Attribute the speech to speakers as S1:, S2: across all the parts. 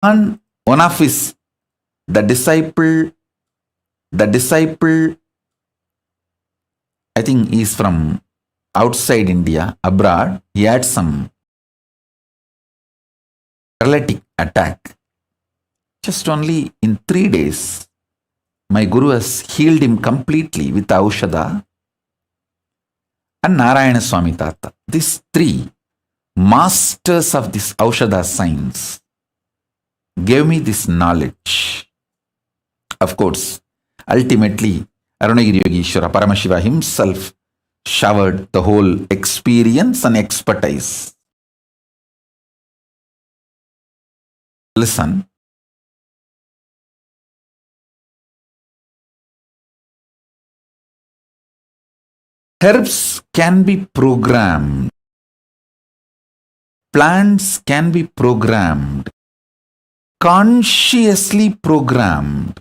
S1: one of his, the disciple, I think he's from outside India, abroad. He had some paralytic attack. Just only in 3 days, my Guru has healed him completely with Aushadha and Narayana Swami Tata. These three masters of this Aushadha science gave me this knowledge. Of course, ultimately, Arunagiri Yogeshwara Paramashiva himself showered the whole experience and expertise. Listen. Herbs can be programmed. Plants can be programmed. Consciously programmed.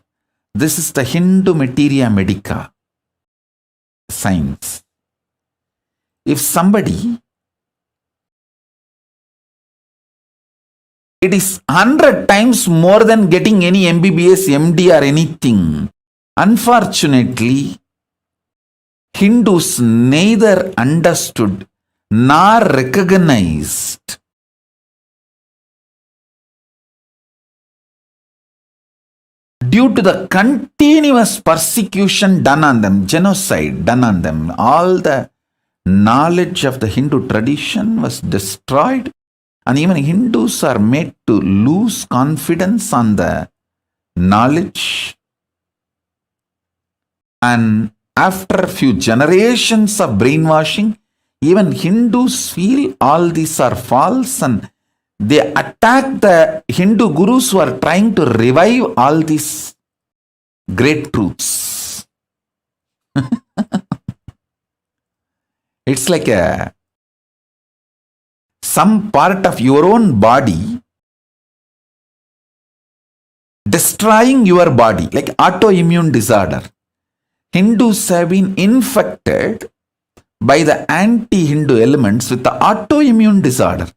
S1: This is the Hindu materia medica science. If somebody, it is 100 times more than getting any MBBS, MD or anything. Unfortunately, Hindus neither understood nor recognized due to the continuous persecution done on them, genocide done on them. All the knowledge of the Hindu tradition was destroyed, and even Hindus are made to lose confidence on the knowledge. And after a few generations of brainwashing, even Hindus feel all these are false, and they attack the Hindu gurus who are trying to revive all these great truths. It's like some part of your own body destroying your body, like autoimmune disorder. Hindus have been infected by the anti-Hindu elements with the autoimmune disorder.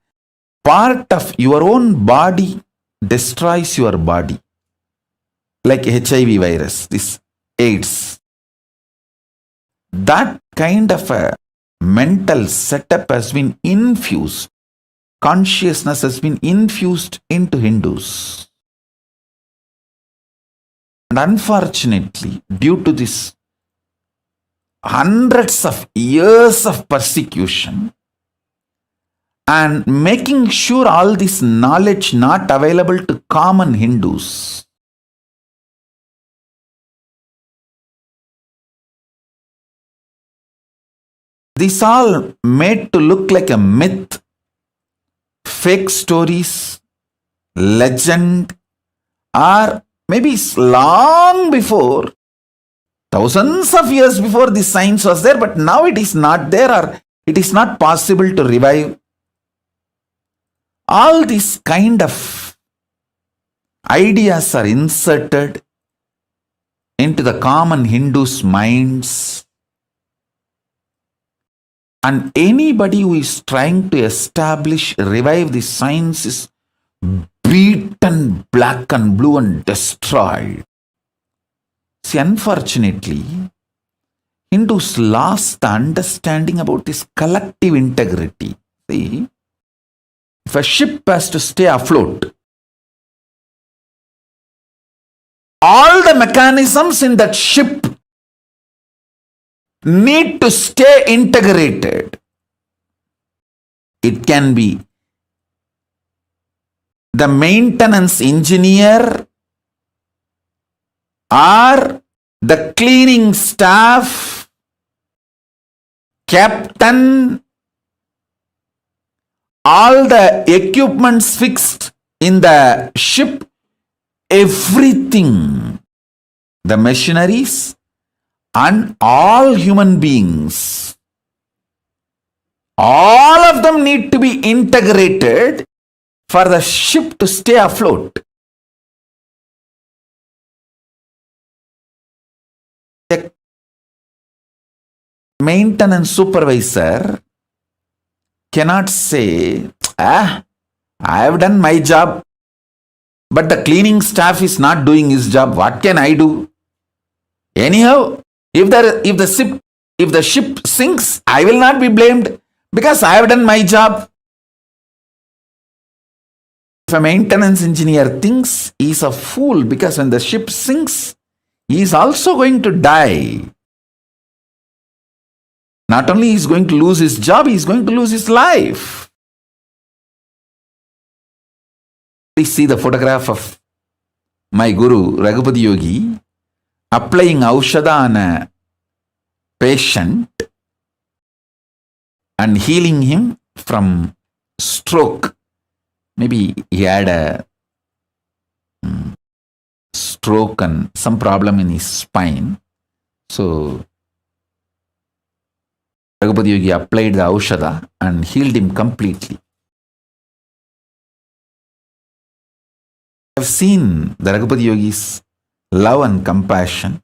S1: Part of your own body destroys your body, like HIV virus, this AIDS. That kind of a mental setup has been infused. Consciousness has been infused into Hindus. And unfortunately, due to this hundreds of years of persecution and making sure all this knowledge not available to common Hindus, this all made to look like a myth, fake stories, legend, or maybe long before, thousands of years before this science was there, but now it is not there, or it is not possible to revive. All these kind of ideas are inserted into the common Hindus' minds. And anybody who is trying to establish, revive this science is beaten black and blue and destroyed. See, unfortunately, Hindus lost the understanding about this collective integrity. See, if a ship has to stay afloat, all the mechanisms in that ship need to stay integrated. It can be the maintenance engineer or the cleaning staff, captain, all the equipments fixed in the ship, everything, the machineries, and all human beings, all of them need to be integrated for the ship to stay afloat. The maintenance supervisor cannot say, I have done my job, but the cleaning staff is not doing his job. What can I do? Anyhow, if the ship sinks, I will not be blamed because I have done my job. If a maintenance engineer thinks he is a fool because when the ship sinks, he is also going to die. Not only he is going to lose his job, he is going to lose his life. Please see the photograph of my Guru, Raghupati Yogi, applying Aushada on a patient and healing him from stroke. Maybe he had a stroke and some problem in his spine. So Raghupati Yogi applied the Aushada and healed him completely. I have seen the Raghupati Yogi's love and compassion.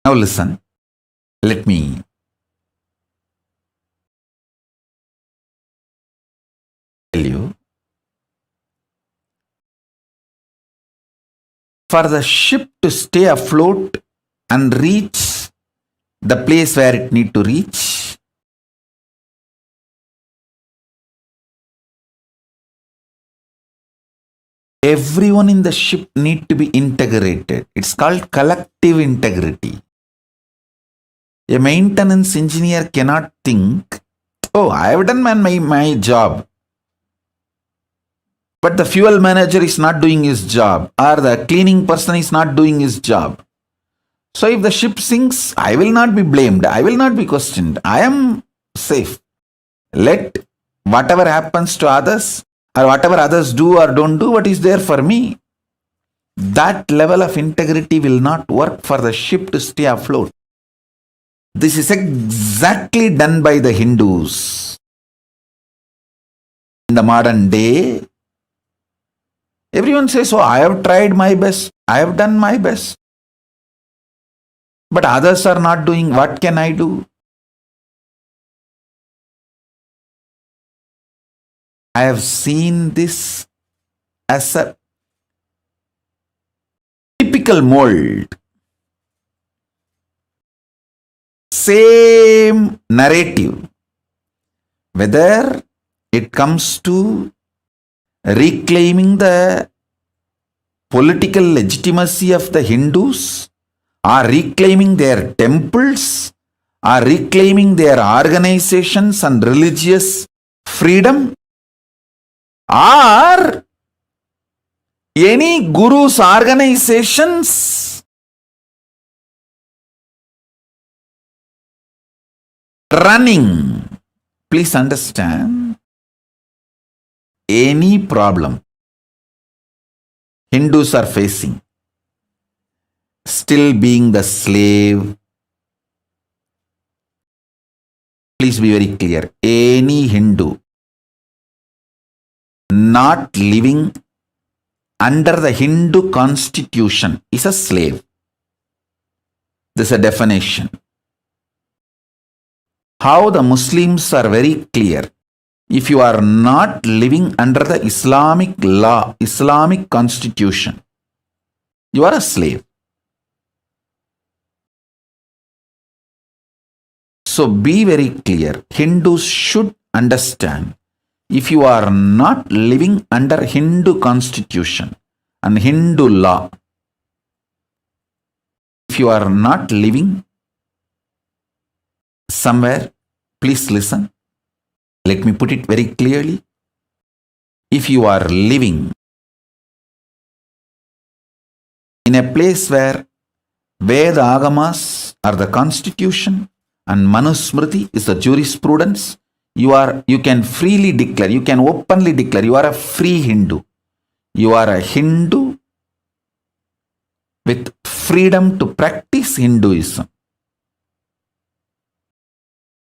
S1: Now listen, let me tell you. For the ship to stay afloat and reach the place where it need to reach, everyone in the ship need to be integrated. It's called collective integrity. A maintenance engineer cannot think, oh, I have done my job, but the fuel manager is not doing his job, or the cleaning person is not doing his job. So if the ship sinks, I will not be blamed. I will not be questioned. I am safe. Let whatever happens to others, or whatever others do or don't do, what is there for me. That level of integrity will not work for the ship to stay afloat. This is exactly done by the Hindus. In the modern day, everyone says, oh, I have tried my best. I have done my best. But others are not doing. What can I do? I have seen this as a typical mold. Same narrative. Whether it comes to reclaiming the political legitimacy of the Hindus, or reclaiming their temples, or reclaiming their organizations and religious freedom, or any guru's organizations running. Please understand, any problem Hindus are facing, still being the slave. Please be very clear. Any Hindu not living under the Hindu constitution is a slave. This is a definition. How the Muslims are very clear. If you are not living under the Islamic law, Islamic constitution, you are a slave. So be very clear. Hindus should understand, if you are not living under Hindu constitution and Hindu law, if you are not living somewhere, please listen. Let me put it very clearly. If you are living in a place where Veda Agamas are the constitution and Manusmriti is the jurisprudence, you can freely declare, you can openly declare, you are a free Hindu. You are a Hindu with freedom to practice Hinduism.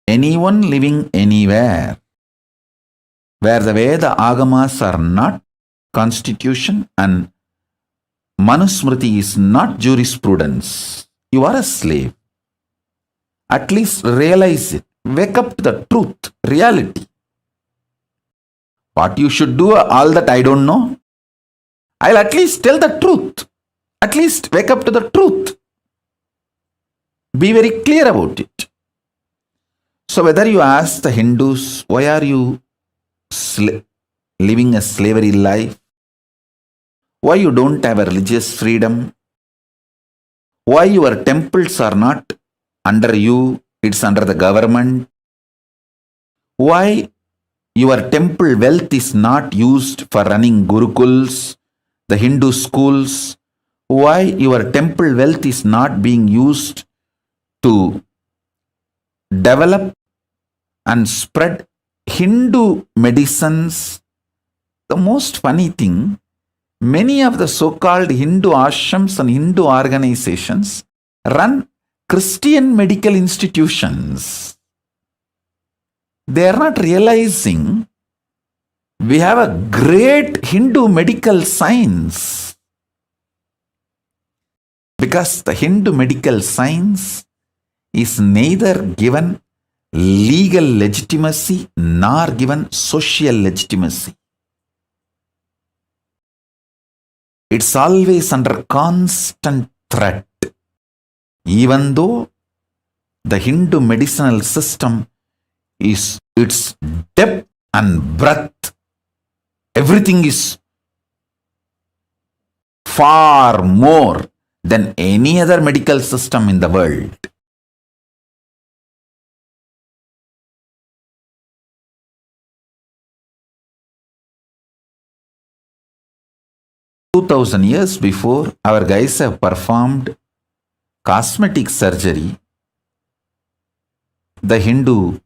S1: Anyone living anywhere where the Veda Agamas are not constitution and Manusmriti is not jurisprudence. You are a slave. At least realize it. Wake up to the truth, reality. What you should do, all that I don't know. I'll at least tell the truth. At least wake up to the truth. Be very clear about it. So whether you ask the Hindus, why are you living a slavery life? Why you don't have a religious freedom? Why your temples are not under you, it's under the government? Why your temple wealth is not used for running gurukuls, the Hindu schools? Why your temple wealth is not being used to develop and spread Hindu medicines? The most funny thing, many of the so-called Hindu ashrams and Hindu organizations run Christian medical institutions. They are not realizing we have a great Hindu medical science. Because the Hindu medical science is neither given legal legitimacy nor given social legitimacy. It's always under constant threat. Even though the Hindu medicinal system is its depth and breadth, everything is far more than any other medical system in the world. "2,000 years before, our guys have performed cosmetic surgery. The Hindu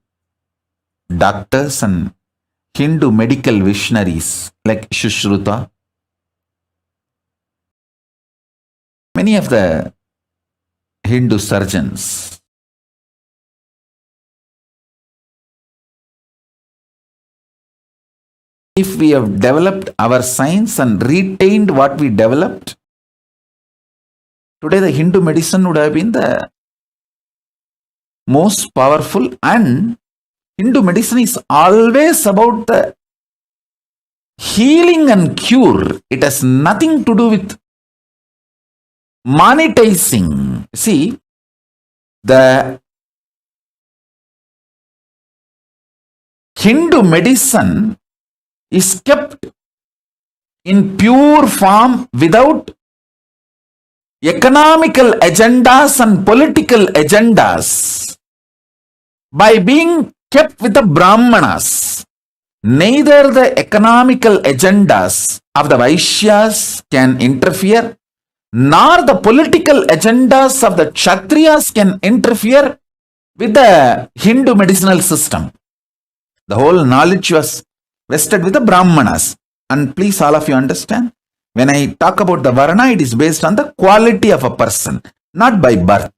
S1: doctors and Hindu medical visionaries like Shushruta, many of the Hindu surgeons, if we have developed our science and retained what we developed, today the Hindu medicine would have been the most powerful. And Hindu medicine is always about the healing and cure. It has nothing to do with monetizing. See, the Hindu medicine is kept in pure form without economical agendas and political agendas. By being kept with the Brahmanas, neither the economical agendas of the Vaishyas can interfere, nor the political agendas of the Kshatriyas can interfere with the Hindu medicinal system. The whole knowledge was vested with the Brahmanas. And please, all of you understand, when I talk about the Varna, it is based on the quality of a person, not by birth.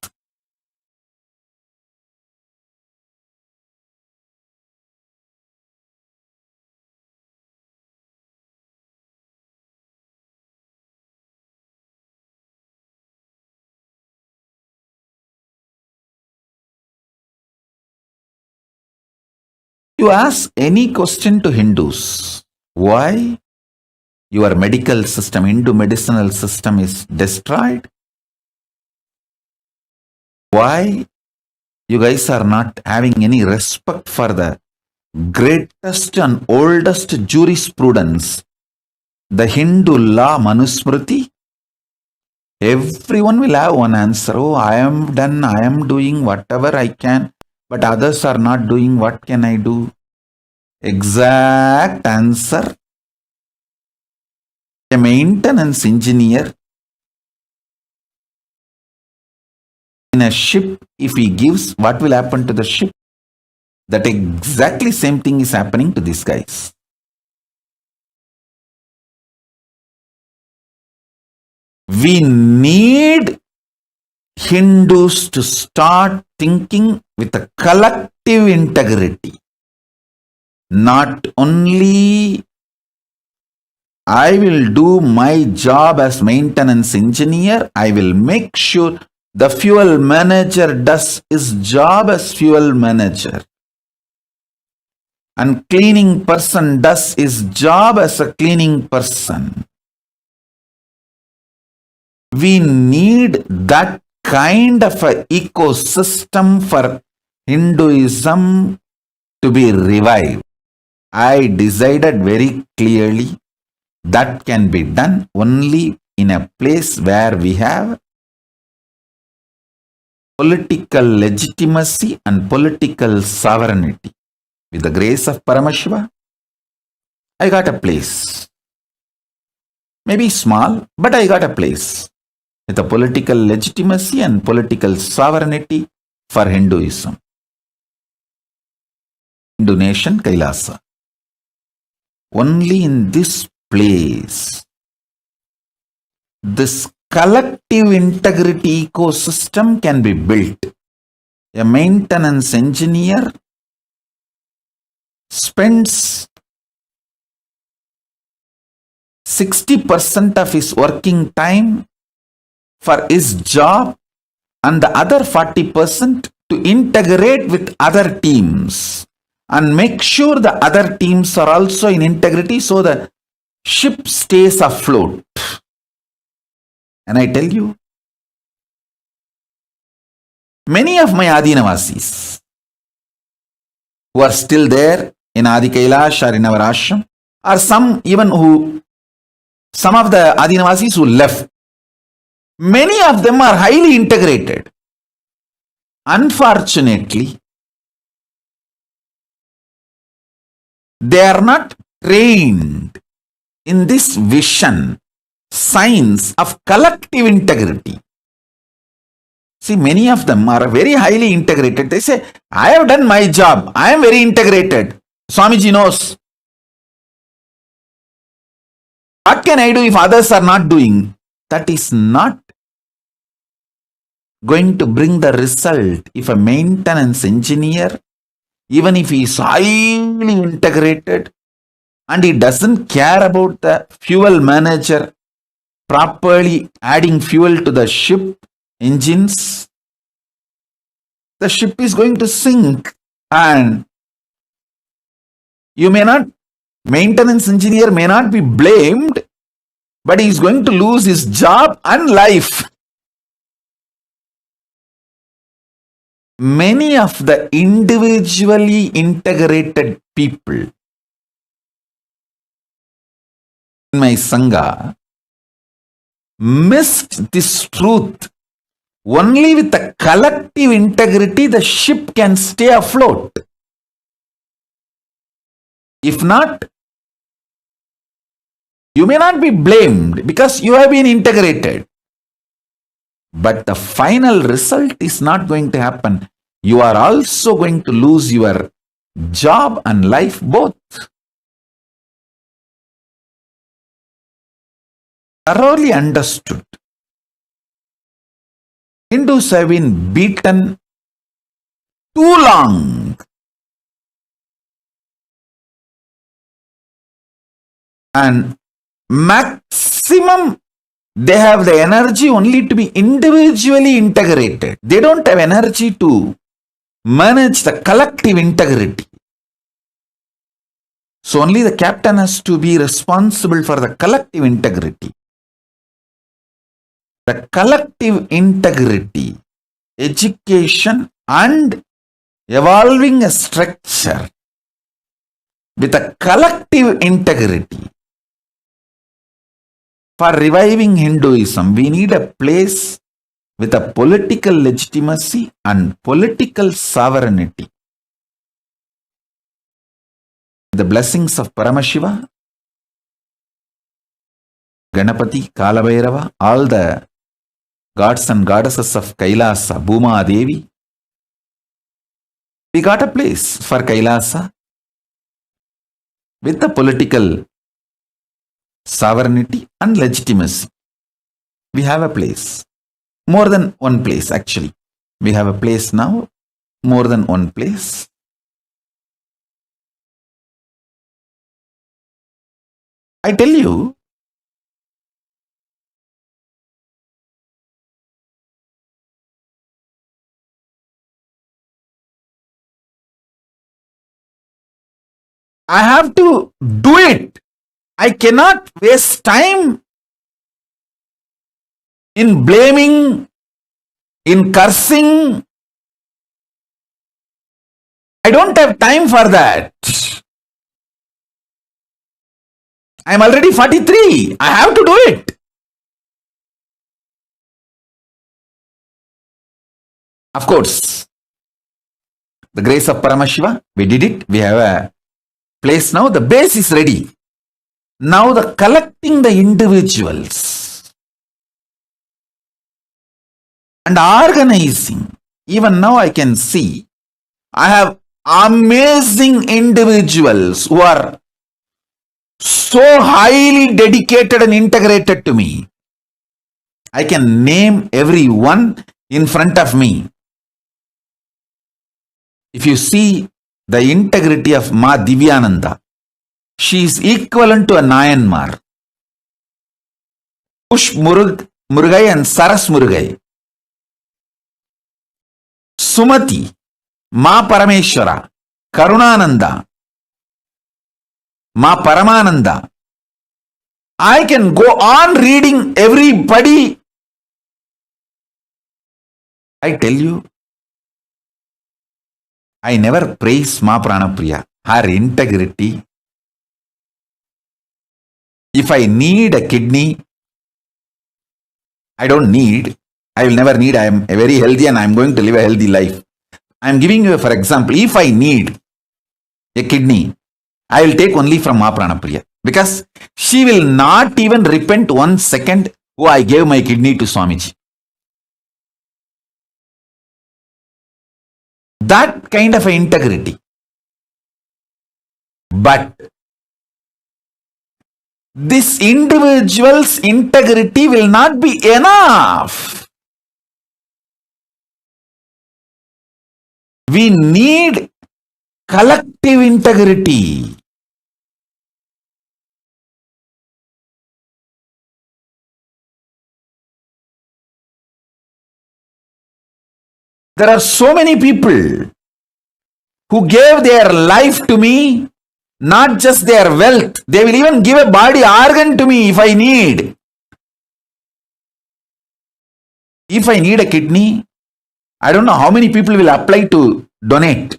S1: You ask any question to Hindus, why your medical system, Hindu medicinal system is destroyed? Why you guys are not having any respect for the greatest and oldest jurisprudence, the Hindu law Manusmriti? Everyone will have one answer. Oh, I am done, I am doing whatever I can, but others are not doing. What can I do? Exact answer. A maintenance engineer in a ship, if he gives, what will happen to the ship? That exactly same thing is happening to these guys. We need Hindus to start thinking with a collective integrity, not only I will do my job as maintenance engineer. I will make sure the fuel manager does his job as fuel manager. And cleaning person does his job as a cleaning person. We need that kind of an ecosystem for Hinduism to be revived. I decided very clearly that can be done only in a place where we have political legitimacy and political sovereignty. With the grace of Paramashiva, I got a place. Maybe small, but I got a place with a political legitimacy and political sovereignty for Hinduism. Hindu nation, Kailasa. Only in this place, this collective integrity ecosystem can be built. A maintenance engineer spends 60% of his working time for his job and the other 40% to integrate with other teams and make sure the other teams are also in integrity so the ship stays afloat. And I tell you, many of my Adinavasis who are still there in Adi Kailash or in our ashram, or some of the Adinavasis who left, many of them are highly integrated. Unfortunately, they are not trained in this vision, science of collective integrity. See, many of them are very highly integrated. They say, I have done my job. I am very integrated. Swamiji knows. What can I do if others are not doing? That is not going to bring the result if a maintenance engineer, even if he is highly integrated and he doesn't care about the fuel manager properly adding fuel to the ship engines, the ship is going to sink. And maintenance engineer may not be blamed, but he is going to lose his job and life. Many of the individually integrated people in my Sangha missed this truth. Only with the collective integrity, the ship can stay afloat. If not, you may not be blamed because you have been integrated. But the final result is not going to happen. You are also going to lose your job and life both. Thoroughly understood. Hindus have been beaten too long. And maximum, they have the energy only to be individually integrated. They don't have energy to manage the collective integrity. So only the captain has to be responsible for the collective integrity. The collective integrity, education and evolving a structure with a collective integrity. For reviving Hinduism, we need a place with a political legitimacy and political sovereignty. The blessings of Paramashiva, Ganapati, Kalabhairava, all the gods and goddesses of Kailasa, Bhuma Devi, we got a place for Kailasa with the political sovereignty and legitimacy. We have a place. More than one place, actually. We have a place now, more than one place. I tell you, I have to do it. I cannot waste time in blaming, in cursing. I don't have time for that. I'm already 43. I have to do it. Of course, the grace of Paramashiva, we did it. We have a place now. The base is ready. Now the collecting the individuals and organizing. Even now I can see I have amazing individuals who are so highly dedicated and integrated to me. I can name every one in front of me. If you see the integrity of Ma Divyananda, she is equivalent to a Nayanmar. Push Murugai and Saras Murugai. Sumati, Ma Parameshwara, Karunananda, Ma Paramananda. I can go on reading everybody. I tell you, I never praise Ma Pranapriya, her integrity. If I need a kidney, I don't need, I will never need, I am very healthy and I am going to live a healthy life. I am giving you, for example, if I need a kidney, I will take only from Ma Pranapriya, because she will not even repent 1 second, oh, I gave my kidney to Swamiji. That kind of integrity. But this individual's integrity will not be enough. We need collective integrity. There are so many people who gave their life to me, not just their wealth. They will even give a body organ to me if I need. If I need a kidney, I don't know how many people will apply to donate.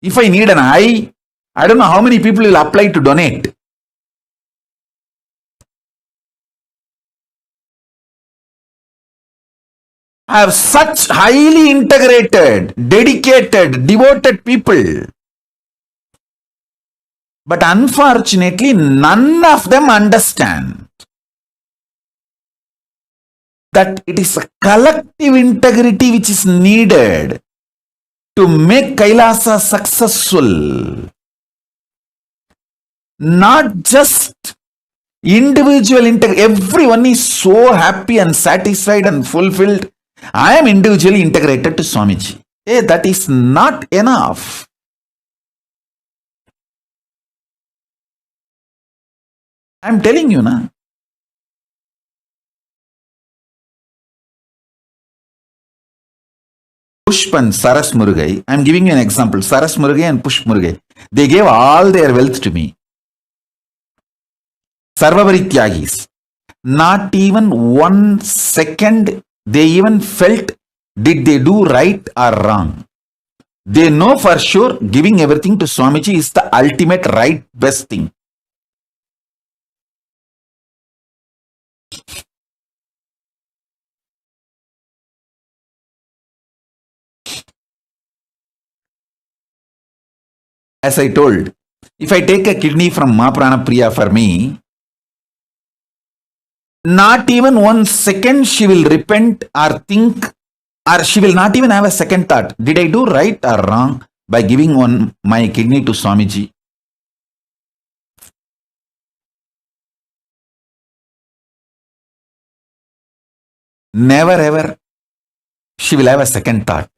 S1: If I need an eye, I don't know how many people will apply to donate. I have such highly integrated, dedicated, devoted people. But unfortunately, none of them understand that it is a collective integrity which is needed to make Kailasa successful. Not just individual integrity. Everyone is so happy and satisfied and fulfilled. I am individually integrated to Swamiji. Hey, that is not enough. I am telling you, na. Pushp and Saras Murugai, I am giving you an example. Saras Murugai and Pushp Murugai, they gave all their wealth to me. Sarvavari Tyagis, not even 1 second they even felt did they do right or wrong. They know for sure giving everything to Swamiji is the ultimate right, best thing. As I told, if I take a kidney from Ma Pranapriya for me, not even 1 second she will repent or think, or she will not even have a second thought. Did I do right or wrong by giving my kidney to Swamiji? Never ever she will have a second thought.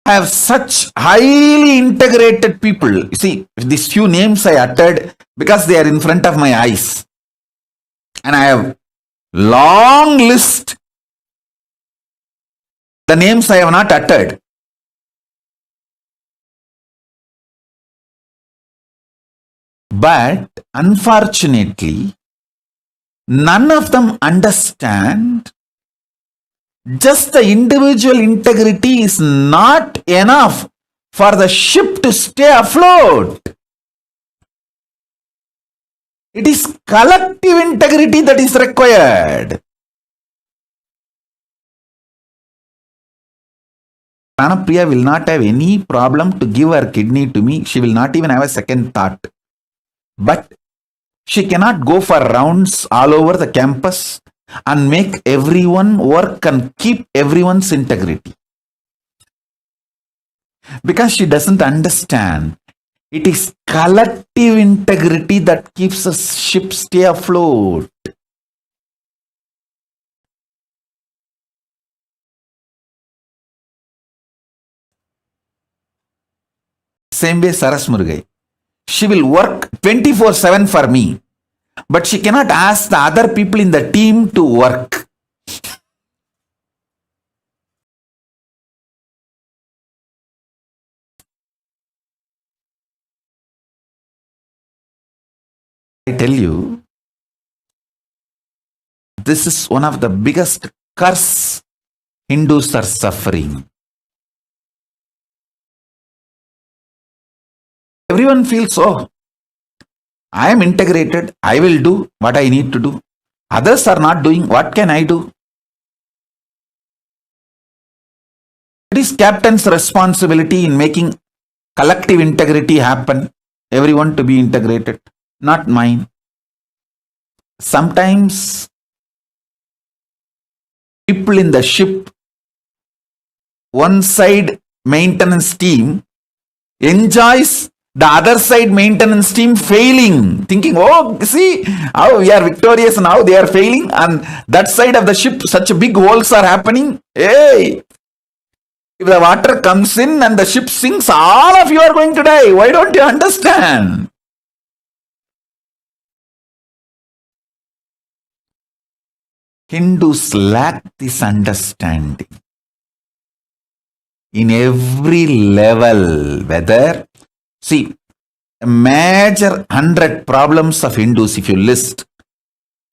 S1: I have such highly integrated people. You see, these few names I uttered because they are in front of my eyes. And I have long list. The names I have not uttered. But unfortunately, none of them understand just the individual integrity is not enough for the ship to stay afloat. It is collective integrity that is required. Pranapriya will not have any problem to give her kidney to me. She will not even have a second thought. But she cannot go for rounds all over the campus and make everyone work and keep everyone's integrity. Because she doesn't understand. It is collective integrity that keeps a ship stay afloat. Same way Saras Murugai. She will work 24/7 for me. But she cannot ask the other people in the team to work. I tell you, this is one of the biggest curse Hindus are suffering. Everyone feels, oh, I am integrated, I will do what I need to do. Others are not doing, what can I do? It is captain's responsibility in making collective integrity happen, everyone to be integrated, not mine. Sometimes people in the ship, one side maintenance team enjoys the other side maintenance team failing, thinking, oh, see how we are victorious now, they are failing, and that side of the ship, such big holes are happening. Hey, if the water comes in and the ship sinks, all of you are going to die. Why don't you understand? Hindus lack this understanding. In every level, whether, see, a major 100 problems of Hindus, if you list,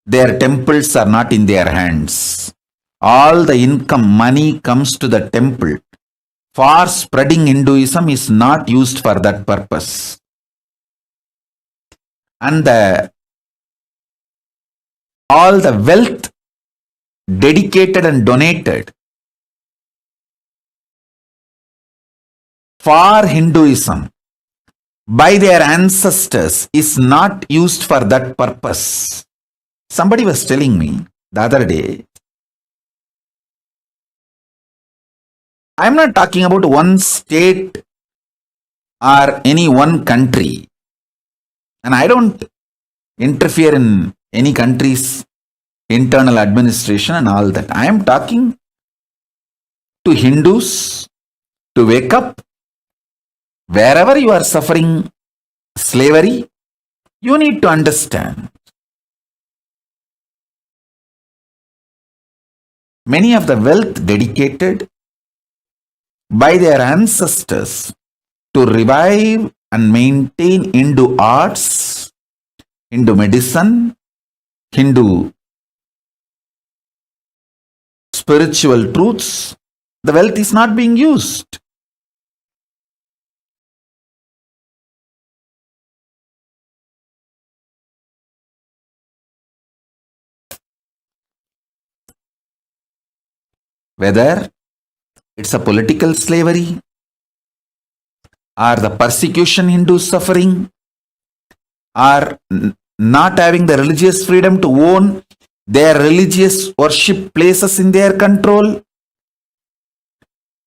S1: their temples are not in their hands. All the income, money comes to the temple. For spreading Hinduism is not used for that purpose. And all the wealth dedicated and donated for Hinduism by their ancestors is not used for that purpose. Somebody was telling me the other day, I am not talking about one state or any one country, and I don't interfere in any country's internal administration and all that. I am talking to Hindus to wake up. Wherever you are suffering slavery, you need to understand. Many of the wealth dedicated by their ancestors to revive and maintain Hindu arts, Hindu medicine, Hindu spiritual truths, the wealth is not being used. Whether it's a political slavery or the persecution Hindus suffering or not having the religious freedom to own their religious worship places in their control,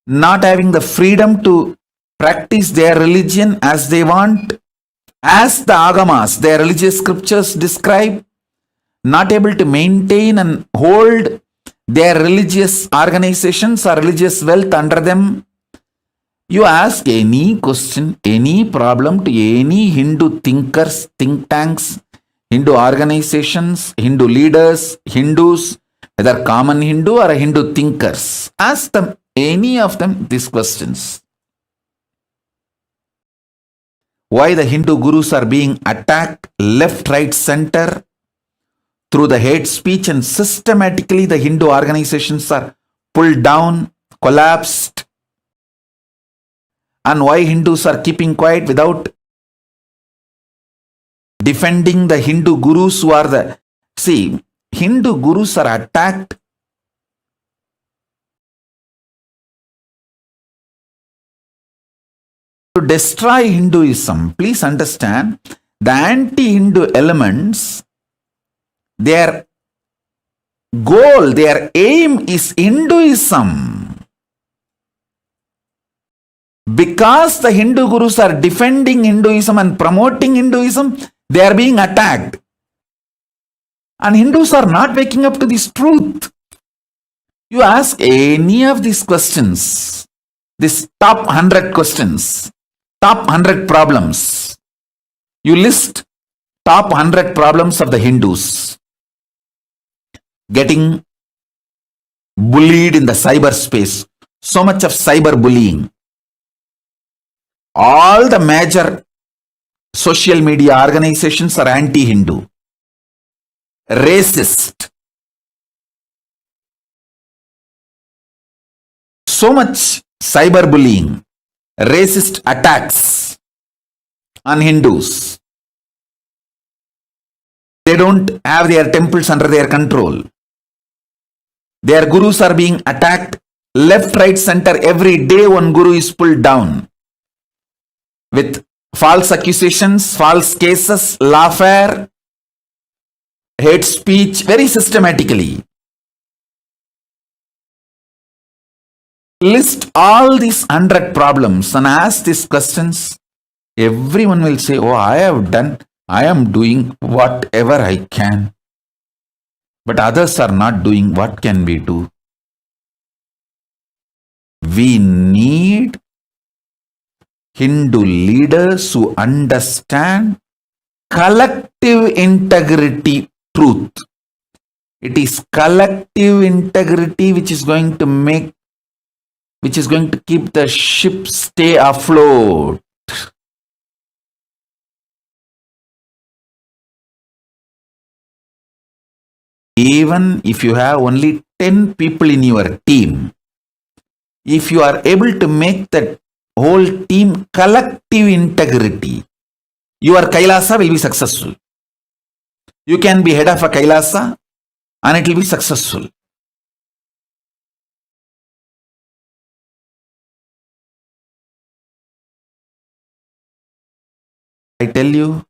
S1: not having the freedom to practice their religion as they want, as the agamas, their religious scriptures describe, not able to maintain and hold their religious organizations or religious wealth under them. You ask any question, any problem to any Hindu thinkers, think tanks, Hindu organizations, Hindu leaders, Hindus, whether common Hindu or Hindu thinkers, ask them any of them these questions. Why the Hindu gurus are being attacked left, right, center through the hate speech, and systematically the Hindu organizations are pulled down, collapsed, and why Hindus are keeping quiet without defending the Hindu gurus who are the... See, Hindu gurus are attacked to destroy Hinduism. Please understand, the anti-Hindu elements, their goal, their aim is Hinduism. Because the Hindu gurus are defending Hinduism and promoting Hinduism, they are being attacked. And Hindus are not waking up to this truth. You ask any of these questions, this top 100 questions, top 100 problems. You list top 100 problems of the Hindus. Getting bullied in the cyberspace. So much of cyberbullying. All the major social media organizations are anti-Hindu. Racist. So much cyberbullying. Racist attacks on Hindus. They don't have their temples under their control. Their gurus are being attacked left, right, center. Every day one guru is pulled down with false accusations, false cases, lawfare, hate speech, very systematically. List all these 100 problems and ask these questions. Everyone will say, oh, I am doing whatever I can. But others are not doing. What can we do? We need Hindu leaders who understand collective integrity truth. It is collective integrity which is going to keep the ship stay afloat. Even if you have only 10 people in your team, if you are able to make that whole team collective integrity, your Kailasa will be successful. You can be head of a Kailasa and it will be successful. I tell you,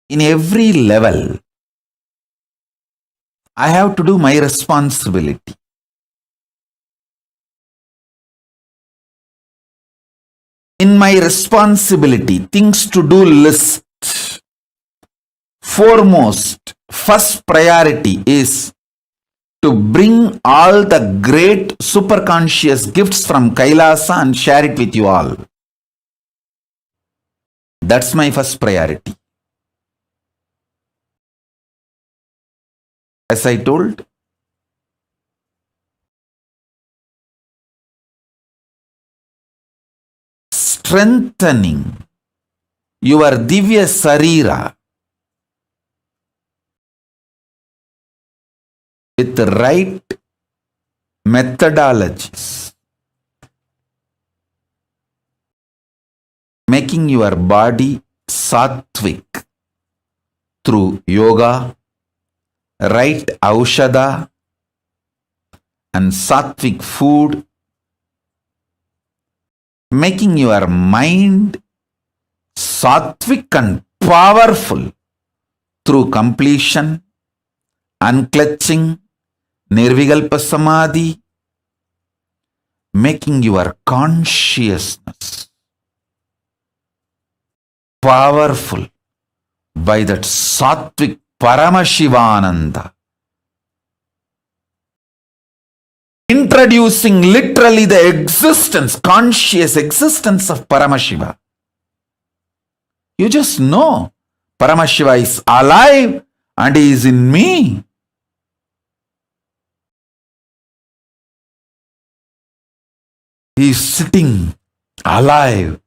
S1: in every level, I have to do my responsibility. In my responsibility, things to do list, foremost, first priority is to bring all the great superconscious gifts from Kailasa and share it with you all. That's my first priority. As I told, strengthening your Divya Sarira with the right methodologies, making your body sattvic through yoga, right aushadha and sattvic food, making your mind sattvic and powerful through completion, unclutching, nirvikalpa samadhi, making your consciousness powerful by that sattvic Paramashivananda. introducing literally the existence, conscious existence of Paramashiva. You just know Paramashiva is alive and he is in me. He is sitting alive,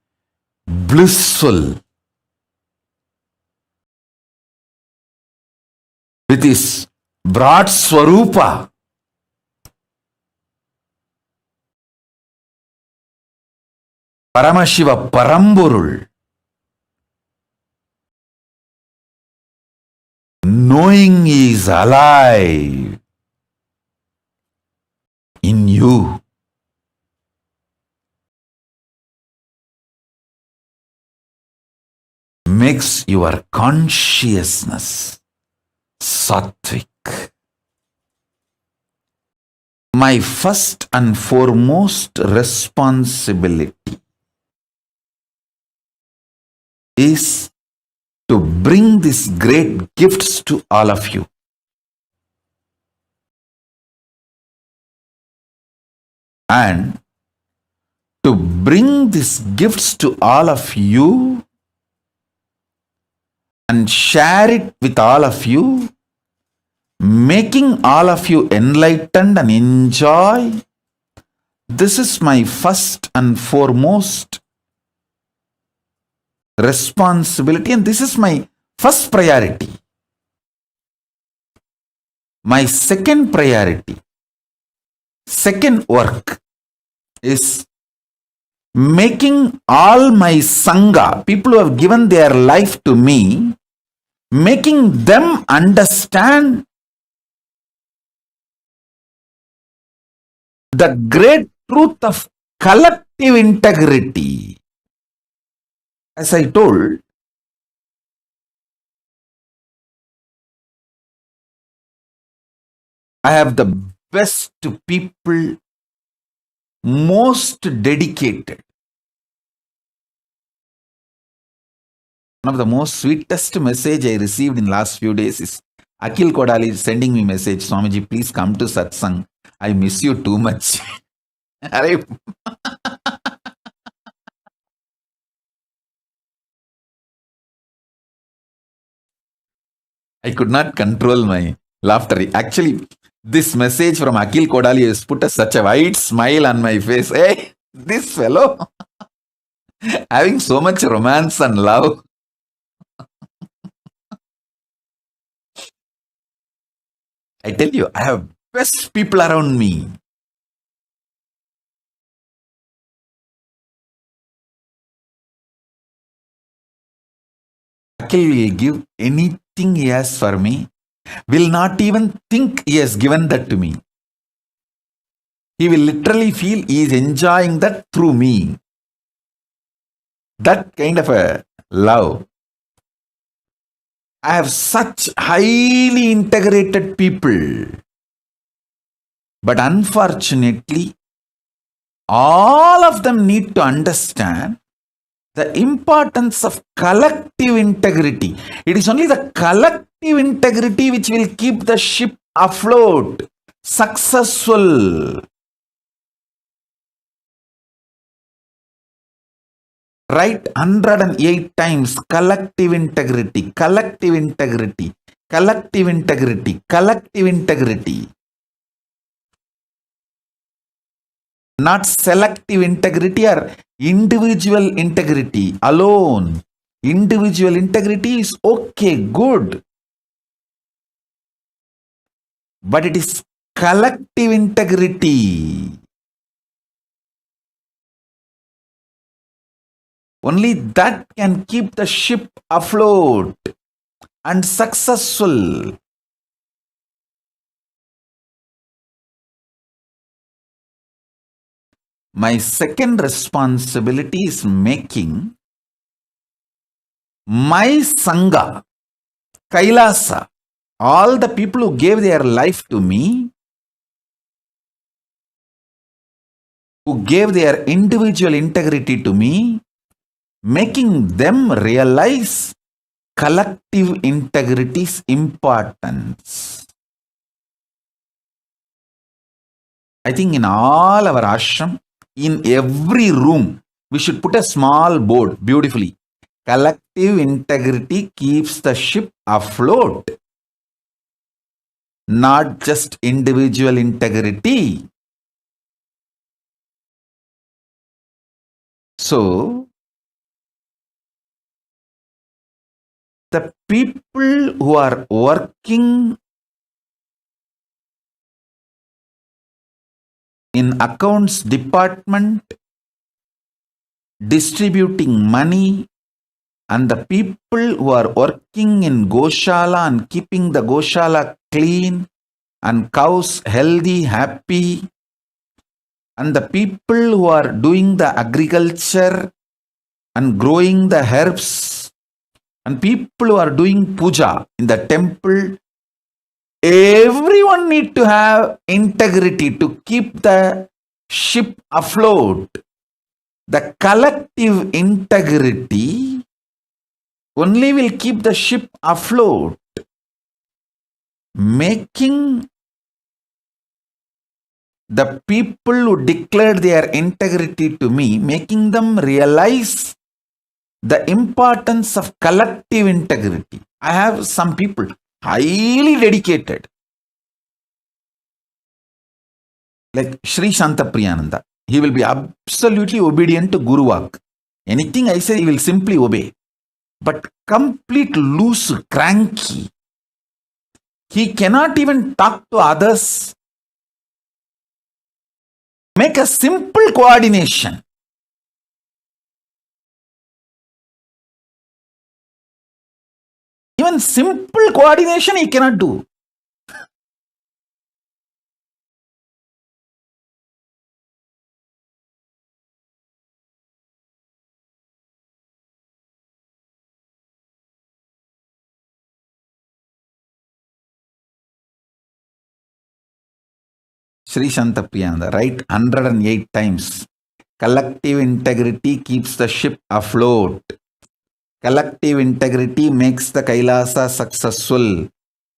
S1: blissful, with his broad Swarupa. Paramashiva Paramburul. Knowing he is alive in you. Makes your consciousness sattvic. My first and foremost responsibility is to bring these great gifts to all of you. And to bring these gifts to all of you and share it with all of you, making all of you enlightened and enjoy. This is my first and foremost responsibility, and this is my first priority. My second priority, second work is making all my Sangha, people who have given their life to me, making them understand the great truth of collective integrity. As I told, I have the best people, most dedicated. One of the most sweetest message I received in last few days is Akhil Kodali sending me message, Swamiji, please come to satsang. I miss you too much. I could not control my laughter. Actually, this message from Akhil Kodali has put such a wide smile on my face. Hey, this fellow having so much romance and love. I tell you, I have best people around me. Akhil will give anything he has for me, will not even think he has given that to me. He will literally feel he is enjoying that through me. That kind of a love. I have such highly integrated people. But unfortunately, all of them need to understand the importance of collective integrity. It is only the collective integrity which will keep the ship afloat, successful. Write 108 times collective integrity, collective integrity, collective integrity, collective integrity. Not selective integrity or individual integrity alone. Individual integrity is okay, good. But it is collective integrity. Only that can keep the ship afloat and successful. My second responsibility is making my Sangha, Kailasa, all the people who gave their life to me, who gave their individual integrity to me, making them realize collective integrity's importance. I think in all our ashram, in every room, we should put a small board beautifully. Collective integrity keeps the ship afloat, not just individual integrity. So, the people who are working in accounts department, distributing money, and the people who are working in Goshala and keeping the Goshala clean and cows healthy, happy, and the people who are doing the agriculture and growing the herbs, and people who are doing puja in the temple, everyone need to have integrity to keep the ship afloat. The collective integrity only will keep the ship afloat, making the people who declared their integrity to me, making them realize the importance of collective integrity. I have some people highly dedicated, like Sri Shantapriyananda. He will be absolutely obedient to Guru Vak. Anything I say, he will simply obey. But complete loose, cranky. He cannot even talk to others. Make a simple coordination. Even simple coordination he cannot do. Sri Shantapriyananda, write 108 times. Collective integrity keeps the ship afloat. Collective integrity makes the Kailasa successful.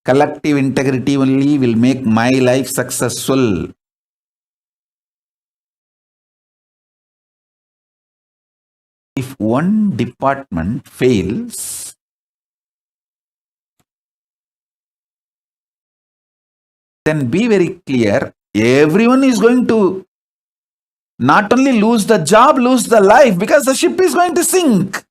S1: Collective integrity only will make my life successful. If one department fails, then be very clear, everyone is going to not only lose the job, lose the life, because the ship is going to sink.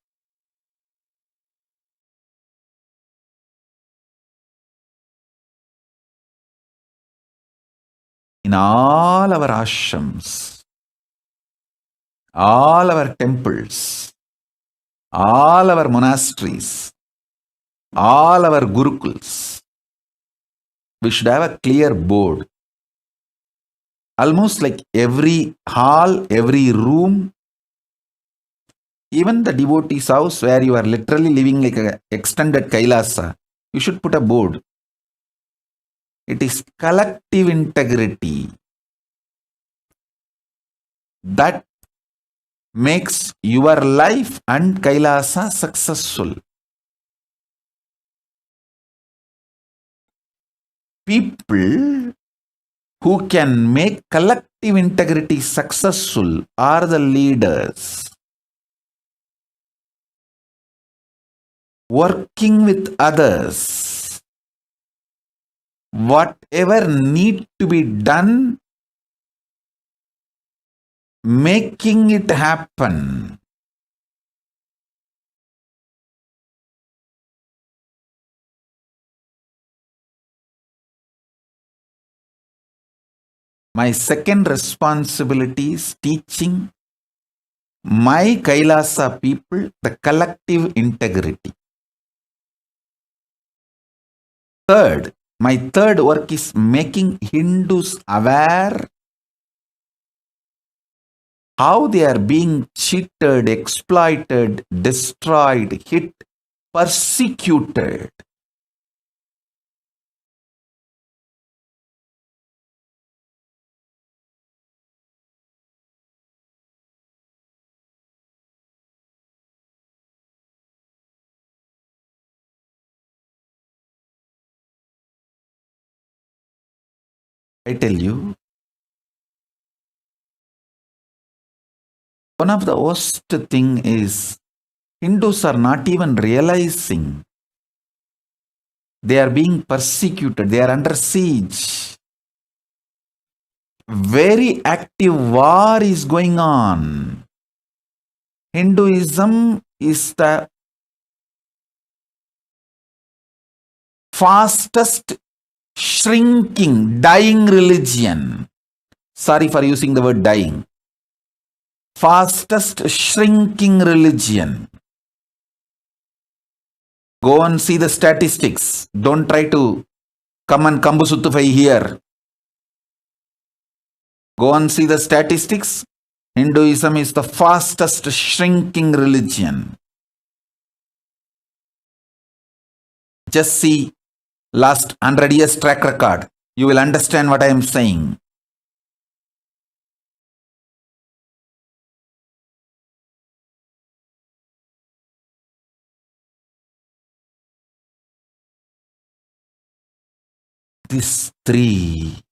S1: In all our ashrams, all our temples, all our monasteries, all our gurukuls, we should have a clear board. Almost like every hall, every room, even the devotee's house where you are literally living like an extended Kailasa, you should put a board. It is collective integrity that makes your life and Kailasa successful. People who can make collective integrity successful are the leaders. Working with others, whatever need to be done, making it happen. My second responsibility is teaching my Kailasa people the collective integrity. Third, my third work is making Hindus aware how they are being cheated, exploited, destroyed, hit, persecuted. I tell you, One of the worst thing is Hindus are not even realizing they are being persecuted. They are under siege. Very active war is going on. Hinduism is the fastest shrinking, dying religion. Sorry for using the word dying. Fastest shrinking religion. Go and see the statistics. Don't try to come and kambusutufai here. Go and see the statistics. Hinduism is the fastest shrinking religion. Just see last 100 years track record. You will understand what I am saying. These three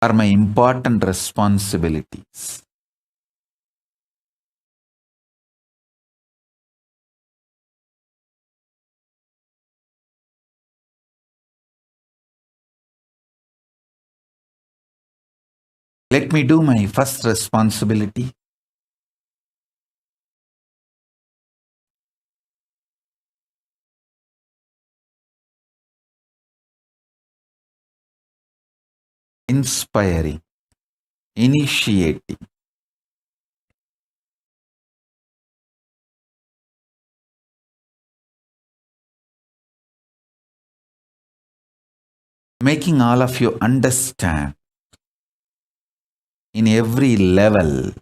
S1: are my important responsibilities. Let me do my first responsibility. Inspiring, initiating, making all of you understand in every level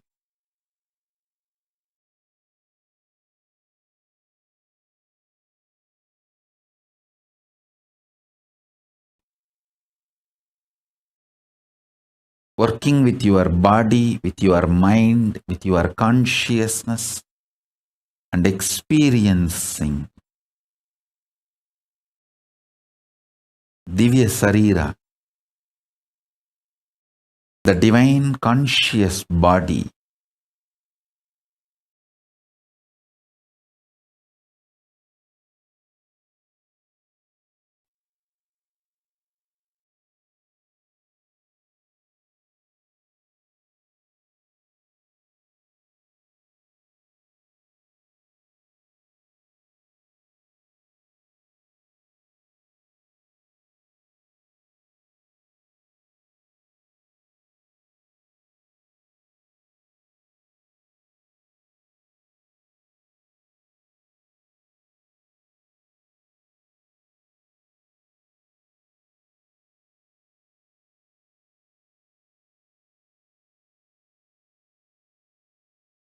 S1: working with your body, with your mind, with your consciousness, and experiencing Divya Sarira, the divine conscious body,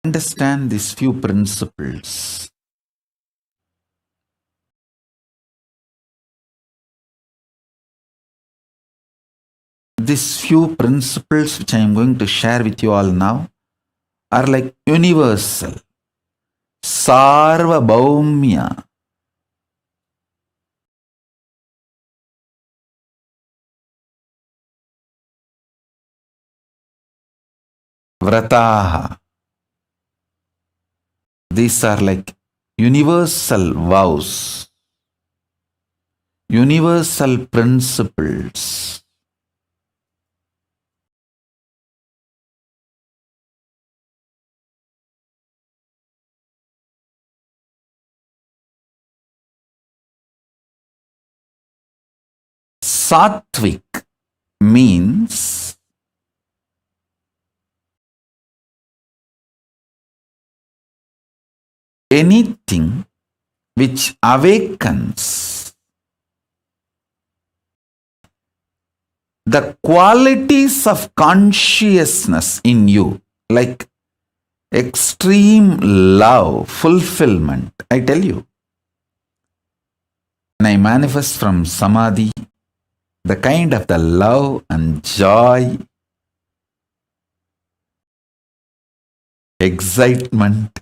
S1: understand these few principles. These few principles which I am going to share with you all now are like universal, sarvabhaumya, vrataha. These are like universal vows, universal principles. Sattvic means anything which awakens the qualities of consciousness in you, like extreme love, fulfillment. I tell you, when I manifest from samadhi, the kind of the love and joy, excitement,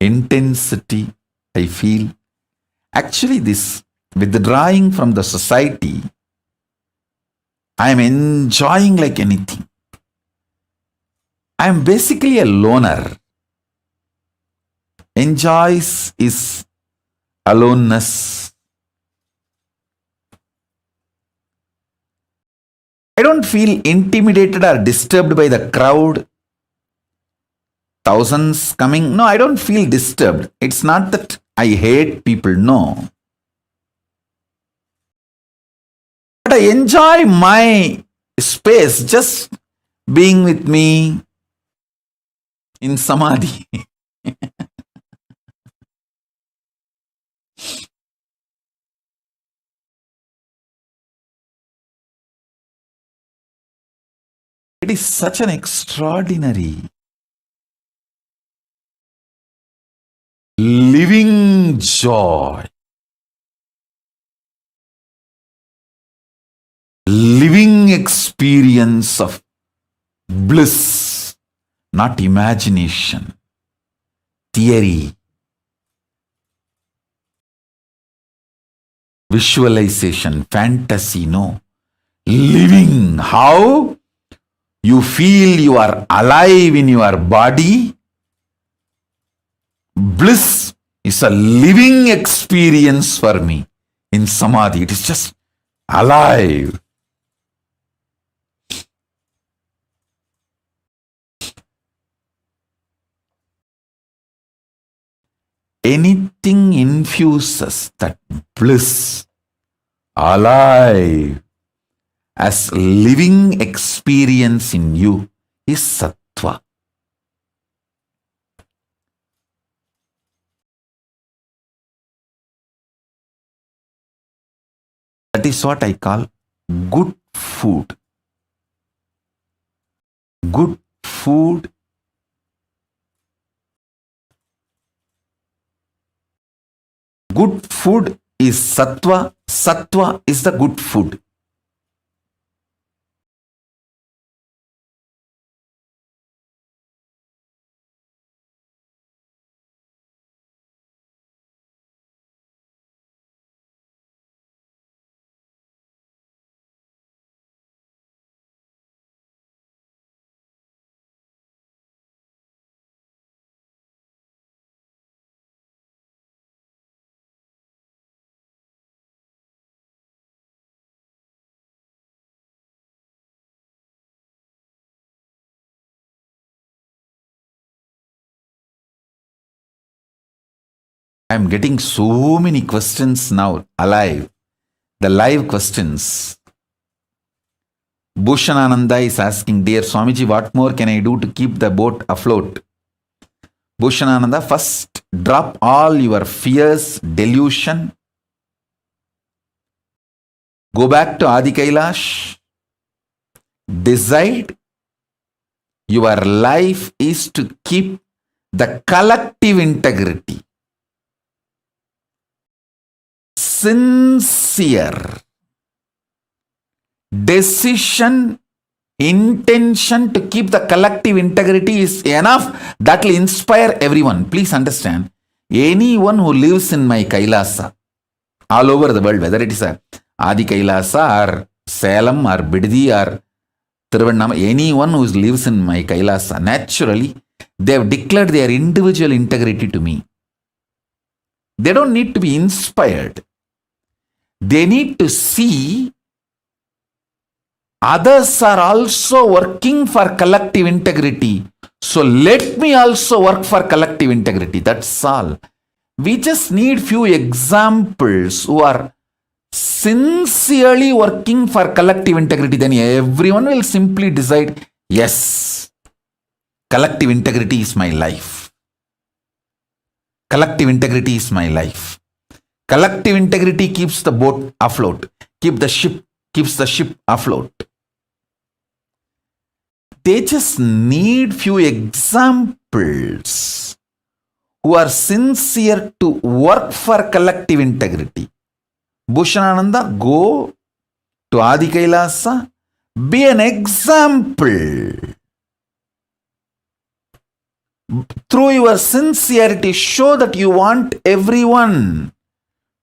S1: intensity I feel, Actually, this withdrawing from the society, I am enjoying like anything. I am basically a loner. Enjoys is aloneness. I don't feel intimidated or disturbed by the crowd. Thousands coming. No, I don't feel disturbed. It's not that I hate people. No. But I enjoy my space, just being with me in samadhi. It is such an extraordinary living joy, living experience of bliss, not imagination, theory, visualization, fantasy. No. Living. How? You feel you are alive in your body. Bliss is a living experience for me in samadhi. It is just alive. Anything infuses that bliss, alive, as living experience in you is sattva. That is what I call good food. Good food is sattva. Sattva is the good food. I am getting so many questions now, alive. The live questions. Bhushanananda is asking, Dear Swamiji, what more can I do to keep the boat afloat? Bhushanananda, first drop all your fears, delusion. Go back to Adi Kailash. Decide your life is to keep the collective integrity. Sincere decision, intention to keep the collective integrity is enough. That will inspire everyone. Please understand, anyone who lives in my Kailasa, all over the world, whether it is a Adi Kailasa or Salem or Biddi or Tiruvannama, anyone who lives in my Kailasa, naturally, they have declared their individual integrity to me. They don't need to be inspired. They need to see others are also working for collective integrity. So let me also work for collective integrity. That's all. We just need few examples who are sincerely working for collective integrity. Then everyone will simply decide, yes, collective integrity is my life. Collective integrity is my life. Collective integrity keeps the boat afloat. Keeps the ship afloat. They just need few examples who are sincere to work for collective integrity. Bhushanananda, go to Adi Kailasa, be an example. Through your sincerity, show that you want everyone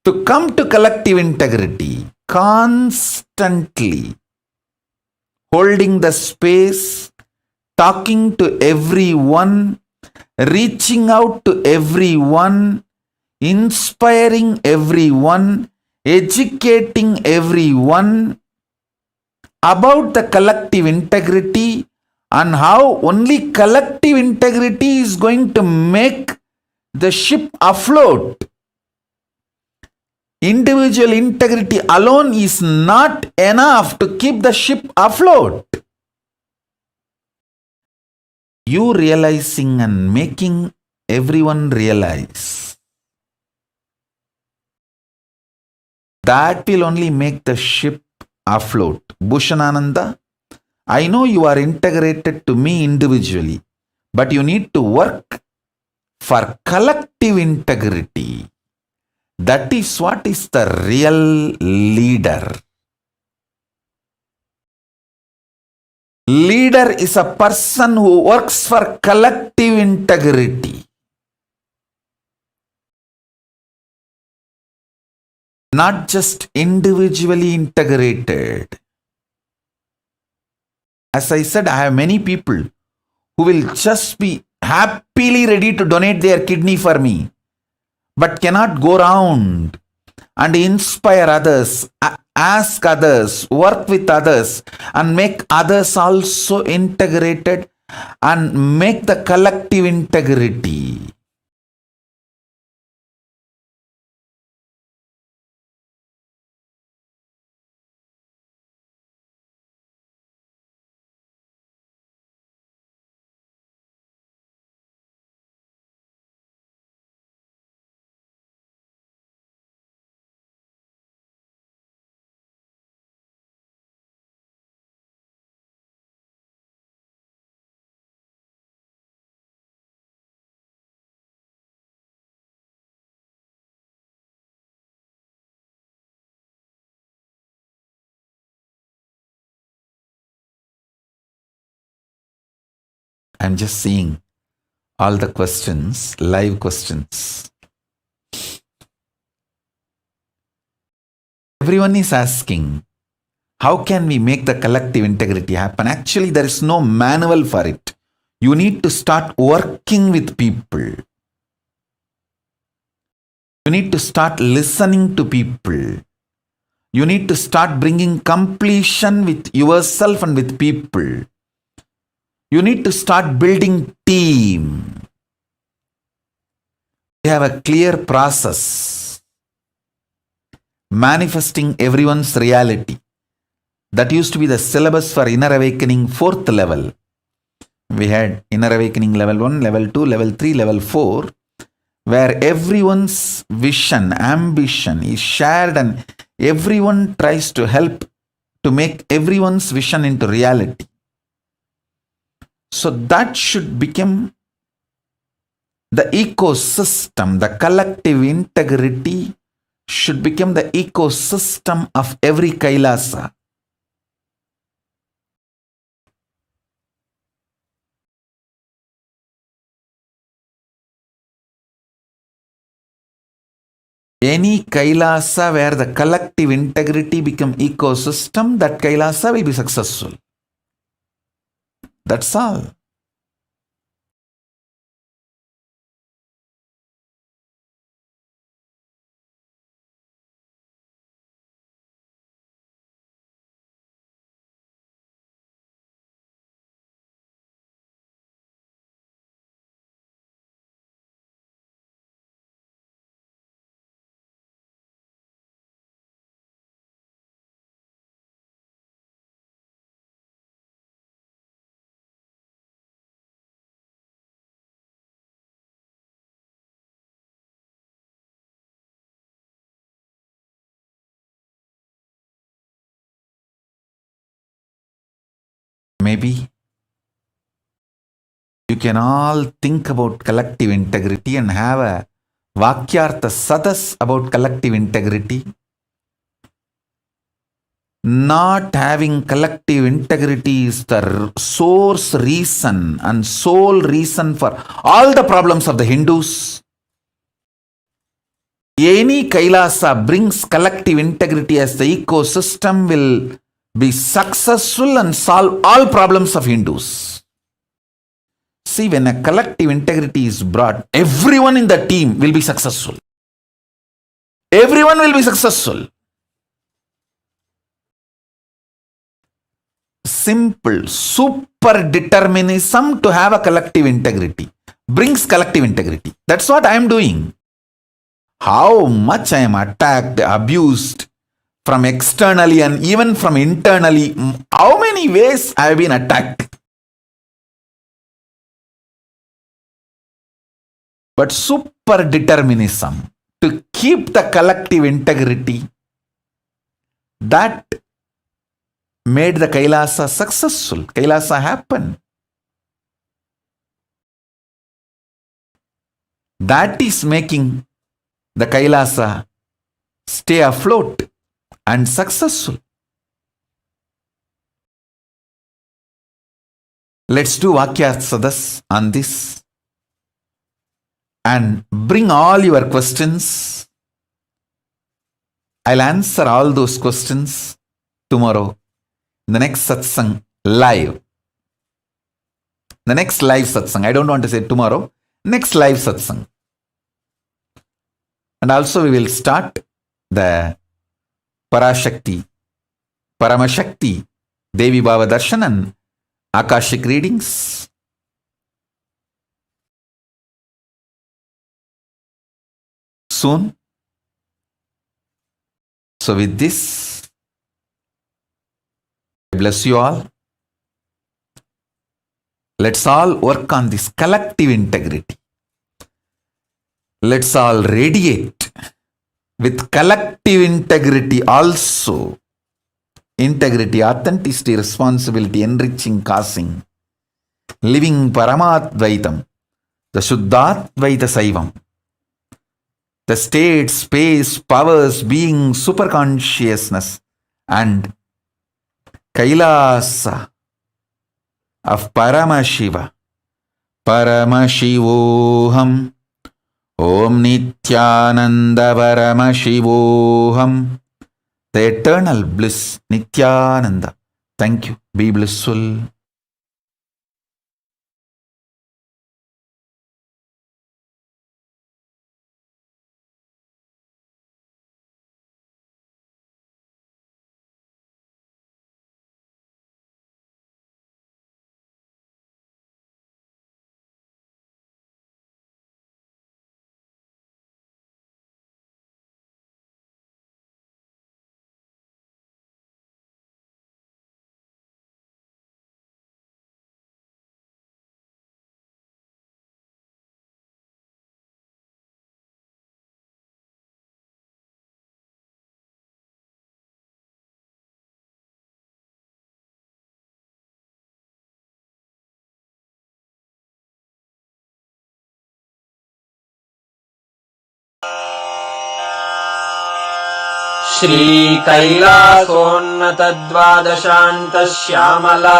S1: To come to collective integrity, constantly holding the space, talking to everyone, reaching out to everyone, inspiring everyone, educating everyone about the collective integrity and how only collective integrity is going to make the ship afloat. Individual integrity alone is not enough to keep the ship afloat. You realizing and making everyone realize, that will only make the ship afloat. Bhushanananda, I know you are integrated to me individually, but you need to work for collective integrity. That is what is the real leader. Leader is a person who works for collective integrity. Not just individually integrated. As I said, I have many people who will just be happily ready to donate their kidney for me, but cannot go around and inspire others, ask others, work with others, and make others also integrated and make the collective integrity. I'm just seeing all the questions, live questions. Everyone is asking, how can we make the collective integrity happen? Actually, there is no manual for it. You need to start working with people. You need to start listening to people. You need to start bringing completion with yourself and with people. You need to start building team. We have a clear process. Manifesting everyone's reality. That used to be the syllabus for Inner Awakening 4th level. We had Inner Awakening level 1, level 2, level 3, level 4, where everyone's vision, ambition is shared and everyone tries to help to make everyone's vision into reality. So that should become the ecosystem, the collective integrity should become the ecosystem of every Kailasa. Any Kailasa where the collective integrity become ecosystem, that Kailasa will be successful. That's all. Maybe you can all think about collective integrity and have a Vakyartha Sadas about collective integrity. Not having collective integrity is the source reason and sole reason for all the problems of the Hindus. Any Kailasa brings collective integrity as the ecosystem will be successful and solve all problems of Hindus. See, when a collective integrity is brought, everyone in the team will be successful. Everyone will be successful. Simple, super determinism to have a collective integrity brings collective integrity. That's what I am doing. How much I am attacked, abused from externally and even from internally, how many ways I have been attacked. But super determinism to keep the collective integrity, that made the Kailasa successful. Kailasa happened. That is making the Kailasa stay afloat and successful. Let's do Vakyatsadas on this and bring all your questions. I'll answer all those questions tomorrow in the next satsang live. The next live satsang. I don't want to say tomorrow. Next live satsang. And also we will start the Parashakti, Paramashakti, Devi Bhava Darshan and Akashic readings. Soon. So with this, I bless you all. Let's all work on this collective integrity. Let's all radiate with collective integrity also. Integrity, authenticity, responsibility, enriching, causing, living Paramadvaitam, the Shuddhadvaita Saivam, the state, space, powers, being, superconsciousness, and Kailasa of Paramashiva. Paramashivoham. Om Nithyananda Paramashivoham. The eternal bliss, Nithyananda. Thank you. Be blissful.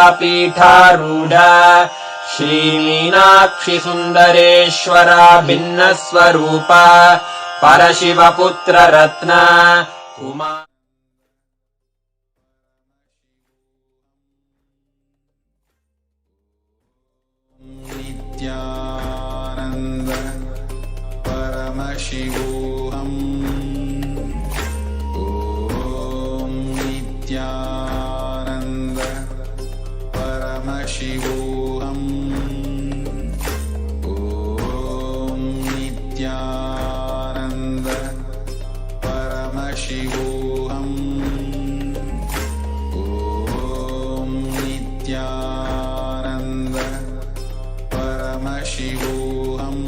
S2: श्रीकैलासोन्नतद्वादशान्तश्यामलापीठारूढ श्रीमीनाक्षिसुन्दरेश्वरा भिन्नस्वरूप परशिवपुत्ररत्न Uma
S3: Nityanand परमशिवोऽहम् ॐ नित्यानन्द परमशिवोऽहम् ॐ नित्यानन्द परमशिवोऽहम् ॐ नित्यानन्द परमशिवोऽहम्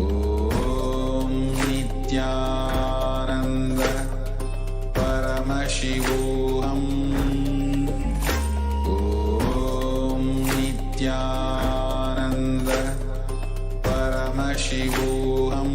S3: ॐ नित्यानन्द परमशिवोऽहम् ॐ नित्यानन्द परमशिवोऽहम्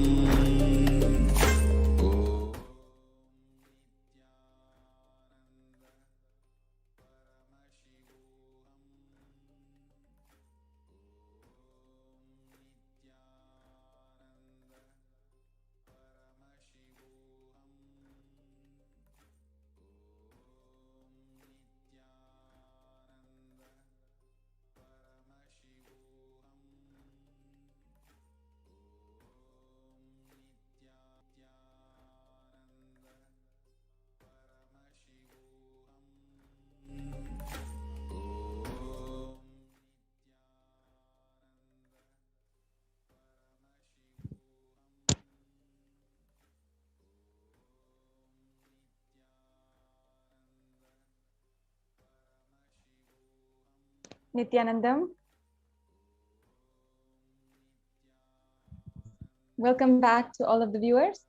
S4: Nithyanandam. Welcome back to all of the viewers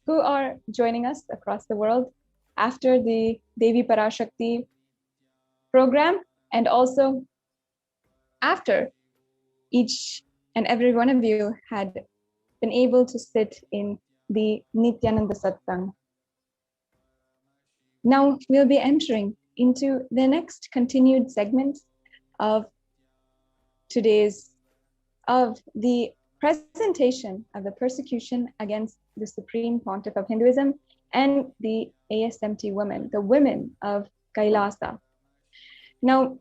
S4: who are joining us across the world after the Devi Parashakti program, and also after each and every one of you had been able to sit in the Nithyananda Satsang. Now we'll be entering into the next continued segment of the presentation of the persecution against the Supreme Pontiff of Hinduism and the ASMT women, the women of Kailasa. Now,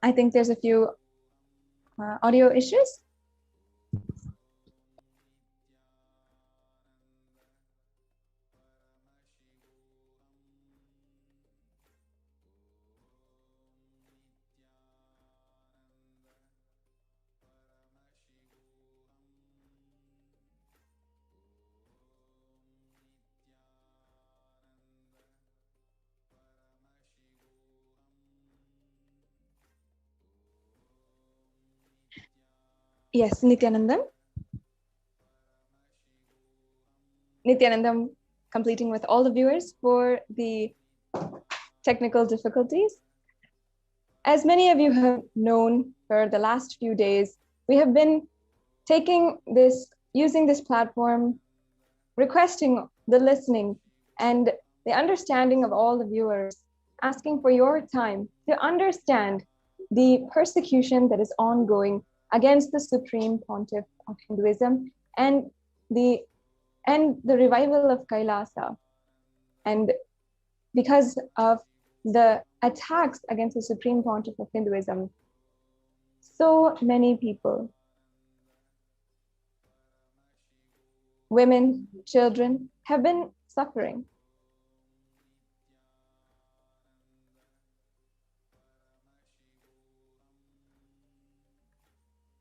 S4: I think there's a few audio issues. Yes, Nithyanandam. Nithyanandam completing with all the viewers for the technical difficulties. As many of you have known for the last few days, we have been using this platform, requesting the listening and the understanding of all the viewers, asking for your time to understand the persecution that is ongoing against the Supreme Pontiff of Hinduism and the revival of Kailasa. And because of the attacks against the Supreme Pontiff of Hinduism, so many people, women, children, have been suffering.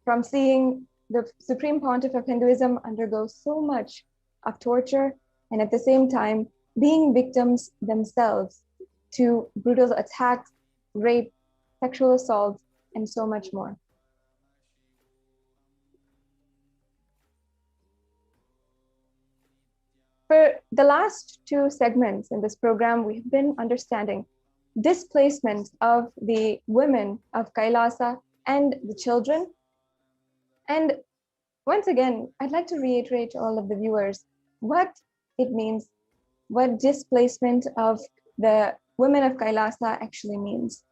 S4: From seeing the Supreme Pontiff of Hinduism undergo so much of torture and at the same time being victims themselves to brutal attacks, rape, sexual assault, and so much more. For the last two segments in this program, we have been understanding displacement of the women of Kailasa and the children. And once again, I'd like to reiterate to all of the viewers what it means, what displacement of the women of Kailasa actually means.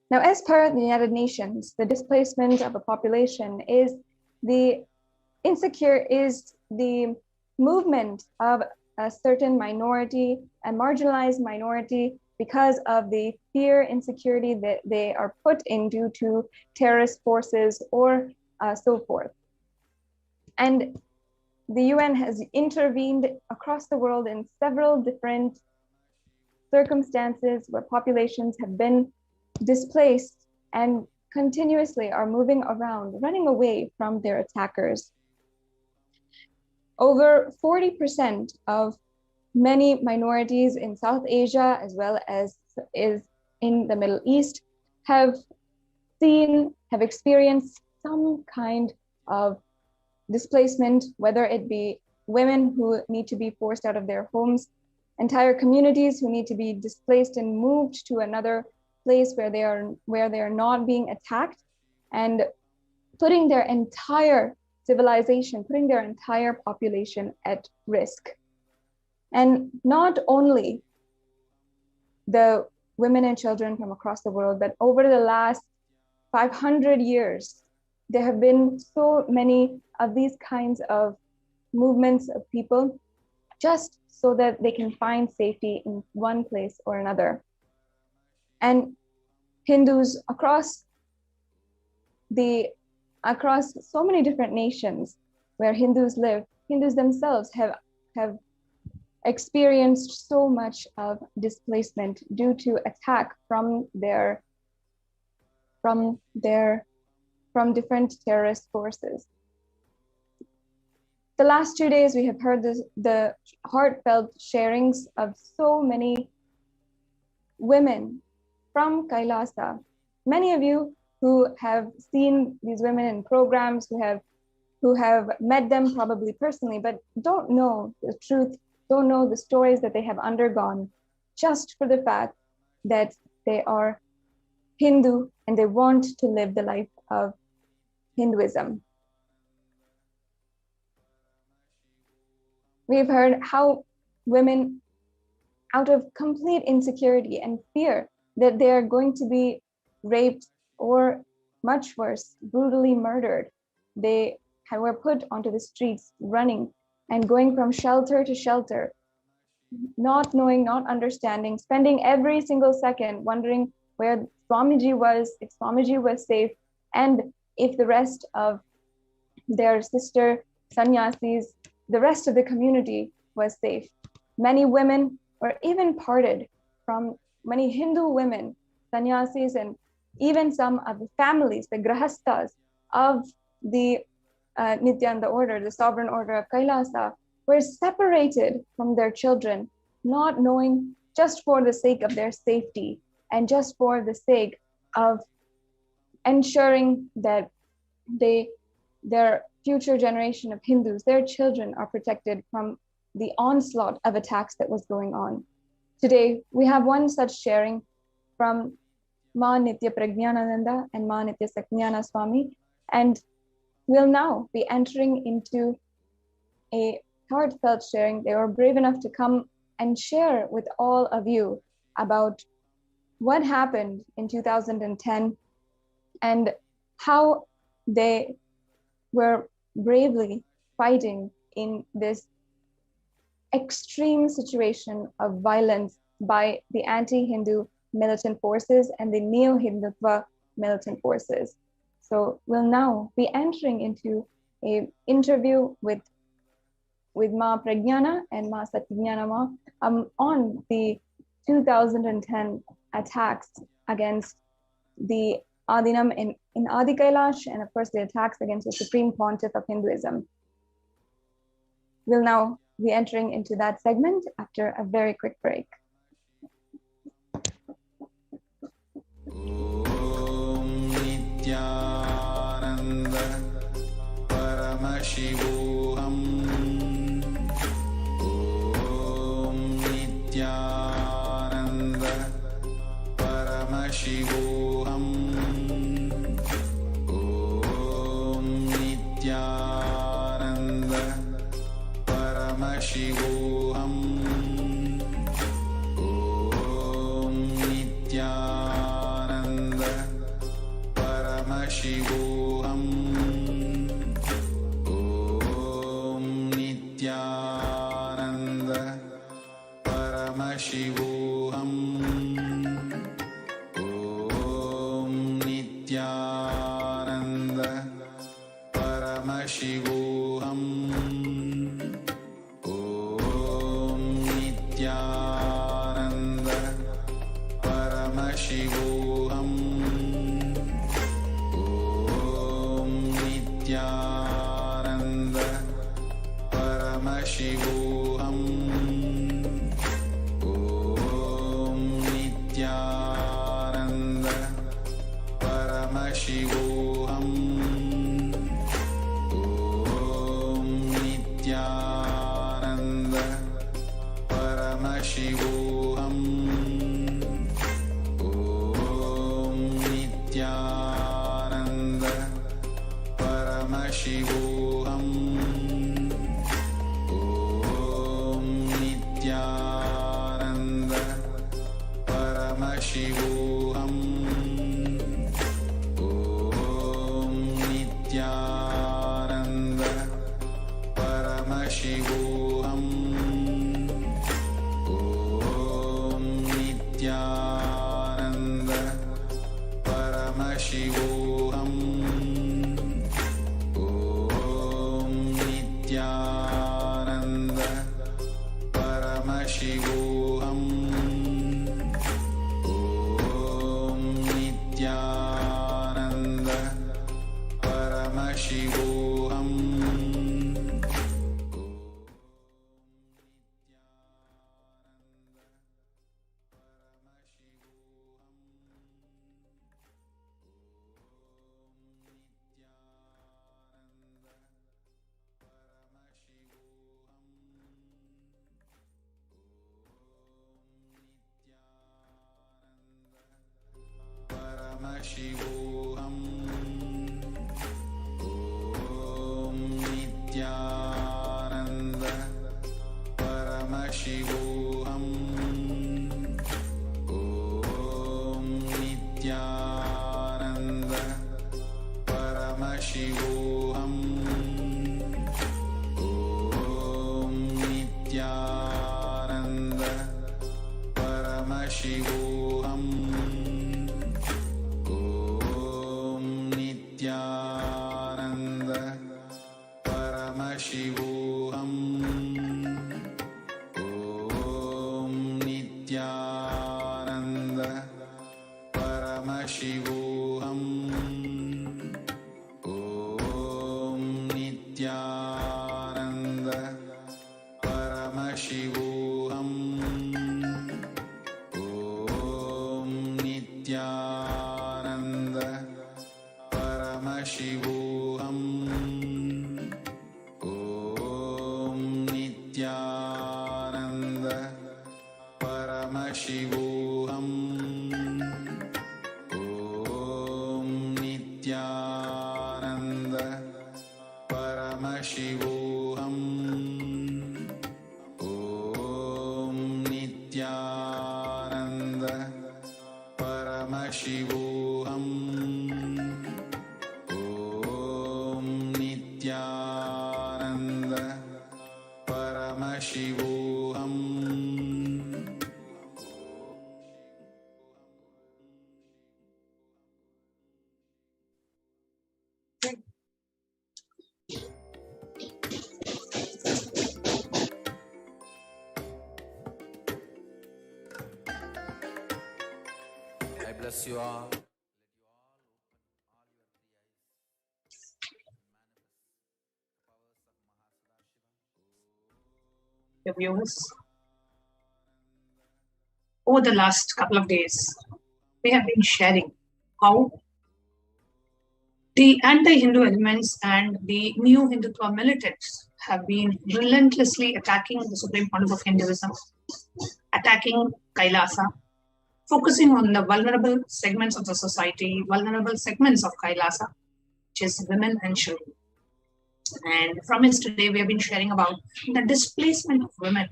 S4: Now, as per the United Nations, the displacement of a population is the movement of a certain minority, a marginalized minority, because of the fear, insecurity that they are put in due to terrorist forces or so forth. And the UN has intervened across the world in several different circumstances where populations have been displaced and continuously are moving around, running away from their attackers. Over 40% of many minorities in South Asia, as well as is in the Middle East, have experienced some kind of displacement, whether it be women who need to be forced out of their homes, entire communities who need to be displaced and moved to another place where they are not being attacked, and putting their entire civilization, putting their entire population at risk. And not only the women and children from across the world, but over the last 500 years, there have been so many of these kinds of movements of people just so that they can find safety in one place or another. And Hindus across so many different nations where Hindus live, Hindus themselves have experienced so much of displacement due to attack from different terrorist forces. The last 2 days, we have heard the heartfelt sharings of so many women from Kailasa. Many of you who have seen these women in programs, who have met them probably personally, but don't know the truth, don't know the stories that they have undergone, just for the fact that they are Hindu and they want to live the life of Hinduism. We've heard how women, out of complete insecurity and fear that they are going to be raped or much worse, brutally murdered, they were put onto the streets, running and going from shelter to shelter, not knowing, not understanding, spending every single second wondering where Swamiji was, if Swamiji was safe, and if the rest of their sister sannyasis, the rest of the community was safe. Many women were even parted from many Hindu women, sannyasis, and even some of the families, the grahastas of the Nithyananda order, the sovereign order of Kailasa, were separated from their children, not knowing, just for the sake of their safety and just for the sake of ensuring that their future generation of Hindus, their children, are protected from the onslaught of attacks that was going on. Today, we have one such sharing from Ma Nithya Prajnananda and Ma Nithya Saknyana Swami, and we'll now be entering into a heartfelt sharing. They were brave enough to come and share with all of you about what happened in 2010 and how they were bravely fighting in this extreme situation of violence by the anti-Hindu militant forces and the neo-Hindutva militant forces. So we'll now be entering into an interview with Ma Prajnana and Ma Satyajnana Ma on the 2010 attacks against the Adinam in Adi Kailash, and of course the attacks against the Supreme Pontiff of Hinduism. We'll now be entering into that segment after a very quick break.
S3: Om Nithyananda Paramashivoham. Om Nithyananda Paramashivoham. Om Nithyananda Paramashivoham. Om Nithyananda Paramashivoham. Om Nithyananda Paramashivoham. Om Nithyananda Paramashivoham. Om Nithyananda Paramashivoham. Om Nithyananda Paramashivoham. Om Nithyananda Paramashivoham. Om Nithyananda Paramashivoham. Om Nithyananda Paramashivoham. Om Nithyananda Paramashivoham. Om Nithyananda Paramashivoham. Om Nithyananda Paramashivoham. Om Nithyananda Paramashivoham. Om Nithyananda Paramashivoham. Shivoham. Om Nithyananda Paramashivoham. Om Nithyananda Paramashivoham. Om Nithyananda Paramashivoham. Om Nithyananda Paramashivoham. Om Nithyananda Paramashivoham. Om Nithyananda Paramashivoham. Om Nithyananda Paramashivoham. Om Nithyananda Paramashivoham. Om Nithyananda Paramashivoham. Om Nithyananda Paramashivoham. Om Nithyananda Paramashivoham.
S1: I bless you all.
S5: Your viewers. Over the last couple of days, we have been sharing how the anti-Hindu elements and the new Hindutva militants have been relentlessly attacking the Supreme Council of Hinduism, attacking Kailasa, focusing on the vulnerable segments of the society, vulnerable segments of Kailasa, which is women and children. And from it today, we have been sharing about the displacement of women,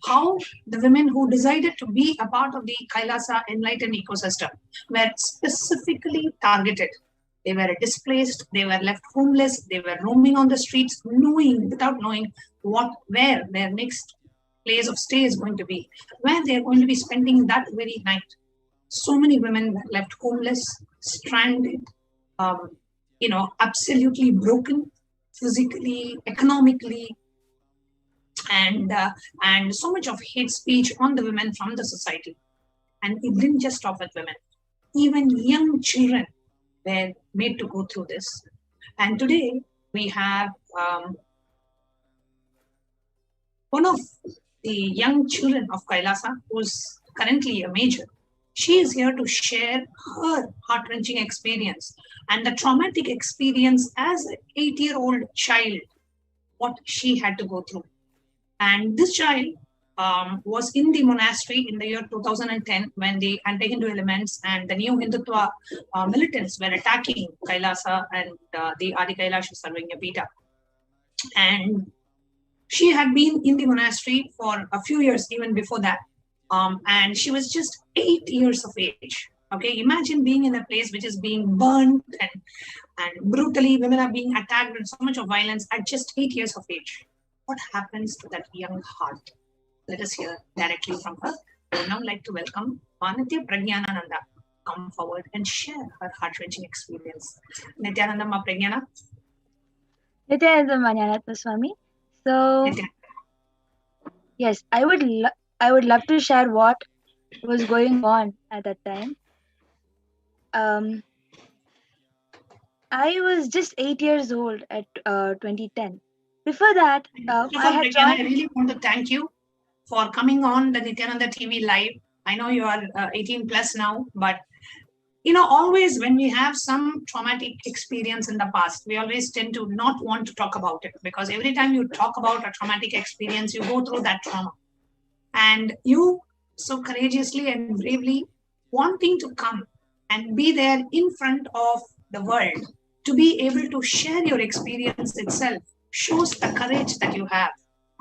S5: how the women who decided to be a part of the Kailasa enlightened ecosystem were specifically targeted. They were displaced, they were left homeless, they were roaming on the streets, without knowing where their next place of stay is going to be, where they're going to be spending that very night. So many women were left homeless, stranded, absolutely broken, physically, economically, and so much of hate speech on the women from the society. And it didn't just stop with women. Even young children were made to go through this. And today we have one of the young children of Kailasa, who's currently a major. She is here to share her heart-wrenching experience and the traumatic experience as an 8-year-old child, what she had to go through. And this child was in the monastery in the year 2010 when the anti-Hindu elements and the new Hindutva militants were attacking Kailasa and the Adi Kailasha Sarvanya Pita. And she had been in the monastery for a few years even before that. And she was just 8 years of age. Okay, imagine being in a place which is being burnt and brutally, women are being attacked with so much of violence at just 8 years of age. What happens to that young heart? Let us hear directly from her. I would now like to welcome Nithyananda come forward and share her heart-wrenching experience. Nithyananda Ma Pragyana.
S6: Nithyananda Manyanatma Swami. So, yes, I would love to share what was going on at that time. I was just 8 years old at 2010. Before that,
S5: I really want to thank you for coming on the Nithyananda TV live. I know you are 18 plus now, but always when we have some traumatic experience in the past, we always tend to not want to talk about it, because every time you talk about a traumatic experience, you go through that trauma. And you so courageously and bravely wanting to come and be there in front of the world, to be able to share your experience itself shows the courage that you have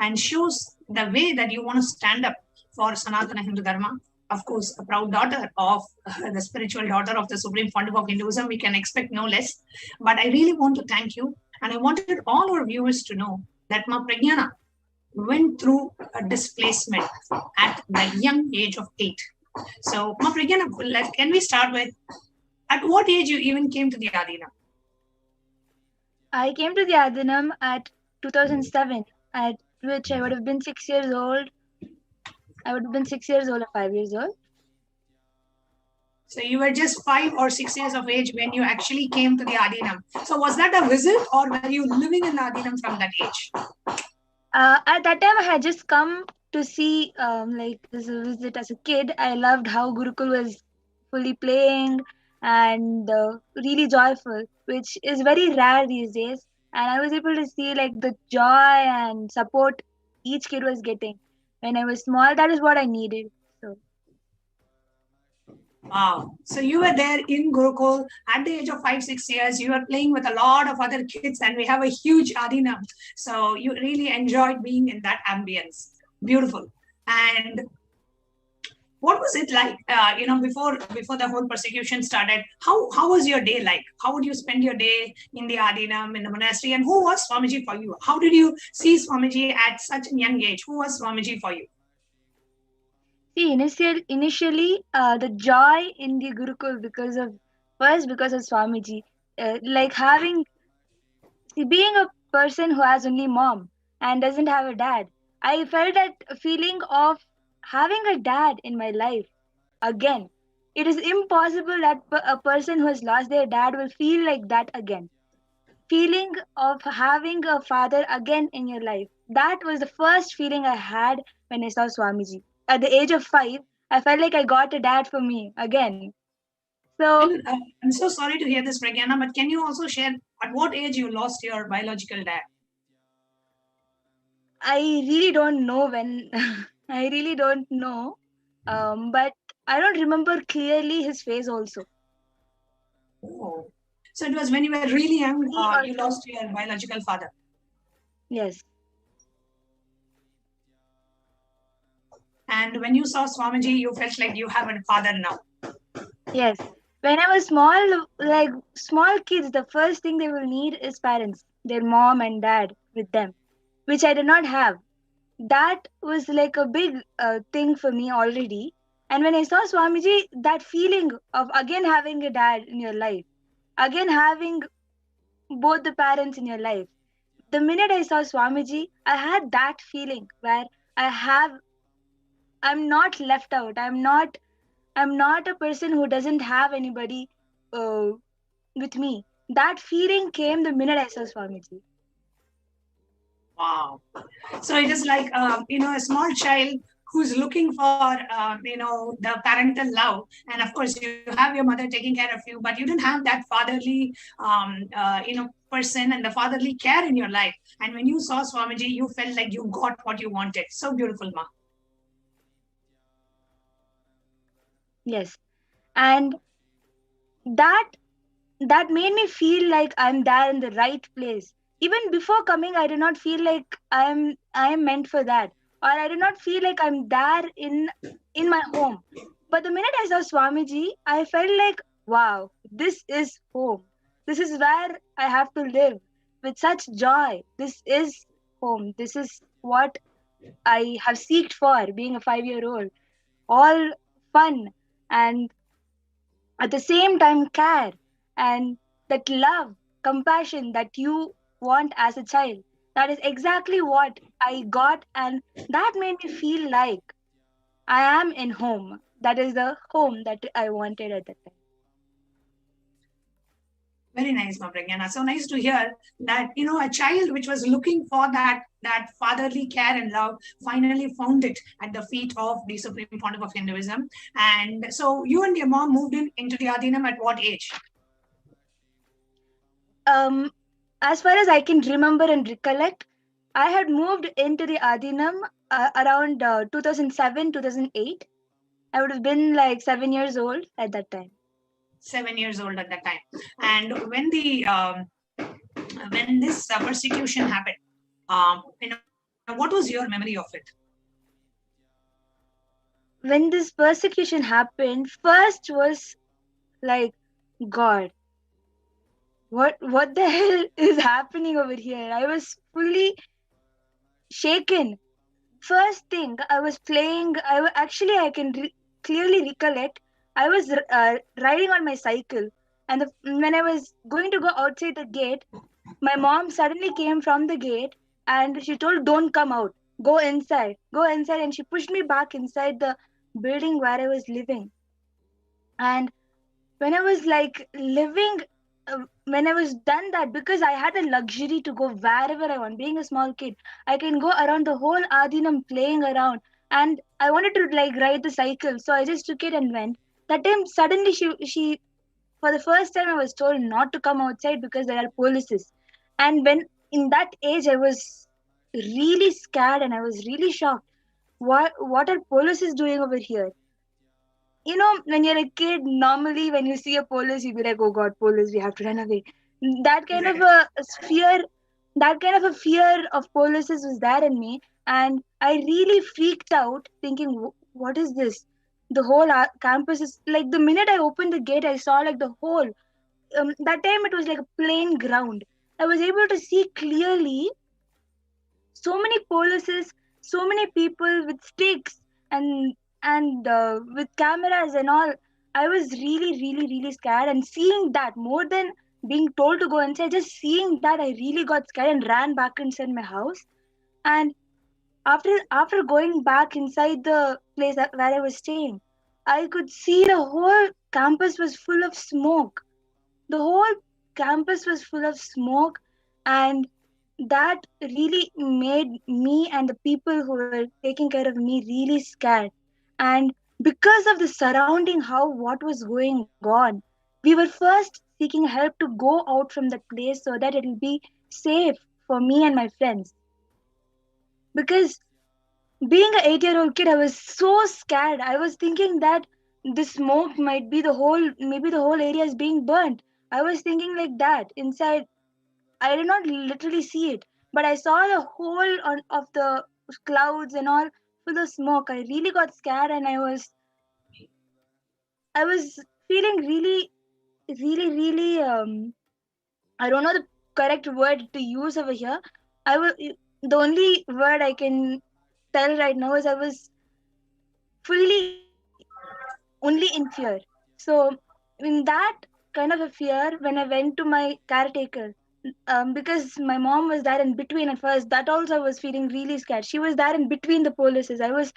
S5: and shows the way that you want to stand up for Sanatana Hindu Dharma. Of course, a proud daughter of the spiritual daughter of the Supreme Founder of Hinduism, we can expect no less. But I really want to thank you, and I wanted all our viewers to know that Ma Pragyana went through a displacement at the young age of 8. So, Ma Pragyana, can we start with at what age you even came to the Adina?
S6: I came to the Adinam at 2007, at which I would have been 6 years old. I would have been 6 years old or 5 years old.
S5: So you were just 5 or 6 years of age when you actually came to the Adinam. So was that a visit, or were you living in the Adinam from that age?
S6: At that time, I had just come to see this visit as a kid. I loved how Gurukul was fully playing and really joyful, which is very rare these days. And I was able to see like the joy and support each kid was getting. When I was small, that is what I needed. So
S5: Wow. So you were there in Gurukul at the age of 5, 6 years. You were playing with a lot of other kids, and we have a huge Adinam. So you really enjoyed being in that ambience. Beautiful. And what was it like, before the whole persecution started? How was your day like? How would you spend your day in the Adinam, in the monastery? And who was Swamiji for you? How did you see Swamiji at such a young age? Who was Swamiji for you?
S6: see, initially, the joy in the Gurukul because of Swamiji, being a person who has only mom and doesn't have a dad. I felt that feeling of having a dad in my life again. It is impossible that a person who has lost their dad will feel like that again. Feeling of having a father again in your life. That was the first feeling I had when I saw Swamiji. At the age of 5, I felt like I got a dad for me again. So
S5: I'm so sorry to hear this, Pragyana, but can you also share at what age you lost your biological dad?
S6: I really don't know when. I really don't know. But I don't remember clearly his face also.
S5: Oh. So it was when you were really young,
S6: Or
S5: you lost your biological father.
S6: Yes.
S5: And when you saw Swamiji, you felt like you have a father now.
S6: Yes. When I was small, like small kids, the first thing they will need is parents, their mom and dad with them, which I did not have. That was like a big thing for me already. And when I saw Swamiji, that feeling of again having a dad in your life, again having both the parents in your life. The minute I saw Swamiji, I had that feeling where I'm not left out. I'm not a person who doesn't have anybody with me. That feeling came the minute I saw Swamiji.
S5: Wow. So it is like, a small child who's looking for, the parental love. And of course, you have your mother taking care of you, but you didn't have that fatherly, person and the fatherly care in your life. And when you saw Swamiji, you felt like you got what you wanted. So beautiful, Ma.
S6: Yes. And that made me feel like I'm there in the right place. Even before coming, I did not feel like I am meant for that, or I did not feel like I'm there in my home. But the minute I saw Swamiji, I felt like, wow, this is home. This is where I have to live with such joy. This is home. This is what I have seeked for being a 5-year-old. All fun and at the same time care and that love, compassion that you want as a child. That is exactly what I got, and that made me feel like I am in home. That is the home that I wanted at that time.
S5: Very nice, Ma Pragyana. So nice to hear that, a child which was looking for that fatherly care and love finally found it at the feet of the Supreme Founder of Hinduism. And so you and your mom moved into the Adinam at what age?
S6: As far as I can remember and recollect, I had moved into the Adinam around 2007, 2008. I would have been like 7 years old at that time.
S5: 7 years old at that time. And when this persecution happened, what was your memory of it?
S6: When this persecution happened, first was like, God, what the hell is happening over here? I was fully shaken. First thing, I was playing. Actually, I can clearly recollect. I was riding on my cycle, and when I was going to go outside the gate, my mom suddenly came from the gate, and she told, "Don't come out. Go inside. Go inside." And she pushed me back inside the building where I was living. And when I was like living, when I was done that, because I had a luxury to go wherever I want. Being a small kid, I can go around the whole Adinam playing around, and I wanted to like ride the cycle, so I just took it and went. That time, suddenly she for the first time I was told not to come outside because there are polices. And when in that age I was really scared and I was really shocked. What are policies doing over here? You know, when you're a kid, normally when you see a police, you be like, oh God, police, we have to run away. That kind of a fear, that kind of a fear of policies was there in me. And I really freaked out thinking, what is this? The whole campus is like, the minute I opened the gate, I saw like the whole, that time it was like a plain ground. I was able to see clearly so many policies, so many people with sticks and with cameras and all. I was really scared, and seeing that more than being told to go inside, just seeing that, I really got scared and ran back inside my house. And after going back inside the place where I was staying, I could see the whole campus was full of smoke. The whole campus was full of smoke, and that really made me and the people who were taking care of me really scared. And because of the surrounding, how what was going on, we were first seeking help to go out from that place so that it will be safe for me and my friends. Because being an 8-year-old kid, I was so scared. I was thinking that the smoke might be maybe the whole area is being burnt. I was thinking like that inside. I did not literally see it, but I saw the whole of the clouds and all full of smoke. I really got scared, and I was feeling really. I don't know the correct word to use over here. I was The only word I can tell right now is I was fully only in fear. So in that kind of a fear, when I went to my caretaker, because my mom was there in between at first, that also I was feeling really scared. She was there in between the polices. I was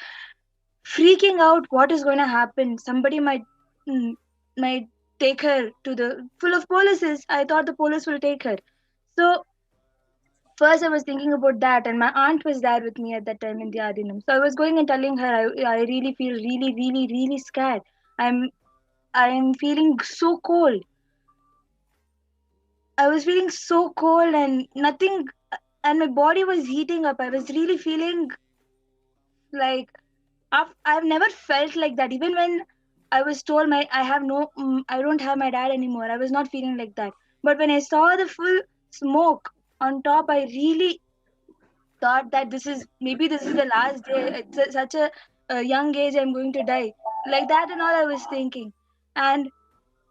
S6: freaking out. What is going to happen? Somebody mm, might take her to the full of polices. I thought the police will take her. So first I was thinking about that, and my aunt was there with me at that time in the Adinam. So I was going and telling her, I really feel really scared. I'm feeling so cold. I was feeling so cold and nothing, and my body was heating up. I was really feeling like I've never felt like that. Even when I was told I don't have my dad anymore, I was not feeling like that. But when I saw the full smoke on top, I really thought that this is the last day. It's such a young age, I'm going to die. Like that and all I was thinking. And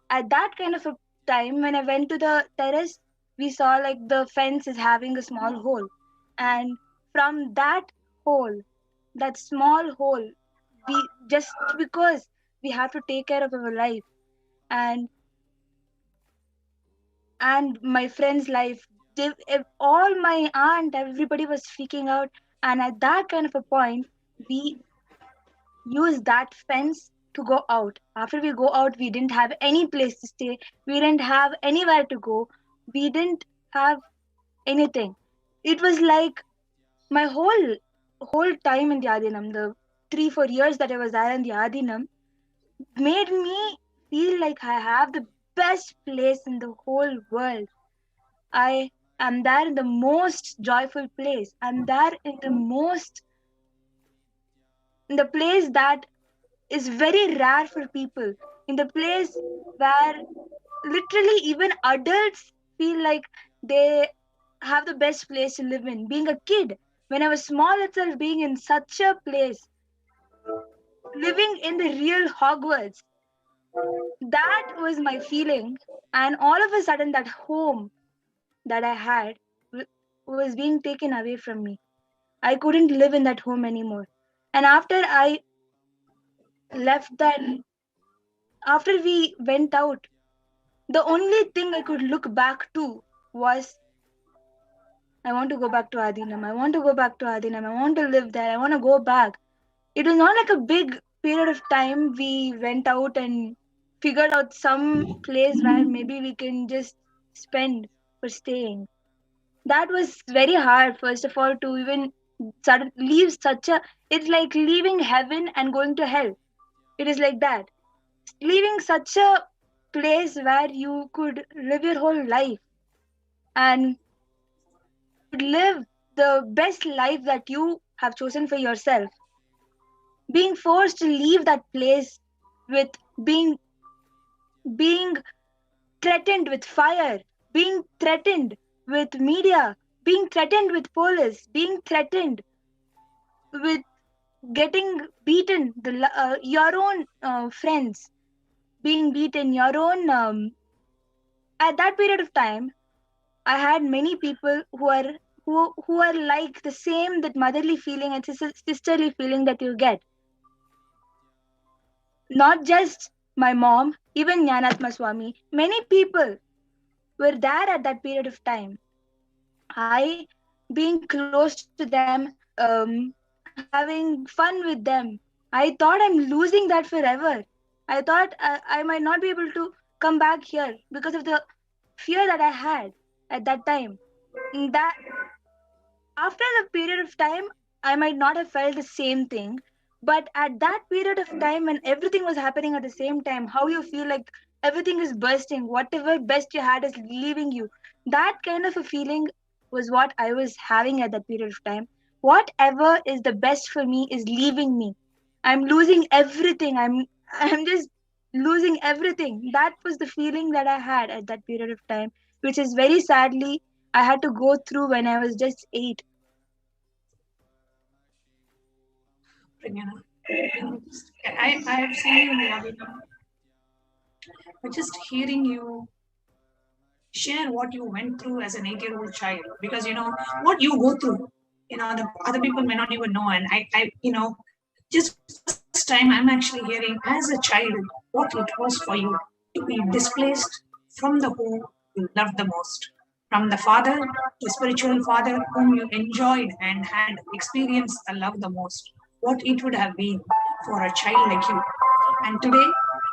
S6: at that kind of a time, when I went to the terrace, we saw like the fence is having a small hole. And from that hole, that small hole, we just because we have to take care of our life and my friend's life, all my aunt, everybody was freaking out. And at that kind of a point, we use that fence to go out. After we go out, we didn't have any place to stay. We didn't have anywhere to go. We didn't have anything. It was like my whole time in the Adinam, the 3-4 years that I was there in the Adinam, made me feel like I have the best place in the whole world. I am there in the most joyful place. I'm there in the place that is very rare for people. in the place where literally even adults feel like they have the best place to live in. Being a kid, when I was small itself, being in such a place, living in the real Hogwarts, that was my feeling. And all of a sudden, that home that I had was being taken away from me. I couldn't live in that home anymore. And after I left that, after we went out, the only thing I could look back to was, I want to go back to Adinam. I want to go back to Adinam. I want to live there. I want to go back. It was not like a big period of time we went out and figured out some place where maybe we can just spend for staying. That was very hard, first of all, to even leave such a, it's like leaving heaven and going to hell. It is like that. Leaving such a place where you could live your whole life and live the best life that you have chosen for yourself. Being forced to leave that place with being threatened with fire, being threatened with media, being threatened with police, being threatened with getting beaten, your own friends being beaten, your own. At that period of time, I had many people who are like the same, that motherly feeling and sisterly feeling that you get. Not just my mom, even Jnanatma Swami, many people were there at that period of time. I being close to them, having fun with them. I thought I'm losing that forever. I thought I might not be able to come back here because of the fear that I had at that time. That after the period of time, I might not have felt the same thing. But at that period of time when everything was happening at the same time, how you feel like everything is bursting, whatever best you had is leaving you. That kind of a feeling was what I was having at that period of time. Whatever is the best for me is leaving me. I'm losing everything. I'm just losing everything. That was the feeling that I had at that period of time, which is very sadly I had to go through when I was just 8.
S5: Pranyana, I have seen you in the Abhidhamma, but just hearing you share what you went through as an 8-year-old child, because what you go through, the other people may not even know. And I just first time I'm actually hearing as a child what it was for you to be displaced from the home you loved the most, from the father, the spiritual father whom you enjoyed and had experienced the love the most. What it would have been for a child like you. And today,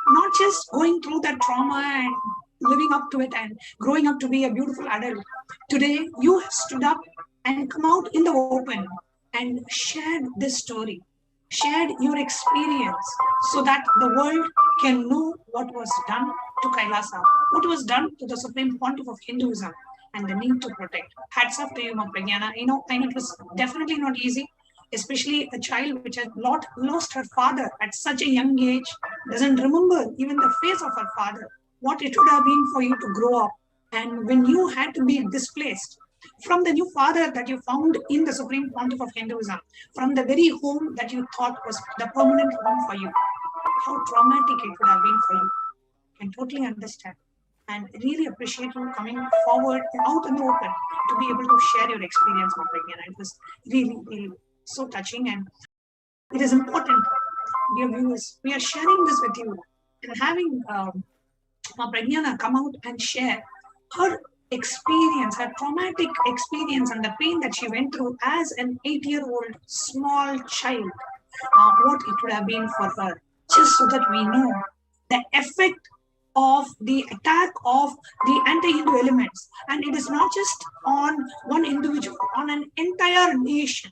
S5: not just going through that trauma and living up to it and growing up to be a beautiful adult. Today, you have stood up and come out in the open and shared this story, shared your experience so that the world can know what was done to Kailasa, what was done to the Supreme Pontiff of Hinduism, and the need to protect. Hats off to you, Ma Pragyana. I know it was definitely not easy, especially a child which had lost her father at such a young age, doesn't remember even the face of her father, what it would have been for you to grow up. And when you had to be displaced from the new father that you found in the Supreme Pontiff of Hinduism, from the very home that you thought was the permanent home for you, how traumatic it would have been for you. I can totally understand. And really appreciate you coming forward out in the open to be able to share your experience, Ma Pragyana. It was really, really so touching, and it is important, dear viewers. We are sharing this with you and having Ma Pragyana come out and share her experience, her traumatic experience, and the pain that she went through as an 8-year-old small child. What it would have been for her, just so that we know the effect of the attack of the anti-Hindu elements. And it is not just on one individual, on an entire nation.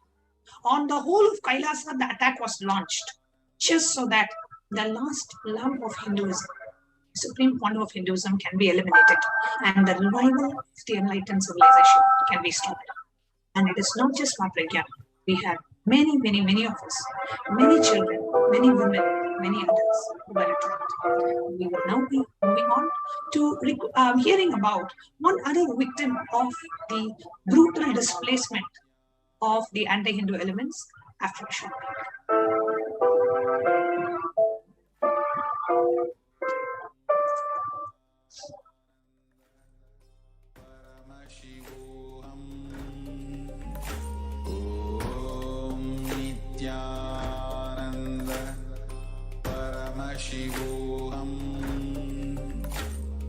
S5: On the whole of Kailasa, the attack was launched, just so that the last lump of Hinduism, Supreme Pontiff of Hinduism, can be eliminated, and the revival of the enlightened civilization can be stopped. And it is not just Ma Pragyana. We have many, many, many of us, many children, many women, many others who were attacked. We will now be moving on to hearing about one other victim of the brutal displacement of the anti-Hindu elements after a short break.
S3: Om Nithyananda Paramashivoham.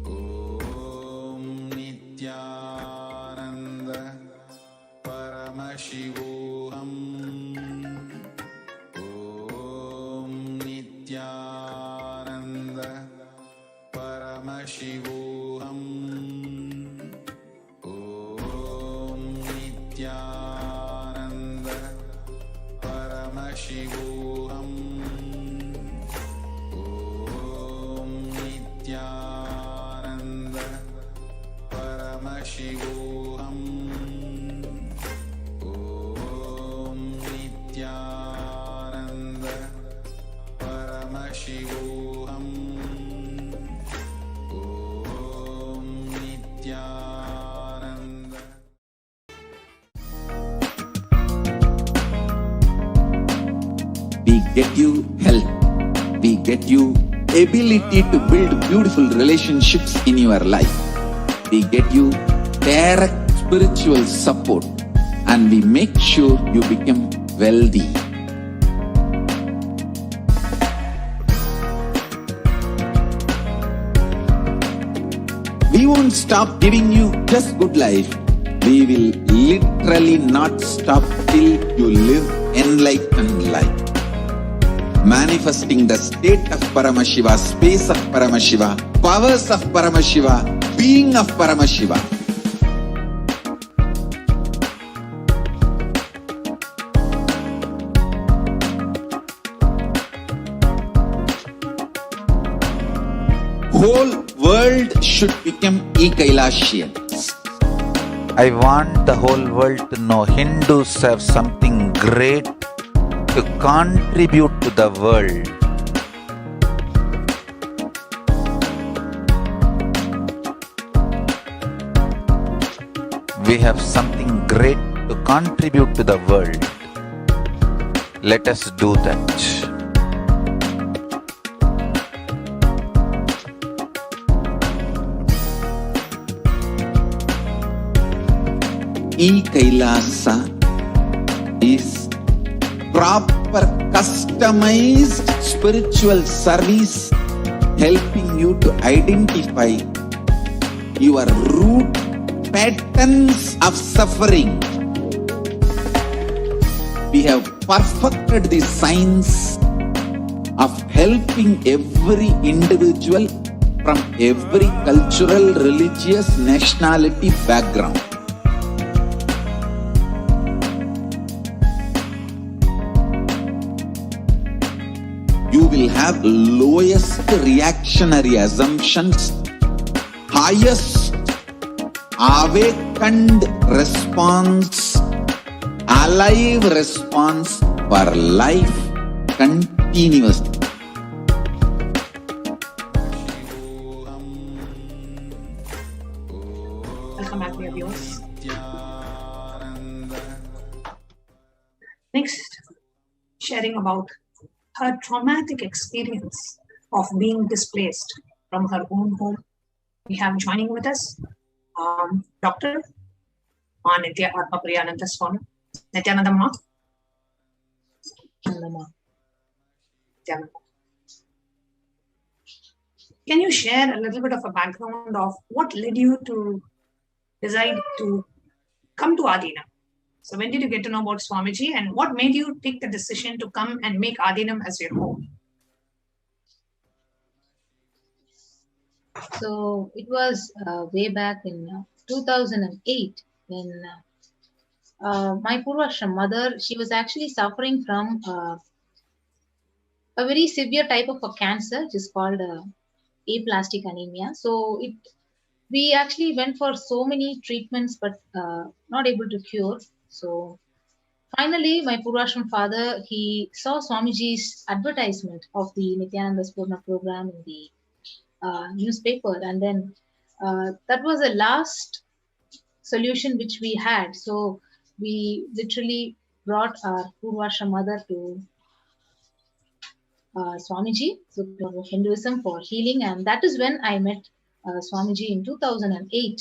S3: Om Nithyananda Paramashivoham. Om Nithyananda Paramashivoham. Om Nithyananda Paramashivoham. Om Nithyananda Paramashivoham. Om Nithyananda Paramashivoham. Om Nithyananda.
S1: We get you health. We get you ability to build beautiful relationships in your life. We get you direct spiritual support, and we make sure you become wealthy. We won't stop giving you just good life. We will literally not stop till you live enlightened life. Manifesting the state of Paramashiva, space of Paramashiva, powers of Paramashiva, being of Paramashiva. Whole world should become Kailasians. I want the whole world to know Hindus have something great to contribute to the world. We have something great to contribute to the world. Let us do that. Kailasa is proper customized spiritual service helping you to identify your root patterns of suffering. We have perfected the science of helping every individual from every cultural, religious, nationality background. You will have lowest reactionary assumptions, highest awakened response, alive response for life continuously.
S5: Welcome back, dear viewers. Next, sharing about her traumatic experience of being displaced from her own home. We have joining with us Dr. Nithyananda Swami. Nithyananda Ma. Can you share a little bit of a background of what led you to decide to come to Adinam? So when did you get to know about Swamiji, and what made you take the decision to come and make Adinam as your home?
S7: So it was way back in 2008 when my Purvashram mother, she was actually suffering from a very severe type of a cancer, which is called aplastic anemia. So we actually went for so many treatments, but not able to cure. So finally, my Purvashram father, he saw Swamiji's advertisement of the Nithyananda Spurna program in the newspaper, and then that was the last solution which we had. So we literally brought our Purvashram mother to Swamiji, so to Hinduism for healing, and that is when I met Swamiji in 2008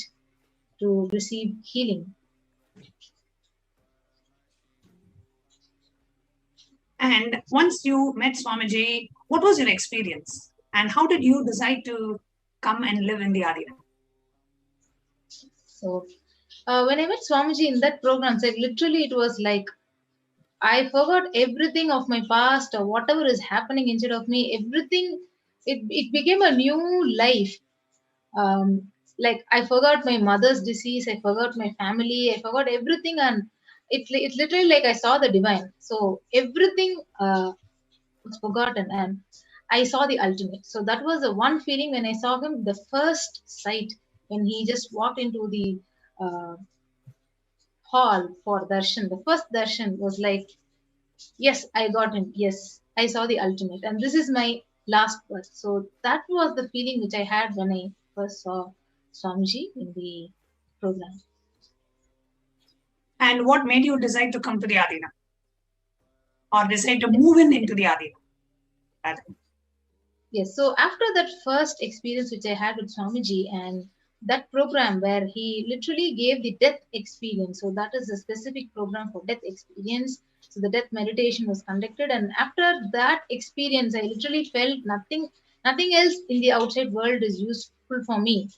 S7: to receive healing.
S5: And once you met Swamiji, what was your experience? And how did you decide to come and live in the Adina?
S7: So when I met Swamiji in that program, so literally it was like I forgot everything of my past or whatever is happening inside of me. Everything, it became a new life. Like I forgot my mother's disease, I forgot my family, I forgot everything, and it literally like I saw the divine. So everything was forgotten, and I saw the ultimate. So that was the one feeling when I saw him, the first sight when he just walked into the uh, hall for darshan. The first darshan was like, yes, I got him. Yes, I saw the ultimate, and this is my last birth. So that was the feeling which I had when I first saw Swamiji in the program.
S5: And what made you decide to come to the Adina? Or decide to move into the Adina?
S7: Yes, so after that first experience which I had with Swamiji and that program where he literally gave the death experience, so that is a specific program for death experience. So the death meditation was conducted, and after that experience, I literally felt nothing else in the outside world is useful for me,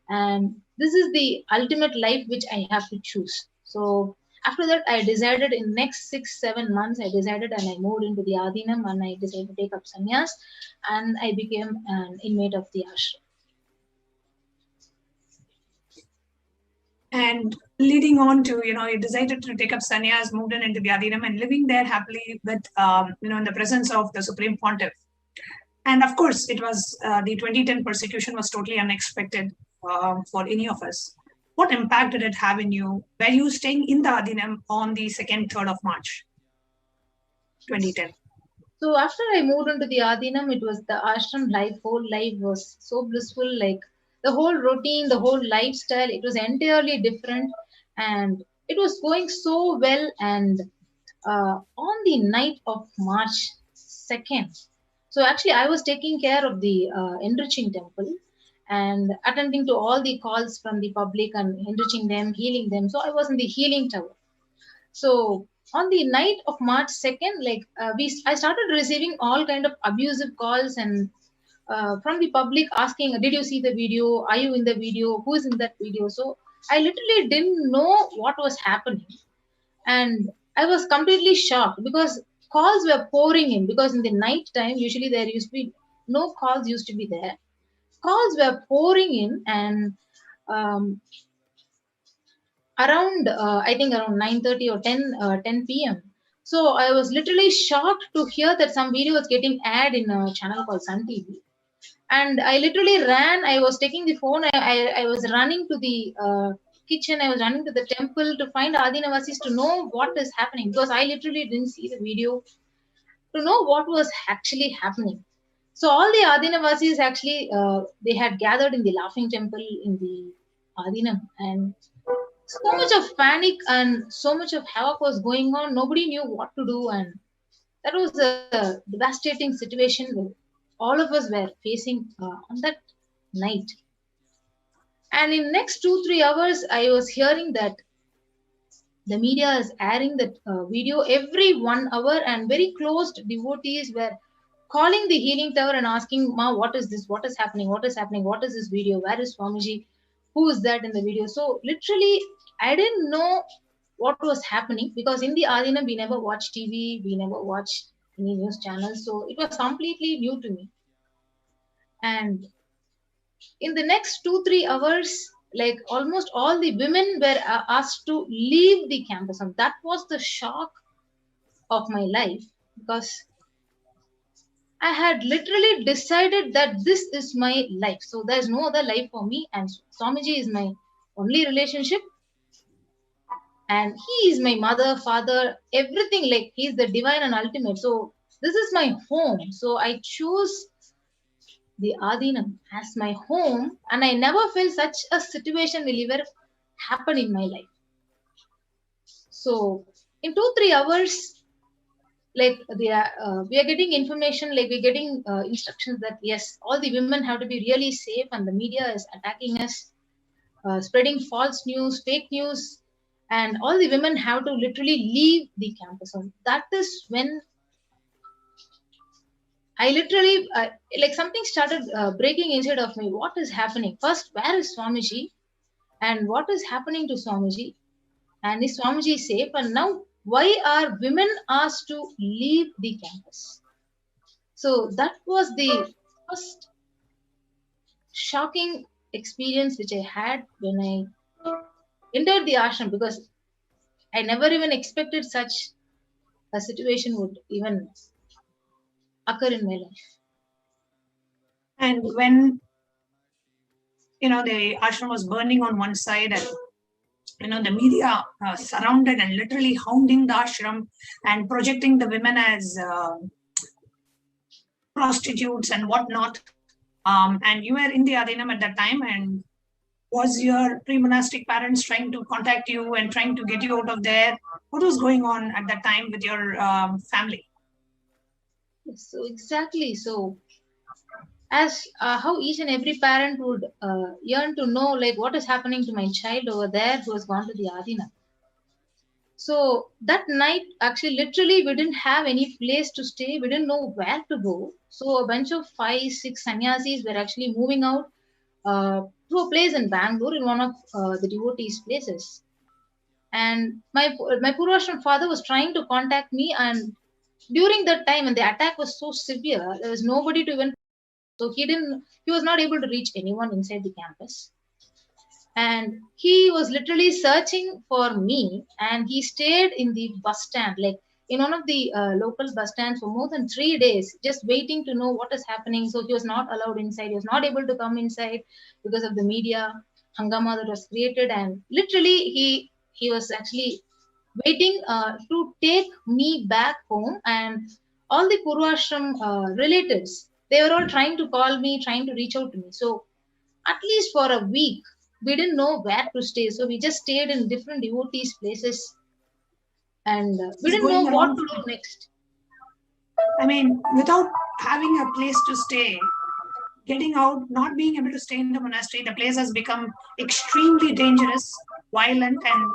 S7: and this is the ultimate life which I have to choose. So after that, I decided in next 6-7 months, I decided and I moved into the Adinam and I decided to take up sannyas, and I became an inmate of the ashram.
S5: And leading on to, you decided to take up sannyas, moved into the Adinam, and living there happily with, in the presence of the Supreme Pontiff. And of course, it was the 2010 persecution was totally unexpected for any of us. What impact did it have in you? Were you staying in the Adinam on the 2nd, 3rd of March, 2010?
S7: So after I moved into the Adinam, it was the ashram life, whole life was so blissful, like the whole routine, the whole lifestyle, it was entirely different and it was going so well. And on the night of March 2nd, so actually I was taking care of the enriching temple and attending to all the calls from the public and enriching them, healing them. So I was in the healing tower. So on the night of March 2nd, like I started receiving all kind of abusive calls and from the public asking, did you see the video? Are you in the video? Who is in that video? So I literally didn't know what was happening. And I was completely shocked because calls were pouring in, because in the night time, usually there used to be no calls used to be there. Calls were pouring in, and around I think around 9:30 or 10 p.m. So I was literally shocked to hear that some video was getting aired in a channel called Sun TV. And I literally ran. I was taking the phone. I was running to the kitchen. I was running to the temple to find Adinavasis to know what is happening, because I literally didn't see the video to know what was actually happening. So all the Adinavasis actually they had gathered in the Laughing Temple in the Adinam, and so much of panic and so much of havoc was going on. Nobody knew what to do, and that was a devastating situation that all of us were facing on that night. And in next 2-3 hours, I was hearing that the media is airing that video every 1 hour, and very closed devotees were calling the healing tower and asking, Ma, what is this? What is happening? What is happening? What is this video? Where is Swamiji? Who is that in the video? So literally, I didn't know what was happening, because in the Adina, we never watch TV, we never watch any news channels. So it was completely new to me. And in the next 2-3 hours, like almost all the women were asked to leave the campus. And that was the shock of my life, because I had literally decided that this is my life. So there's no other life for me, and Swamiji is my only relationship. and he is my mother, father, everything. Like, he's the divine and ultimate. So this is my home. So I choose the Adinam as my home, and I never felt such a situation will ever happen in my life. So in 2-3 hours, like we are getting information, like we're getting instructions that yes, all the women have to be really safe, and the media is attacking us, spreading false news, fake news, and all the women have to literally leave the campus. So that is when I literally like something started breaking inside of me. What is happening? First, where is Swamiji, and what is happening to Swamiji? And is Swamiji safe? And now, why are women asked to leave the campus? So that was the first shocking experience which I had when I entered the ashram, because I never even expected such a situation would even occur in my life.
S5: And when the ashram was burning on one side, and the media surrounded and literally hounding the ashram and projecting the women as prostitutes and whatnot. And you were in the Adinam at that time, and was your pre-monastic parents trying to contact you and trying to get you out of there? What was going on at that time with your family?
S7: So exactly. So as how each and every parent would yearn to know, like, what is happening to my child over there who has gone to the Adina. So that night, actually, literally, we didn't have any place to stay. We didn't know where to go. So a bunch of 5-6 sannyasis were actually moving out to a place in Bangalore, in one of the devotees' places. And my Purvashram father was trying to contact me, and during that time, when the attack was so severe, there was nobody to even. So he was not able to reach anyone inside the campus. And he was literally searching for me, and he stayed in the bus stand, like in one of the local bus stands, for more than 3 days, just waiting to know what is happening. So he was not allowed inside. He was not able to come inside because of the media hangama that was created. And literally, he was actually waiting to take me back home. And all the Purvashram relatives, they were all trying to call me, trying to reach out to me. So at least for a week, we didn't know where to stay. So we just stayed in different devotees' places, and we didn't know what to do next.
S5: I mean, without having a place to stay, getting out, not being able to stay in the monastery, the place has become extremely dangerous, violent, and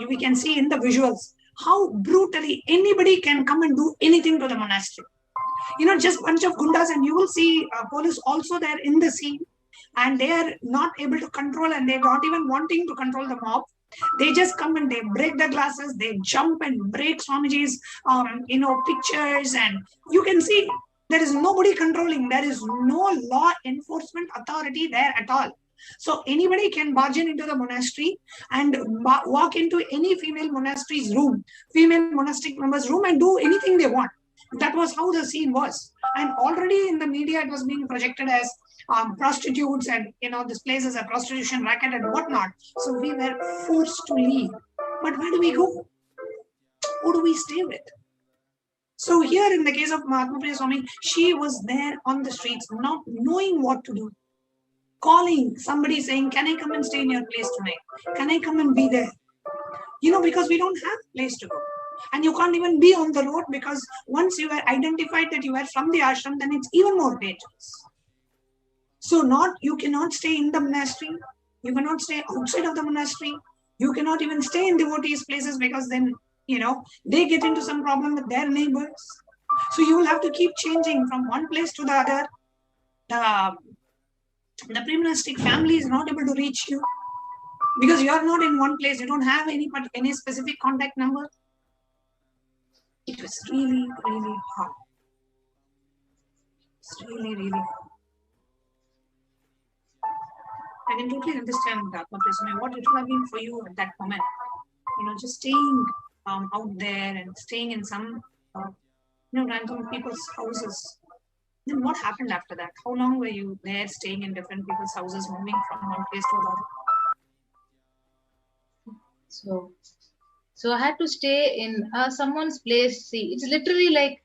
S5: we can see in the visuals how brutally anybody can come and do anything to the monastery. Just bunch of gundas, and you will see police also there in the scene, and they are not able to control, and they're not even wanting to control the mob. They just come and they break the glasses, they jump and break Swamiji's pictures, and you can see there is nobody controlling. There is no law enforcement authority there at all. So anybody can barge into the monastery and walk into any female monastery's room, female monastic member's room, and do anything they want. That was how the scene was. And already in the media, it was being projected as prostitutes, and this place is a prostitution racket and whatnot. So we were forced to leave. But where do we go? Who do we stay with? So here in the case of Mahatma Priya Swami, she was there on the streets, not knowing what to do. Calling somebody saying, can I come and stay in your place tonight? Can I come and be there? Because we don't have a place to go. And you can't even be on the road, because once you are identified that you are from the ashram, then it's even more dangerous. So you cannot stay in the monastery. You cannot stay outside of the monastery. You cannot even stay in devotees' places, because then, they get into some problem with their neighbors. So you will have to keep changing from one place to the other. The pre-monastic family is not able to reach you because you are not in one place. You don't have any specific contact number. It was really, really hard. It's really, really hard. I can totally understand that, what it would have been for you at that moment. Just staying out there and staying in some random people's houses. Then what happened after that? How long were you there staying in different people's houses, moving from one place to another?
S7: So So I had to stay in someone's place. See, it's literally like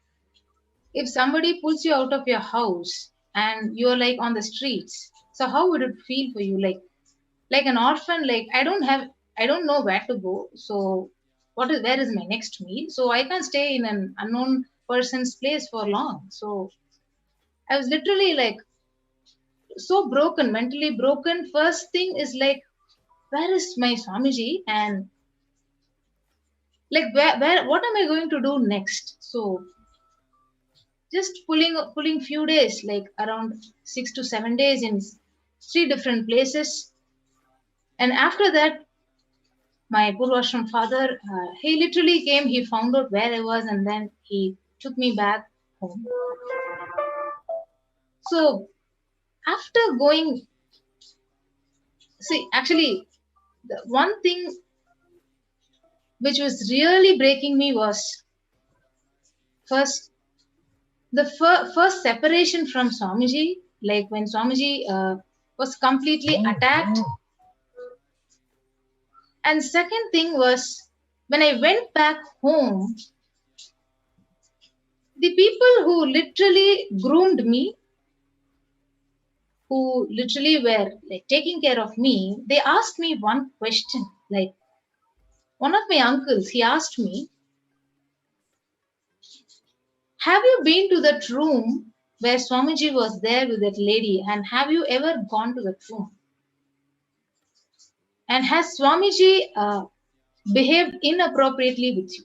S7: if somebody pulls you out of your house and you're like on the streets. So how would it feel for you? Like an orphan, like I don't know where to go. So where is my next meal? So I can't stay in an unknown person's place for long. So I was literally like so broken, mentally broken. First thing is like, where is my Swamiji? And like where what am I going to do next? So just pulling few days, like around 6 to 7 days in 3 different places. And after that, my Purvashram father, he literally came, he found out where I was, and then he took me back home. So after going, see, actually, the one thing which was really breaking me was first first separation from Swamiji, like when Swamiji was completely attacked. And second thing was when I went back home, the people who literally groomed me, who literally were like taking care of me, they asked me one question. Like one of my uncles, he asked me, have you been to that room where Swamiji was there with that lady, and have you ever gone to that room? And has Swamiji behaved inappropriately with you?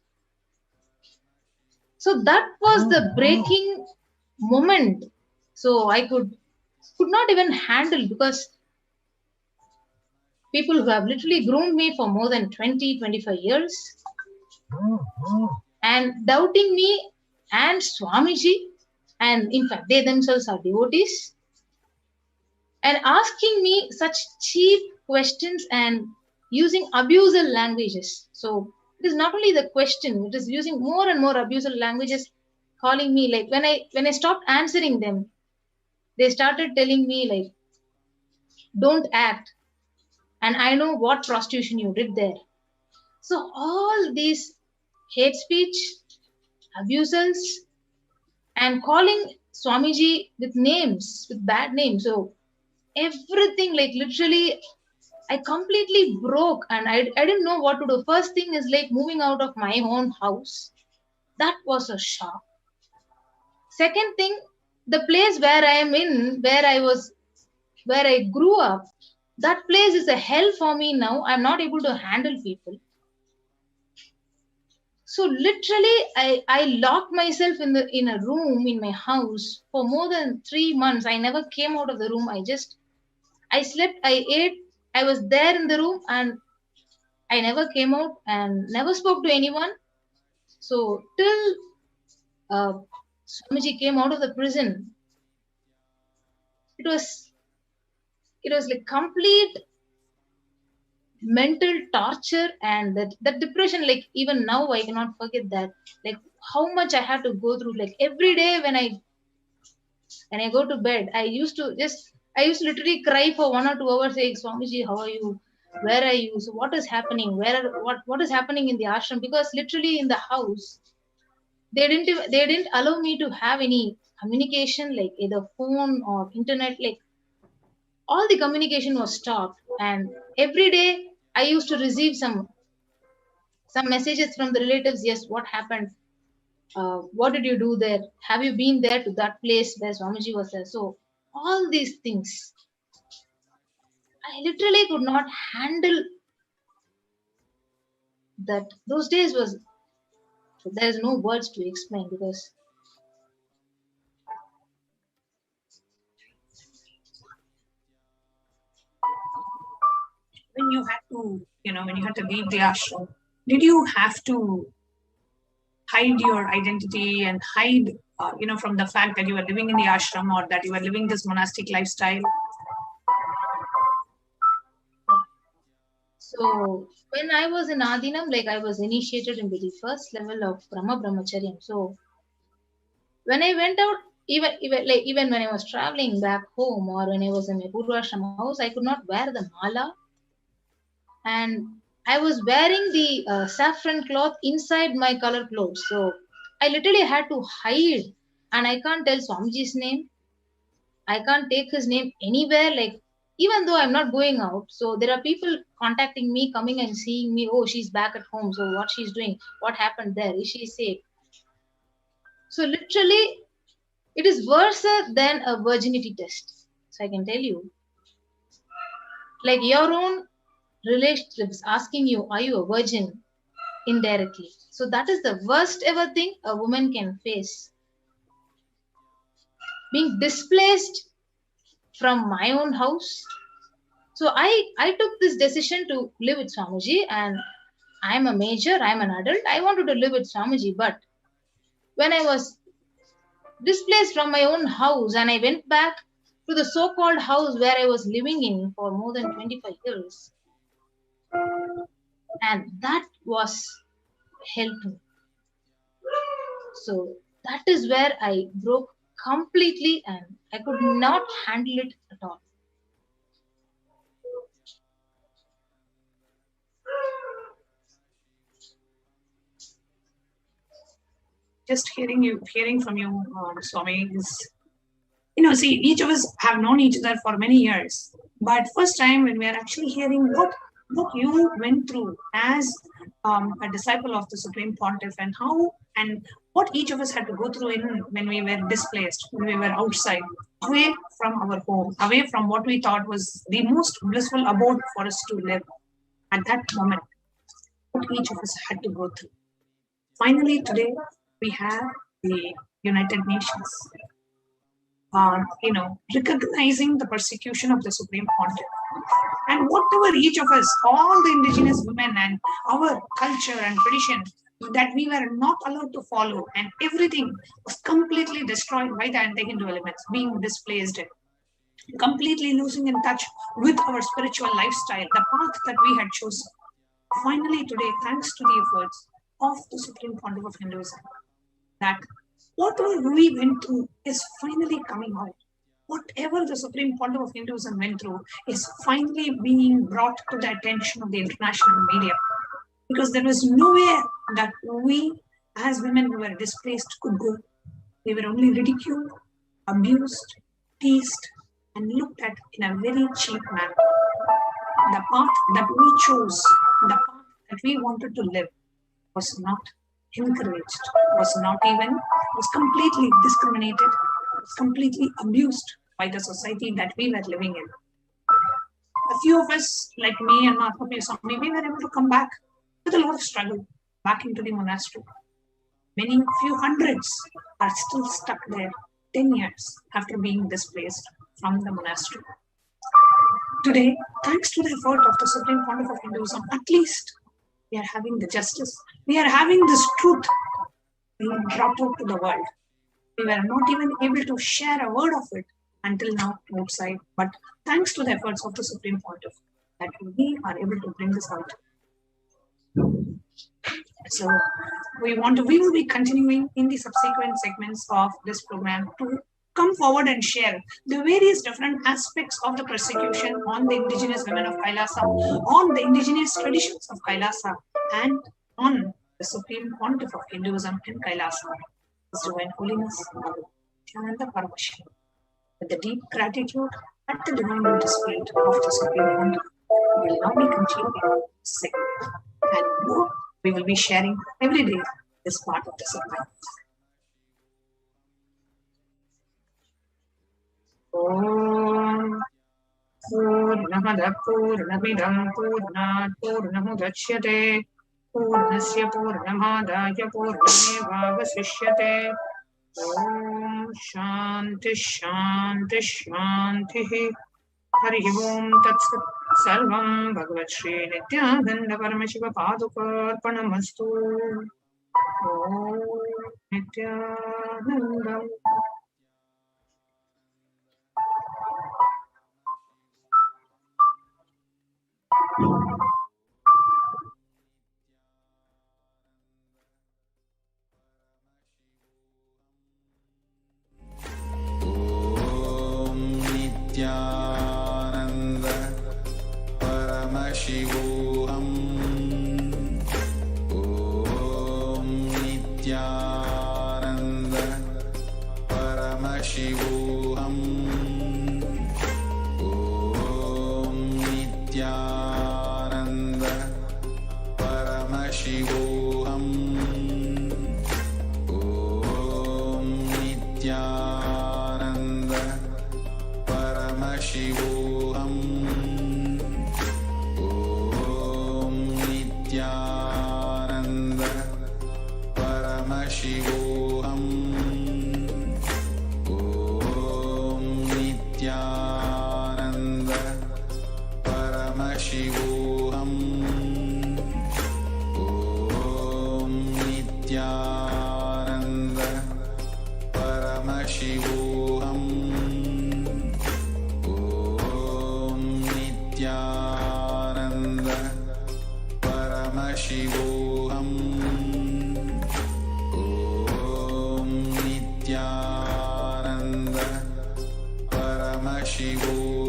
S7: So that was the breaking moment. So I could not even handle, because people who have literally groomed me for more than 20-25 years and doubting me and Swamiji, and in fact they themselves are devotees, and asking me such cheap questions and using abusive languages. So it is not only the question, it is using more and more abusive languages, calling me like when I stopped answering them, they started telling me like, don't act, and I know what prostitution you did there. So all these hate speech, abusers, and calling Swamiji with names, with bad names. So everything, like literally, I completely broke, and I didn't know what to do. First thing is like moving out of my own house. That was a shock. Second thing, the place where I am in, where I grew up, that place is a hell for me now. I'm not able to handle people. So literally, I locked myself in a room in my house for more than 3 months. I never came out of the room. I slept, I ate, I was there in the room, and I never came out and never spoke to anyone. So till Swamiji came out of the prison, it was like complete mental torture, and that depression, like even now I cannot forget that, like how much I had to go through. Like every day when I go to bed, I used to literally cry for 1 or 2 hours, saying, Swamiji, how are you, where are you, so what is happening, what is happening in the ashram? Because literally in the house they didn't allow me to have any communication, like either phone or internet. Like all the communication was stopped, and every day I used to receive some messages from the relatives. Yes, what happened, what did you do there, have you been there to that place where Swamiji was there? So all these things I literally could not handle. That those days was, there's no words to explain, because
S5: When you had to, when you had to leave the ashram, did you have to hide your identity and hide, from the fact that you were living in the ashram or that you were living this monastic lifestyle?
S7: so when I was in Adinam, like I was initiated into the first level of Brahma Brahmacharyam. So when I went out, even when I was traveling back home or when I was in my Purvashram house, I could not wear the mala, and I was wearing the saffron cloth inside my color clothes. So I literally had to hide, and I can't tell Swamiji's name. I can't take his name anywhere. Like, even though I'm not going out, so there are people contacting me, coming and seeing me. Oh, she's back at home. So what she's doing? What happened there? Is she safe? So literally, it is worse than a virginity test. So I can tell you, like your own relationships asking you, are you a virgin? Indirectly. So that is the worst ever thing a woman can face. Being displaced from my own house. So I took this decision to live with Swamiji, and I'm a major, I'm an adult. I wanted to live with Swamiji, but when I was displaced from my own house and I went back to the so-called house where I was living in for more than 25 years, and that was hell to me. So that is where I broke completely, and I could not handle it at all.
S5: Just hearing from you, Swami, is, see, each of us have known each other for many years, but first time when we are actually hearing what you went through as a disciple of the Supreme Pontiff, and how and what each of us had to go through when we were displaced, when we were outside, away from our home, away from what we thought was the most blissful abode for us to live at that moment, what each of us had to go through. Finally, today, we have the United Nations, recognizing the persecution of the Supreme Pontiff. And whatever each of us, all the indigenous women and our culture and tradition that we were not allowed to follow, and everything was completely destroyed by the anti-Hindu elements, being displaced, completely losing in touch with our spiritual lifestyle, the path that we had chosen. Finally today, thanks to the efforts of the Supreme Pontiff of Hinduism, that whatever we went through is finally coming out. Whatever the Supreme Pontiff of Hinduism went through is finally being brought to the attention of the international media. Because there was nowhere that we, as women who were displaced, could go. We were only ridiculed, abused, teased, and looked at in a very cheap manner. The path that we chose, the path that we wanted to live, was not encouraged, was completely discriminated, was completely abused by the society that we were living in. A few of us, like me and Mahatma Swami, we were able to come back with a lot of struggle back into the monastery. Few hundreds are still stuck there 10 years after being displaced from the monastery. Today, thanks to the effort of the Supreme Pontiff of Hinduism, at least we are having the justice. We are having this truth being brought out to the world. We were not even able to share a word of it until now outside. But thanks to the efforts of the Supreme Pontiff, that we are able to bring this out. So we will be continuing in the subsequent segments of this program to come forward and share the various different aspects of the persecution on the indigenous women of Kailasa, on the indigenous traditions of Kailasa, and on the Supreme Pontiff of Hinduism in Kailasa, His Divine Holiness, Nithyananda Paramahansa. With the deep gratitude at the divine lotus feet of the Supreme Pontiff, we will now be continuing this segment, and more we will be sharing every day this part of the segment. Om Purnamada Purnamidam Purnat Purnamudachyate Purnasya Purnamadaya Purnamevavasishyate. Om Shanti Shanti Shanti. Hari Om Tat Sat. Sarvam Bhagavat Shri Nithyananda Paramashiva Paduka Arpanamastu. Om Nithyananda.
S3: Om Nithyananda Paramashivoham. परमशिवोऽहम् ॐ नित्यानन्द परमशिवोऽहम् ॐ नित्यानन्द परमशिवोऽहम् ॐ नित्यानन्द परमशिवोऽहम् ॐ नित्यानन्द परमशिवोऽहम् ॐ नित्यानन्द परमशिवोऽहम्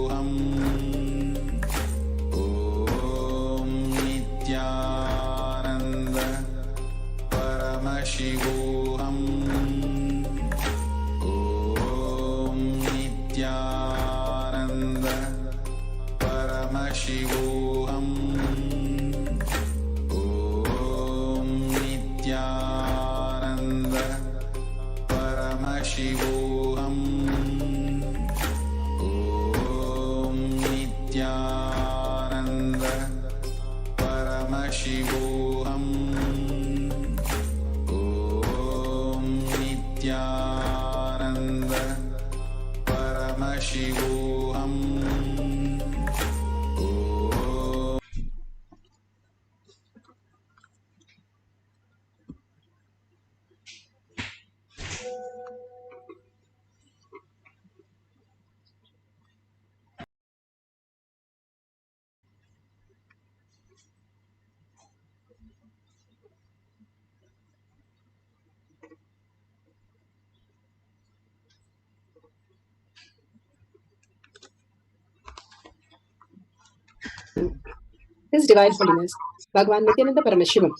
S3: ॐ नित्यानन्द परमशिवोऽहम् ॐ नित्यानन्द परमशिवोऽहम् ॐ नित्यानन्द परमशिवोऽहम् ॐ नित्यानन्द परमशिवोऽहम् ॐ नित्यानन्द परमशिवोऽहम्
S8: His Divine Holiness, Bhagavan Nithyananda Paramashivam.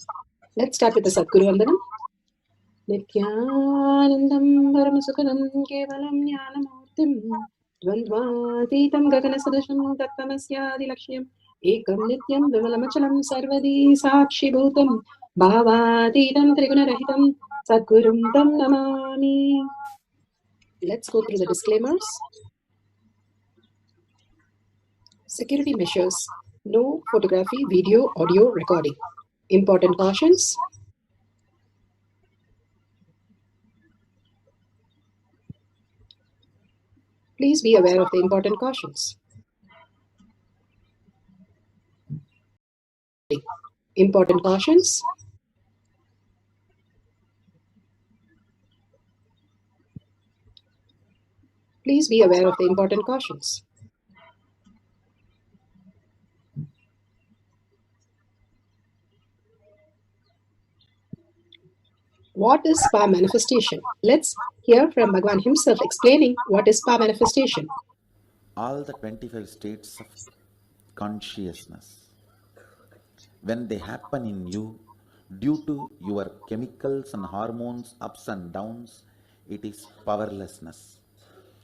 S8: Let's start with the Sadguru Vandanam. Nithyanandam Paramasukhanam Kevalam Jnanamurtim Dvandvatitam Gaganasadasham Tattamasyadi Lakshyam Ekam Nityam Vimalamachalam Sarvadi Sakshi Bhutam Bhavatitam Trigunarahitam Sadgurum Tam Namami. Let's go through the disclaimers. Security measures. No photography, video, audio recording. Important cautions. Please be aware of the important cautions. Important cautions. Please be aware of the important cautions. What is spa manifestation? Let's hear from Bhagavan himself explaining what is spa manifestation.
S1: All the 25 states of consciousness, when they happen in you, due to your chemicals and hormones ups and downs, it is powerlessness.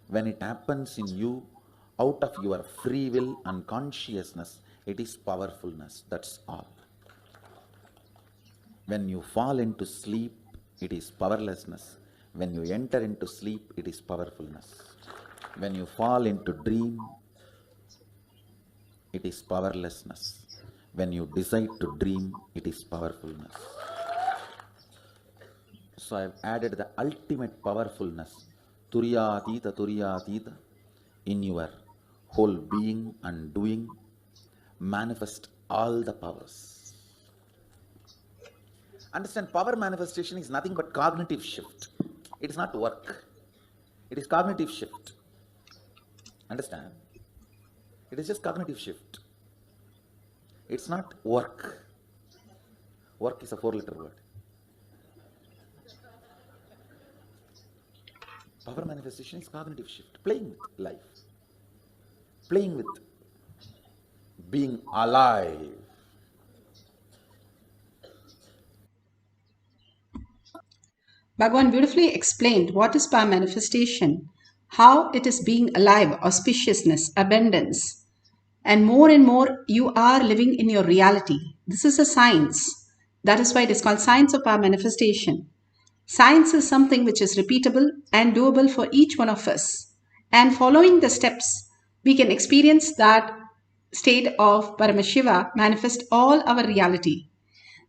S1: When it happens in you, out of your free will and consciousness, it is powerfulness. That's all. When you fall into sleep, it is powerlessness. When you enter into sleep, it is powerfulness. When you fall into dream, it is powerlessness. When you decide to dream, it is powerfulness. So I have added the ultimate powerfulness, Turiyatita, in your whole being and doing. Manifest all the powers. Understand, power manifestation is nothing but cognitive shift. It is not work. It is cognitive shift. Understand? It is just cognitive shift. It's not work. Work is a 4-letter word. Power manifestation is cognitive shift. Playing with life. Playing with being alive.
S8: Bhagavan beautifully explained what is power manifestation, how it is being alive, auspiciousness, abundance, and more you are living in your reality. This is a science. That is why it is called science of power manifestation. Science is something which is repeatable and doable for each one of us. And following the steps, we can experience that state of Paramashiva manifest all our reality.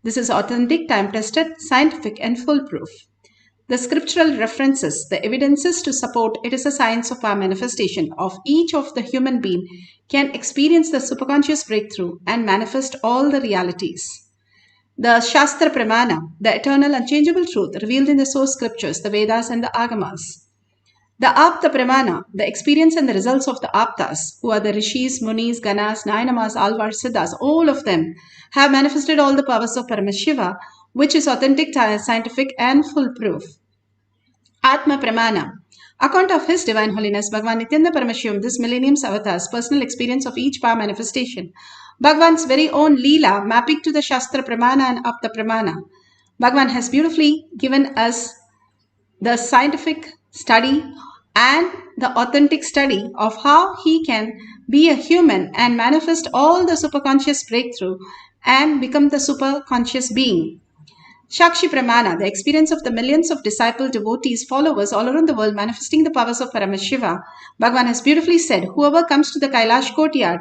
S8: This is authentic, time-tested, scientific, and foolproof. The scriptural references, the evidences to support it is a science of our manifestation of each of the human being can experience the superconscious breakthrough and manifest all the realities. The Shastra Pramana, the eternal unchangeable truth revealed in the source scriptures, the Vedas and the Agamas. The Apta Pramana, the experience and the results of the Aptas, who are the Rishis, Munis, Ganas, Nayanamas, Alvars, Siddhas, all of them have manifested all the powers of Paramashiva, which is authentic, scientific and foolproof. Atma Pramana, account of His Divine Holiness Bhagavan Nithyananda Paramashivam, this millennium's avatar's personal experience of each power manifestation. Bhagavan's very own Leela, mapping to the Shastra Pramana and Apta Pramana. Bhagavan has beautifully given us the scientific study and the authentic study of how he can be a human and manifest all the superconscious breakthrough and become the superconscious being. Shakshi Pramana, the experience of the millions of disciple devotees, followers all around the world manifesting the powers of Paramashiva. Bhagavan has beautifully said, whoever comes to the Kailash courtyard,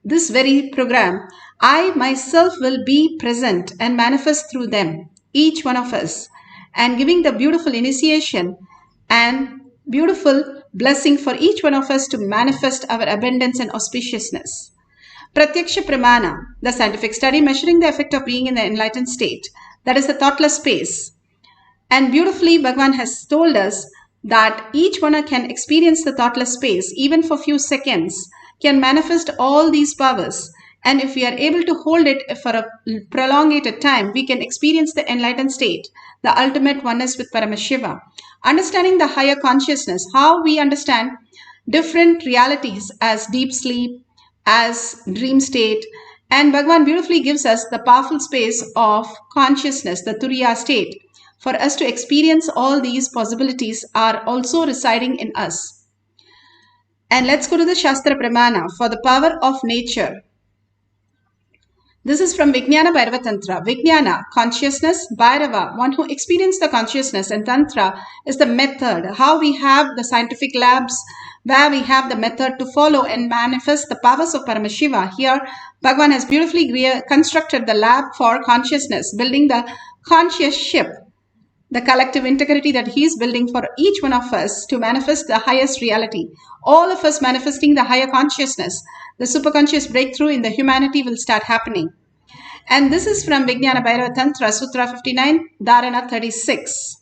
S8: this very program, I myself will be present and manifest through them, each one of us, and giving the beautiful initiation and beautiful blessing for each one of us to manifest our abundance and auspiciousness. Pratyaksha Pramana, the scientific study measuring the effect of being in the enlightened state, that is the thoughtless space. And beautifully, Bhagavan has told us that each one can experience the thoughtless space, even for few seconds, can manifest all these powers. And if we are able to hold it for a prolonged time, we can experience the enlightened state, the ultimate oneness with Paramashiva. Understanding the higher consciousness, how we understand different realities as deep sleep, as dream state, and Bhagavan beautifully gives us the powerful space of consciousness, the Turiya state. For us to experience all these possibilities are also residing in us. And let's go to the Shastra Pramana for the power of nature. This is from Vijnana Bhairava Tantra. Vijnana, consciousness, Bhairava, one who experienced the consciousness, and Tantra is the method, how we have the scientific labs, where we have the method to follow and manifest the powers of Paramashiva. Here, Bhagavan has beautifully constructed the lab for consciousness, building the conscious ship, the collective integrity that he is building for each one of us to manifest the highest reality. All of us manifesting the higher consciousness, the superconscious breakthrough in the humanity will start happening. And this is from Vijnana Bhairava Tantra, Sutra 59, Dharana 36.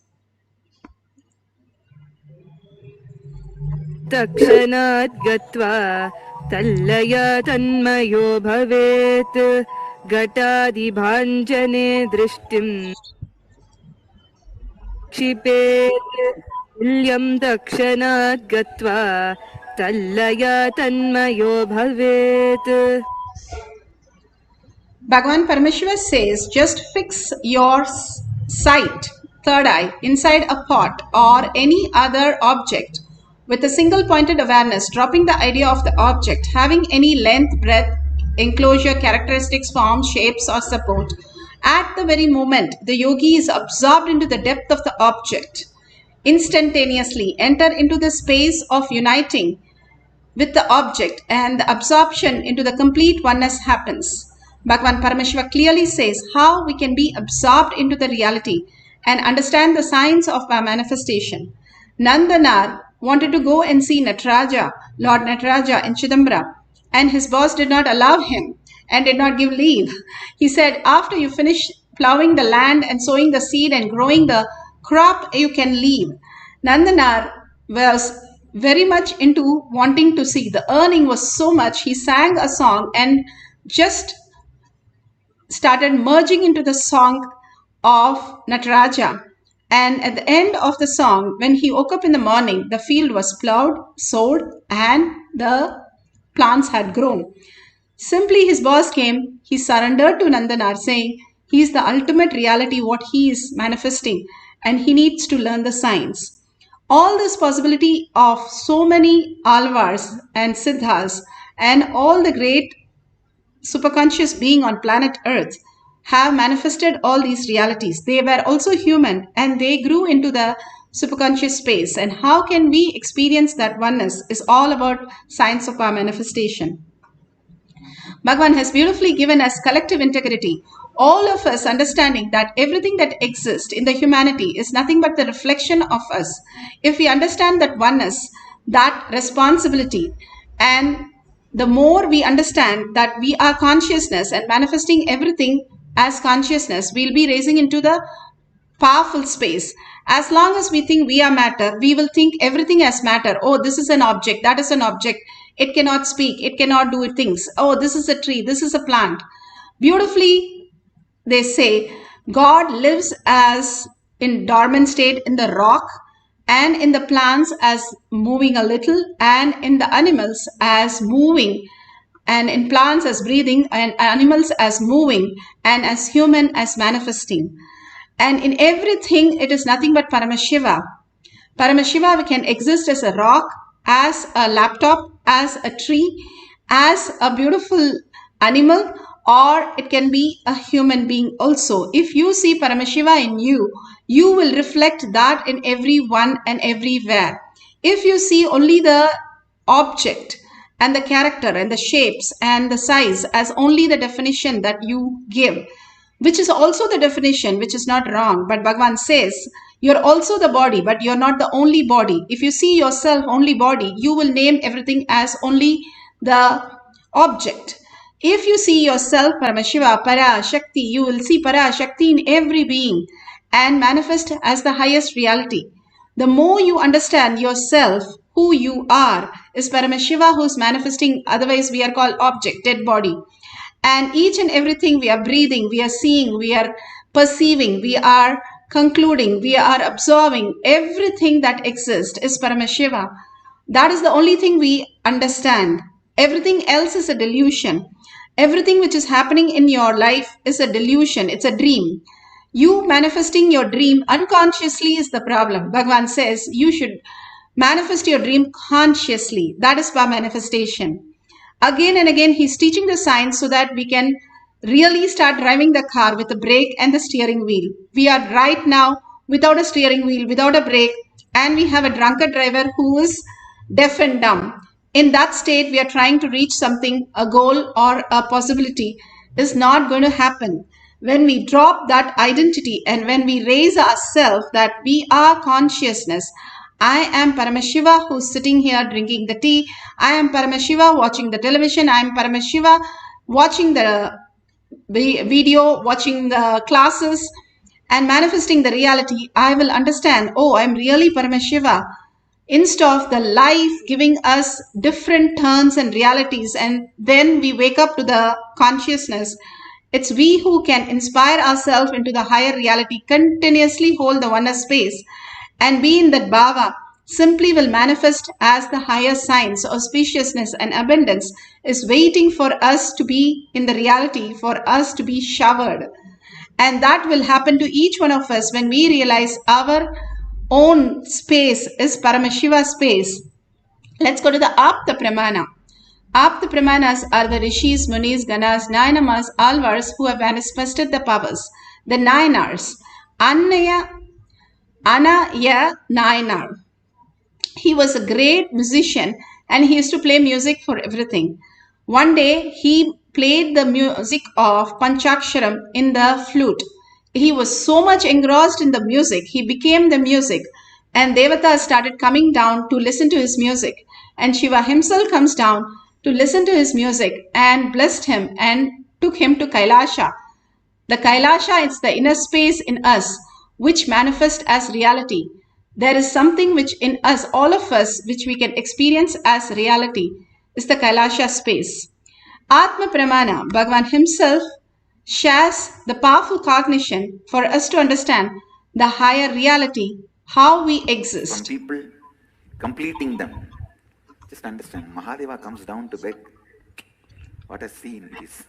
S9: तक्षणात् गत्वा तल्लय तन्मयो भवेत् घटादिभाञ्जने दृष्टिम् क्षिपेत् तुल्यं तक्षणात् गत्वा तल्लय तन्मयो भवेत्.
S8: Bhagavan Paramashiva says, just fix your sight, third eye, inside a pot or any other object with a single pointed awareness, dropping the idea of the object, having any length, breadth, enclosure, characteristics, form, shapes or support. At the very moment, the yogi is absorbed into the depth of the object. Instantaneously enter into the space of uniting with the object and the absorption into the complete oneness happens. Bhagavan Paramashiva clearly says how we can be absorbed into the reality and understand the science of our manifestation. Nandanar wanted to go and see Nataraja, Lord Nataraja in Chidambara, and his boss did not allow him and did not give leave. He said, after you finish plowing the land and sowing the seed and growing the crop, you can leave. Nandanar was very much into wanting to see. The earning was so much, he sang a song and just started merging into the song of Nataraja. And at the end of the song, when he woke up in the morning, the field was plowed, sowed, and the plants had grown. Simply his boss came, he surrendered to Nandanar, saying he is the ultimate reality, what he is manifesting, and he needs to learn the science. All this possibility of so many alvars and siddhas and all the great superconscious being on planet Earth have manifested all these realities. They were also human and they grew into the superconscious space. And how can we experience that oneness is all about science of our manifestation. Bhagavan has beautifully given us collective integrity. All of us understanding that everything that exists in the humanity is nothing but the reflection of us. If we understand that oneness, that responsibility, and the more we understand that we are consciousness and manifesting everything as consciousness, we'll be raising into the powerful space. As long as we think we are matter, we will think everything as matter. Oh, this is an object, that is an object. It cannot speak, it cannot do things. Oh, this is a tree, this is a plant. Beautifully, they say, God lives as in dormant state in the rock, and in the plants as moving a little, and in the animals as moving, and in plants as breathing, and animals as moving, and as human as manifesting. And in everything, it is nothing but Paramashiva. Paramashiva can exist as a rock, as a laptop, as a tree, as a beautiful animal, or it can be a human being also. If you see Paramashiva in you, you will reflect that in everyone and everywhere. If you see only the object and the character and the shapes and the size as only the definition that you give, which is also the definition, which is not wrong. But Bhagavan says, you're also the body, but you're not the only body. If you see yourself only body, you will name everything as only the object. If you see yourself Paramashiva, Para, Shakti, you will see Para, Shakti in every being and manifest as the highest reality. The more you understand yourself, who you are, is Paramashiva who's manifesting, otherwise we are called object, dead body. And each and everything we are breathing, we are seeing, we are perceiving, we are concluding, we are absorbing, everything that exists is Paramashiva. That is the only thing we understand. Everything else is a delusion. Everything which is happening in your life is a delusion. It's a dream. You manifesting your dream unconsciously is the problem. Bhagavan says you should manifest your dream consciously. That is by manifestation. Again and again, he's teaching the science so that we can really start driving the car with the brake and the steering wheel. We are right now without a steering wheel, without a brake, and we have a drunkard driver who is deaf and dumb. In that state, we are trying to reach something, a goal or a possibility is not going to happen. When we drop that identity and when we raise ourselves that we are consciousness, I am Paramashiva who's sitting here drinking the tea. I am Paramashiva watching the television. I am Paramashiva watching the video, watching the classes and manifesting the reality. I will understand, oh, I'm really Paramashiva. Instead of the life giving us different turns and realities, and then we wake up to the consciousness, it's we who can inspire ourselves into the higher reality, continuously hold the oneness space and be in that bhava, simply will manifest as the higher science, auspiciousness and abundance is waiting for us to be in the reality, for us to be showered. And that will happen to each one of us when we realize our own space is Paramashiva space. Let's go to the Apta Pramana. Apta Pramanas are the Rishis, Munis, Ganas, Nayanamas, Alvars who have manifested the powers. The Nayanars. Anaya Nayanar. He was a great musician and he used to play music for everything. One day he played the music of Panchaksharam in the flute. He was so much engrossed in the music, he became the music, and Devatas started coming down to listen to his music. And Shiva himself comes down to listen to his music and blessed him and took him to Kailasa. The Kailasa is the inner space in us which manifests as reality. There is something which in us, all of us, which we can experience as reality, is the Kailasa space. Atma Pramana, Bhagavan himself shares the powerful cognition for us to understand the higher reality, how we
S1: Some
S8: exist.
S1: people completing them. Just understand, Mahadeva comes down to beg. What a scene it is.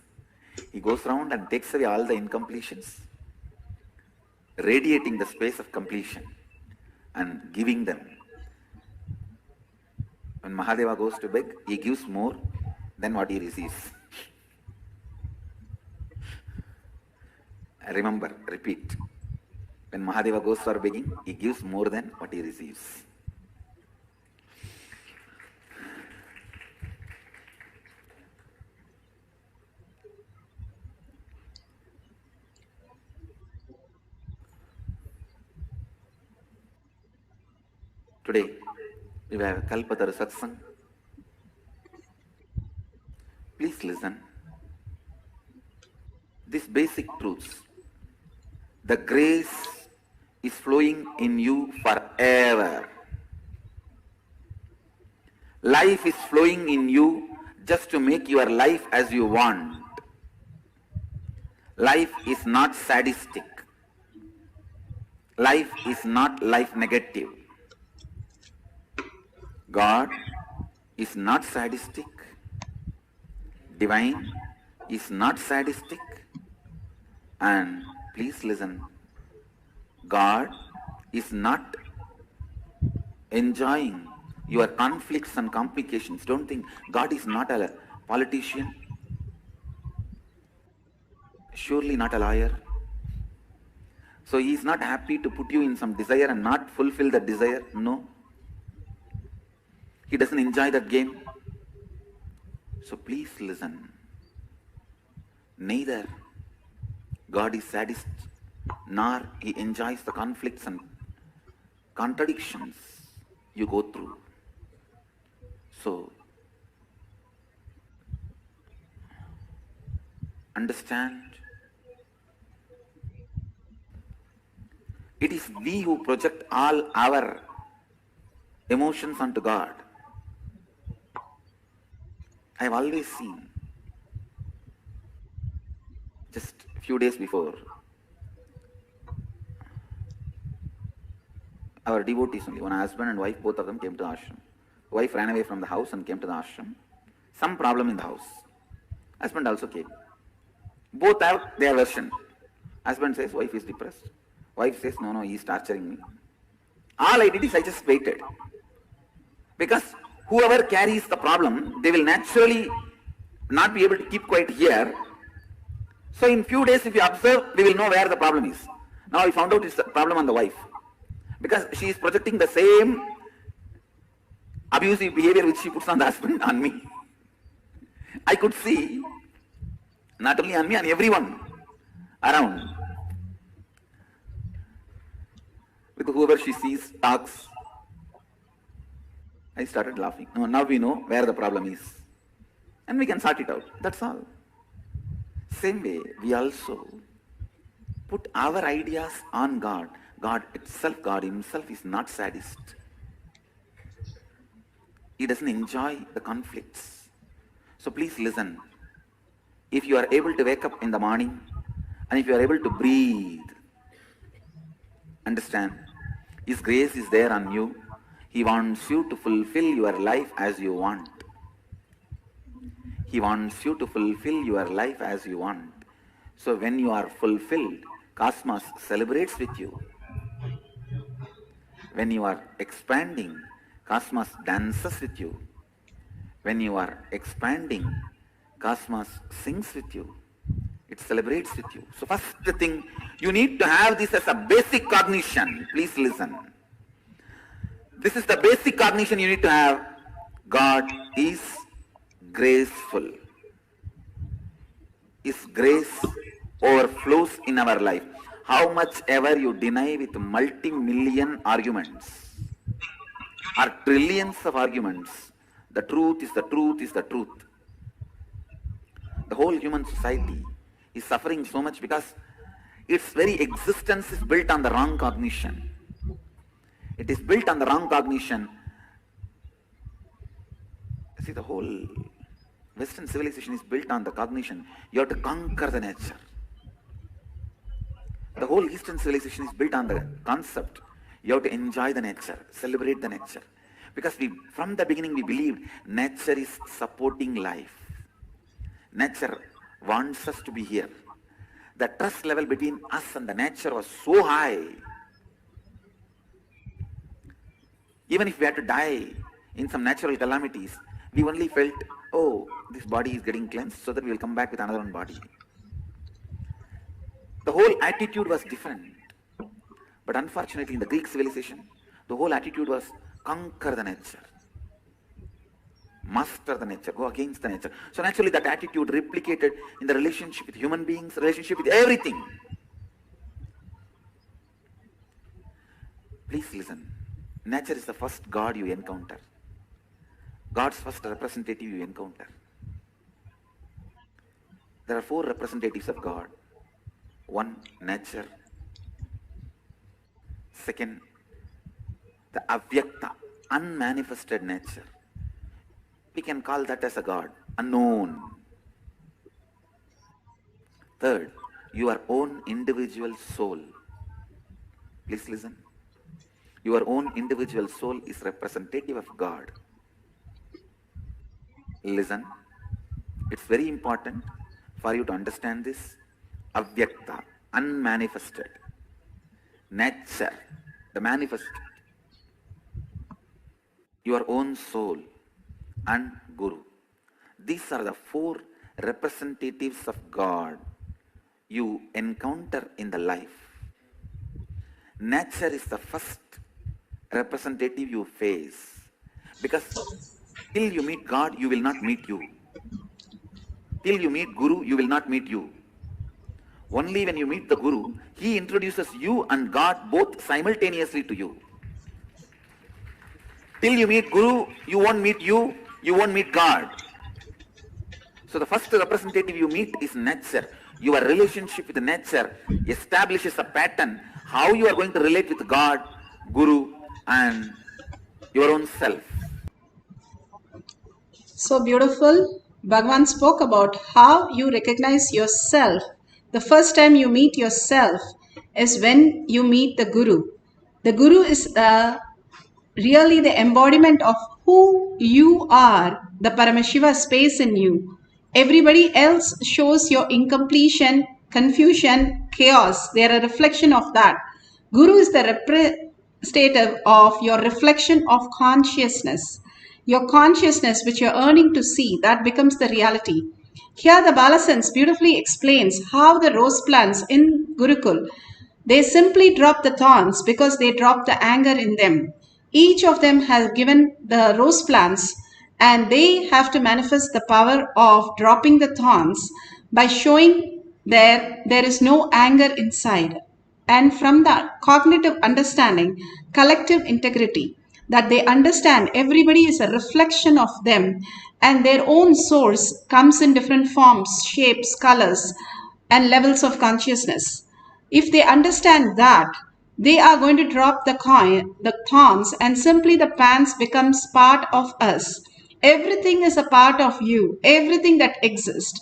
S1: He goes round and takes away all the incompletions, radiating the space of completion and giving them. When Mahadeva goes to beg, he gives more than what he receives. Remember, repeat. When Mahadeva goes for begging, he gives more than what he receives. Today, we have Kalpataru Satsang. Please listen. These basic truths. The grace is flowing in you forever. Life is flowing in you just to make your life as you want. Life is not sadistic. Life is not life negative. God is not sadistic. Divine is not sadistic. And please listen, God is not enjoying your conflicts and complications. Don't think God is not a politician, surely not a lawyer. So he is not happy to put you in some desire and not fulfill that desire. No. He doesn't enjoy that game. So please listen. Neither God is sadist, nor he enjoys the conflicts and contradictions you go through. So, understand, it is we who project all our emotions onto God. I have always seen, just a few days before, our devotees only, one husband and wife, both of them came to the ashram. Wife ran away from the house and came to the ashram. Some problem in the house. Husband also came. Both have their version. Husband says wife is depressed. Wife says no, he is torturing me. All I did is I just waited. Because whoever carries the problem, they will naturally not be able to keep quiet here. So in few days if you observe, we will know where the problem is. Now I found out it's the problem on the wife. Because she is projecting the same abusive behavior which she puts on the husband on me. I could see, not only on me, on everyone around. With whoever she sees, talks. I started laughing. No, now we know where the problem is. And we can sort it out. That's all. Same way, we also put our ideas on God. God itself, God himself is not sadist. He doesn't enjoy the conflicts. So please listen. If you are able to wake up in the morning and if you are able to breathe, understand, his grace is there on you. He wants you to fulfill your life as you want. He wants you to fulfill your life as you want. So when you are fulfilled, Cosmos celebrates with you. When you are expanding, Cosmos dances with you. When you are expanding, Cosmos sings with you. It celebrates with you. So first thing, you need to have this as a basic cognition. Please listen. This is the basic cognition you need to have. God is graceful. His grace overflows in our life. How much ever you deny with multi-million arguments or trillions of arguments, the truth is the truth is the truth. The whole human society is suffering so much because its very existence is built on the wrong cognition. It is built on the wrong cognition. See, the whole Western civilization is built on the cognition. You have to conquer the nature. The whole Eastern civilization is built on the concept. You have to enjoy the nature, celebrate the nature. Because from the beginning we believed nature is supporting life. Nature wants us to be here. The trust level between us and the nature was so high. Even if we had to die in some natural calamities, we only felt, oh, this body is getting cleansed so that we will come back with another one body. The whole attitude was different. But unfortunately, in the Greek civilization, the whole attitude was conquer the nature, master the nature, go against the nature. So naturally, that attitude replicated in the relationship with human beings, relationship with everything. Please listen. Nature is the first God you encounter. God's first representative you encounter. There are 4 representatives of God. 1, nature. Second, the avyakta, unmanifested nature. We can call that as a God, unknown. Third, your own individual soul. Please listen. Your own individual soul is representative of God. Listen. It's very important for you to understand this. Avyakta, unmanifested. Nature, the manifested. Your own soul and Guru. These are the 4 representatives of God you encounter in the life. Nature is the first representative you face, because till you meet God, you will not meet you. Till you meet Guru, you will not meet you. Only when you meet the Guru, he introduces you and God both simultaneously to you. Till you meet Guru, you won't meet you, you won't meet God. So the first representative you meet is nature. Your relationship with nature establishes a pattern how you are going to relate with God, Guru, and your own self.
S8: So beautiful. Bhagavan spoke about how you recognize yourself. The first time you meet yourself is when you meet the Guru. The Guru is really the embodiment of who you are, the Paramashiva space in you. Everybody else shows your incompletion, confusion, chaos. They are a reflection of that. Guru is the representative of your reflection of consciousness. Your consciousness, which you're earning to see, that becomes the reality. Here the Balasans beautifully explains how the rose plants in Gurukul, they simply drop the thorns because they drop the anger in them. Each of them has given the rose plants, and they have to manifest the power of dropping the thorns by showing there is no anger inside. And from that cognitive understanding, collective integrity, that they understand everybody is a reflection of them and their own source comes in different forms, shapes, colors, and levels of consciousness. If they understand that, they are going to drop the thorns, and simply the pants becomes part of us. Everything is a part of you, everything that exists.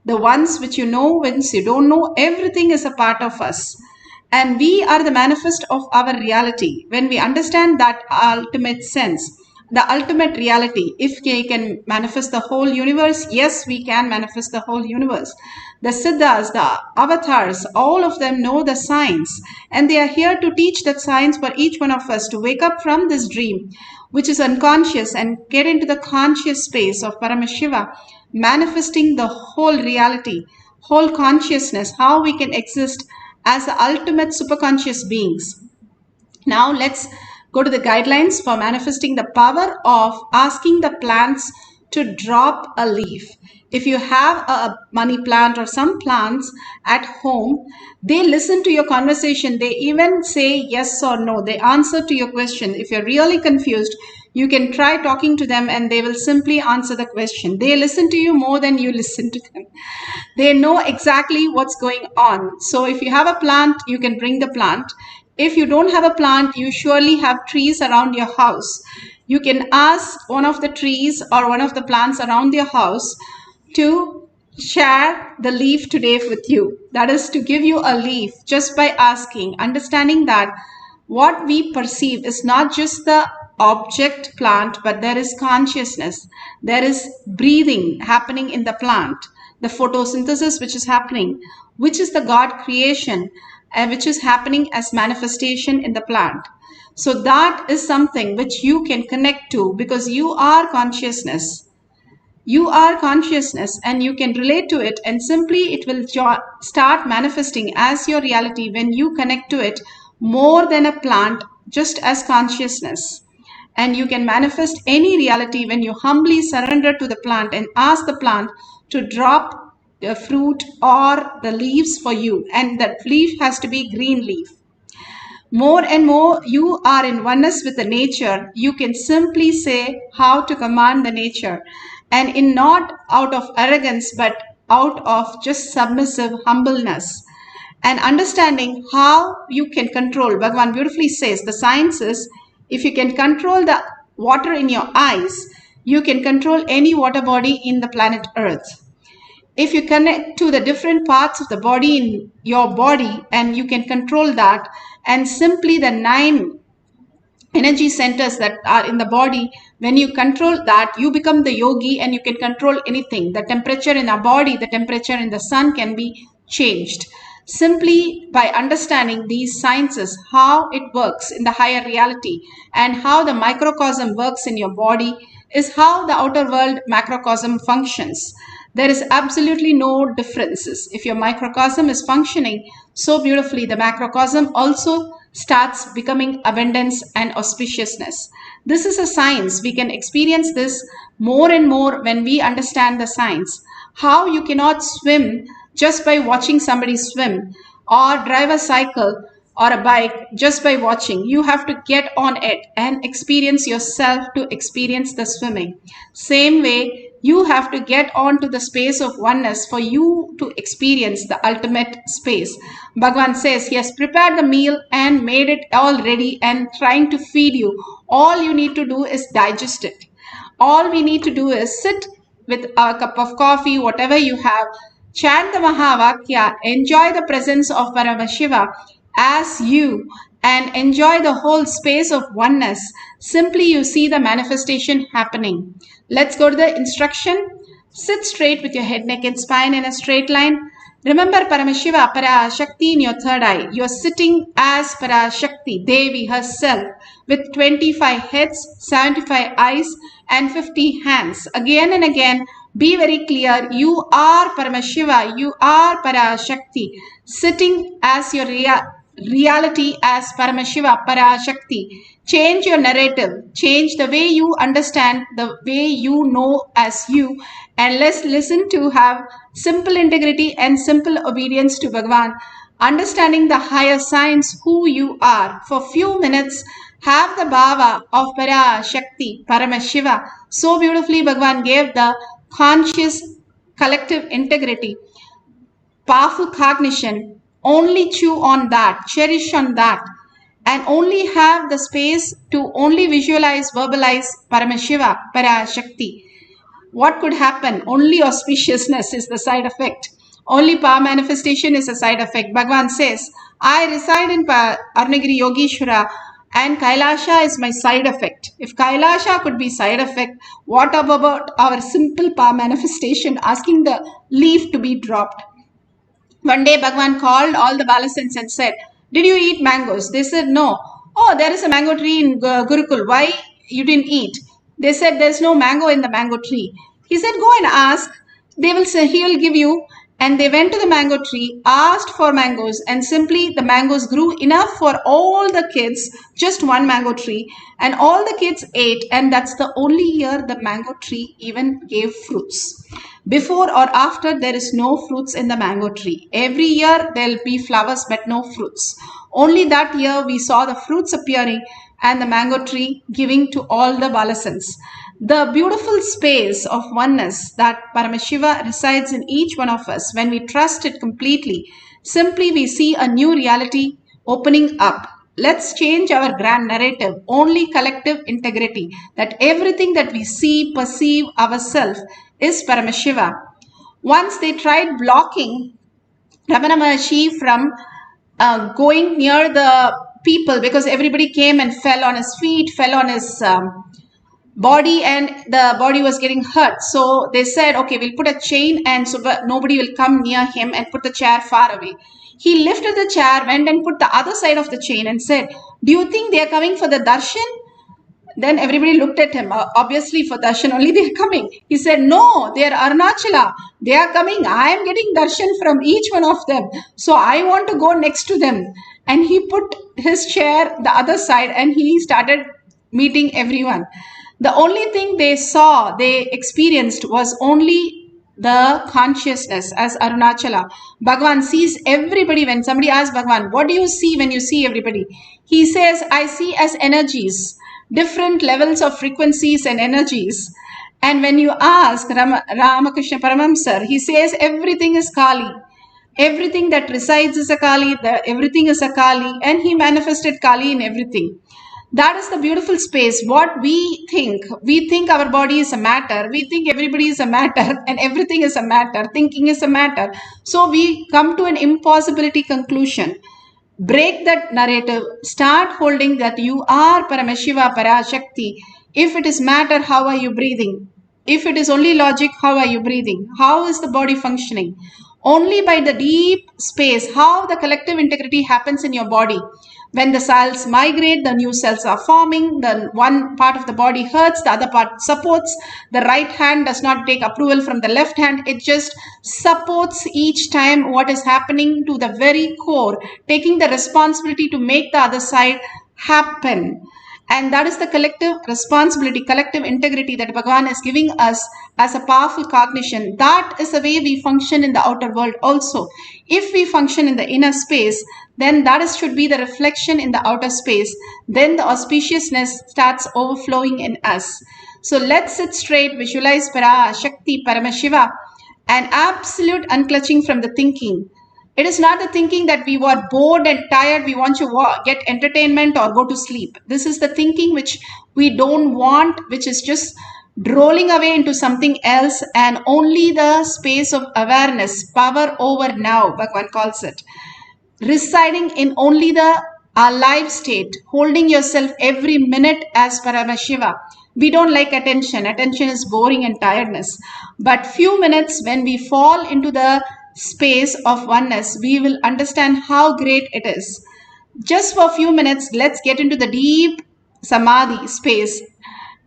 S8: The ones which you know, ones you don't know, everything is a part of us. And we are the manifest of our reality. When we understand that ultimate sense, the ultimate reality, if we can manifest the whole universe, yes, we can manifest the whole universe. The Siddhas, the avatars, all of them know the science, and they are here to teach that science for each one of us to wake up from this dream, which is unconscious, and get into the conscious space of Paramashiva, manifesting the whole reality, whole consciousness, how we can exist as the ultimate superconscious beings. Now let's go to the guidelines for manifesting the power of asking the plants to drop a leaf. If you have a money plant or some plants at home, they listen to your conversation. They even say yes or no. They answer to your question. If you're really confused, you can try talking to them and they will simply answer the question. They listen to you more than you listen to them. They know exactly what's going on. So if you have a plant, you can bring the plant. If you don't have a plant, you surely have trees around your house. You can ask one of the trees or one of the plants around your house to share the leaf today with you. That is to give you a leaf just by asking, understanding that what we perceive is not just the object plant, but there is consciousness. There is breathing happening in the plant, the photosynthesis which is happening, which is the God creation, which is happening as manifestation in the plant. So that is something which you can connect to because you are consciousness. You are consciousness and you can relate to it, and simply it will start manifesting as your reality when you connect to it more than a plant, just as consciousness. And you can manifest any reality when you humbly surrender to the plant and ask the plant to drop the fruit or the leaves for you. And that leaf has to be green leaf. More and more you are in oneness with the nature, you can simply say how to command the nature, and in not out of arrogance but out of just submissive humbleness and understanding how you can control. Bhagavan beautifully says the science is, if you can control the water in your eyes, you can control any water body in the planet Earth. If you connect to the different parts of the body in your body and you can control that, and simply the 9 energy centers that are in the body, when you control that, you become the yogi and you can control anything. The temperature in our body, the temperature in the sun can be changed simply by understanding these sciences, how it works in the higher reality and how the microcosm works in your body is how the outer world macrocosm functions. There is absolutely no differences. If your microcosm is functioning so beautifully, the macrocosm also starts becoming abundance and auspiciousness. This is a science. We can experience this more and more when we understand the science. How you cannot swim just by watching somebody swim or drive a cycle or a bike just by watching. You have to get on it and experience yourself to experience the swimming. Same way, you have to get on to the space of oneness for you to experience the ultimate space. Bhagavan says he has prepared the meal and made it all ready and trying to feed you. All you need to do is digest it. All we need to do is sit with a cup of coffee, whatever you have, chant the Mahavakya, enjoy the presence of Paramashiva as you, and enjoy the whole space of oneness. Simply you see the manifestation happening. Let's go to the instruction. Sit straight with your head, neck and spine in a straight line. Remember Paramashiva, Parashakti in your third eye. You are sitting as Parashakti, Devi herself, with 25 heads, 75 eyes and 50 hands. Again and again, be very clear. You are Paramashiva, you are Parashakti, sitting as your reality as Paramashiva, Parashakti. Change your narrative, change the way you understand, the way you know as you, and let's listen to have simple integrity and simple obedience to Bhagavan, understanding the higher science, who you are. For few minutes, have the bhava of Parashakti, Paramashiva. So beautifully Bhagavan gave the conscious collective integrity, powerful cognition. Only chew on that, cherish on that, and only have the space to only visualize, verbalize Paramashiva, Parashakti. What could happen? Only auspiciousness is the side effect. Only power manifestation is a side effect. Bhagavan says, I reside in Arnagiri Yogeshwara and Kailasa is my side effect. If Kailasa could be side effect, what about our simple power manifestation, asking the leaf to be dropped? One day Bhagavan called all the Balasins and said, did you eat mangoes? They said, no. Oh, there is a mango tree in Gurukul. Why you didn't eat? They said, there's no mango in the mango tree. He said, go and ask. They will say, he will give you. And they went to the mango tree, asked for mangoes, and simply the mangoes grew enough for all the kids, just one mango tree. And all the kids ate, and that's the only year the mango tree even gave fruits. Before or after, there is no fruits in the mango tree. Every year there will be flowers but no fruits. Only that year we saw the fruits appearing and the mango tree giving to all the Balasans. The beautiful space of oneness that Paramashiva resides in each one of us, when we trust it completely, simply we see a new reality opening up. Let's change our grand narrative, only collective integrity, that everything that we see, perceive ourselves is Paramashiva. Once they tried blocking Ramana Maharshi from going near the people because everybody came and fell on his feet, fell on his body, and the body was getting hurt. So they said, okay, we'll put a chain and so nobody will come near him, and put the chair far away. He lifted the chair, went and put the other side of the chain and said, do you think they are coming for the darshan? Then everybody looked at him. Obviously for darshan only they are coming. He said, no, they are Arunachala. They are coming. I am getting darshan from each one of them. So I want to go next to them. and he put his chair the other side and he started meeting everyone. The only thing they saw, they experienced was only the consciousness. As Arunachala, Bhagavan sees everybody. When somebody asks Bhagavan, what do you see when you see everybody? He says, I see as energies, different levels of frequencies and energies. And when you ask Ramakrishna Paramamsar, he says everything is Kali. Everything that resides is a Kali, everything is a Kali, and he manifested Kali in everything. That is the beautiful space. What we think our body is a matter, we think everybody is a matter, and everything is a matter, thinking is a matter. So we come to an impossibility conclusion. Break that narrative, start holding that you are Paramashiva, Parashakti. If it is matter, how are you breathing? If it is only logic, how are you breathing? How is the body functioning? Only by the deep space, how the collective integrity happens in your body. When the cells migrate, the new cells are forming, the one part of the body hurts, the other part supports. The right hand does not take approval from the left hand. It just supports each time what is happening to the very core, taking the responsibility to make the other side happen. And that is the collective responsibility, collective integrity that Bhagavan is giving us as a powerful cognition. That is the way we function in the outer world also. If we function in the inner space, then that should be the reflection in the outer space. Then the auspiciousness starts overflowing in us. So let's sit straight, visualize Para, Shakti, Paramashiva, and absolute unclutching from the thinking. It is not the thinking that we were bored and tired, we want to get entertainment or go to sleep. This is the thinking which we don't want, which is just rolling away into something else, and only the space of awareness, power over now, Bhagavan calls it, residing in only the alive state, holding yourself every minute as Paramashiva. We don't like attention. Attention is boring and tiredness. But few minutes when we fall into the space of oneness, we will understand how great it is. Just for a few minutes, let's get into the deep samadhi space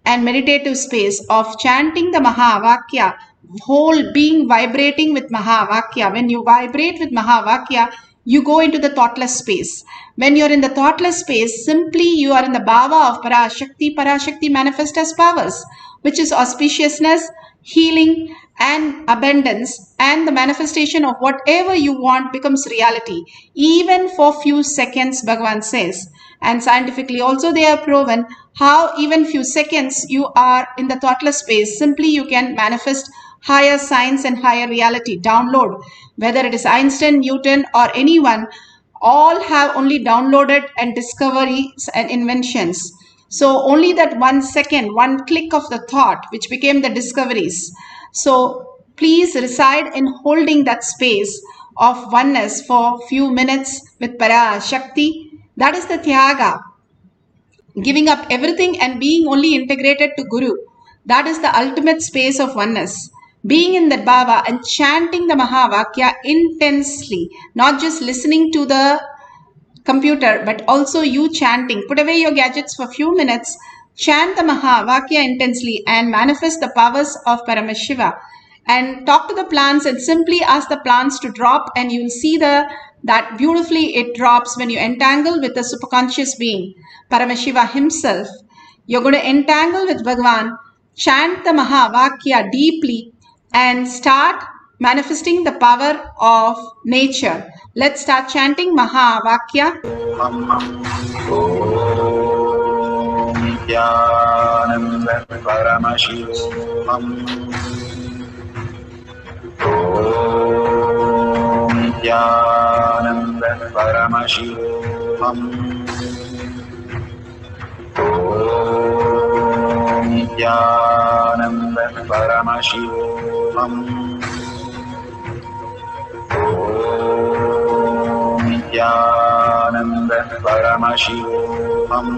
S8: and meditative space of chanting the Mahavakya, whole being vibrating with Mahavakya. When you vibrate with Mahavakya, you go into the thoughtless space. When you're in the thoughtless space, simply you are in the bhava of Parashakti. Parashakti manifests as powers, which is auspiciousness, healing, and abundance, and the manifestation of whatever you want becomes reality, even for few seconds, Bhagavan says. And scientifically also they have proven how even few seconds you are in the thoughtless space, simply you can manifest higher science and higher reality. Download, whether it is Einstein, Newton, or anyone, all have only downloaded and discoveries and inventions. So only that 1 second, one click of the thought, which became the discoveries. So please reside in holding that space of oneness for few minutes with Para Shakti. That is the Tyaga, giving up everything and being only integrated to Guru. That is the ultimate space of oneness. Being in that bhava and chanting the Mahavakya intensely, not just listening to the computer, but also you chanting. Put away your gadgets for a few minutes, chant the Mahavakya intensely and manifest the powers of Paramashiva. And talk to the plants and simply ask the plants to drop, and you'll see that beautifully it drops when you entangle with the superconscious being, Paramashiva himself. You're going to entangle with Bhagavan, chant the Mahavakya deeply, and start manifesting the power of nature. Let's start chanting Mahavakya.
S3: Nithyananda Paramashivam. Nithyananda Paramashivam. Nithyananda Paramashivam. Nithyananda Paramashivam.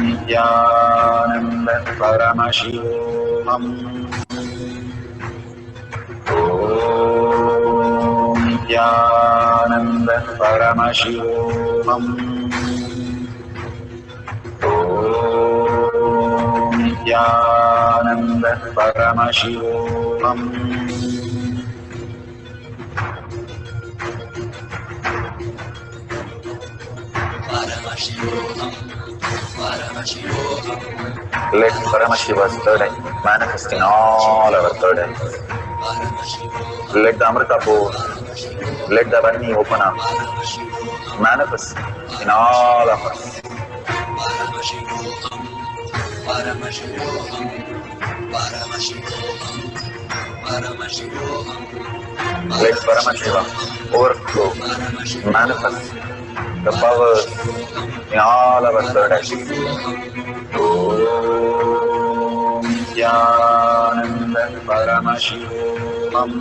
S3: Nithyananda Paramashivam. Nithyananda Paramashivam. Nithyananda Paramashivam. Let Paramashiva's third eye manifest in all our third eyes. Let the Amritapur, let the Vani open up, manifest in all of us. Let Paramashiva overflow, manifest the powers in all our third eyes. Om Jnananda Paramashivam.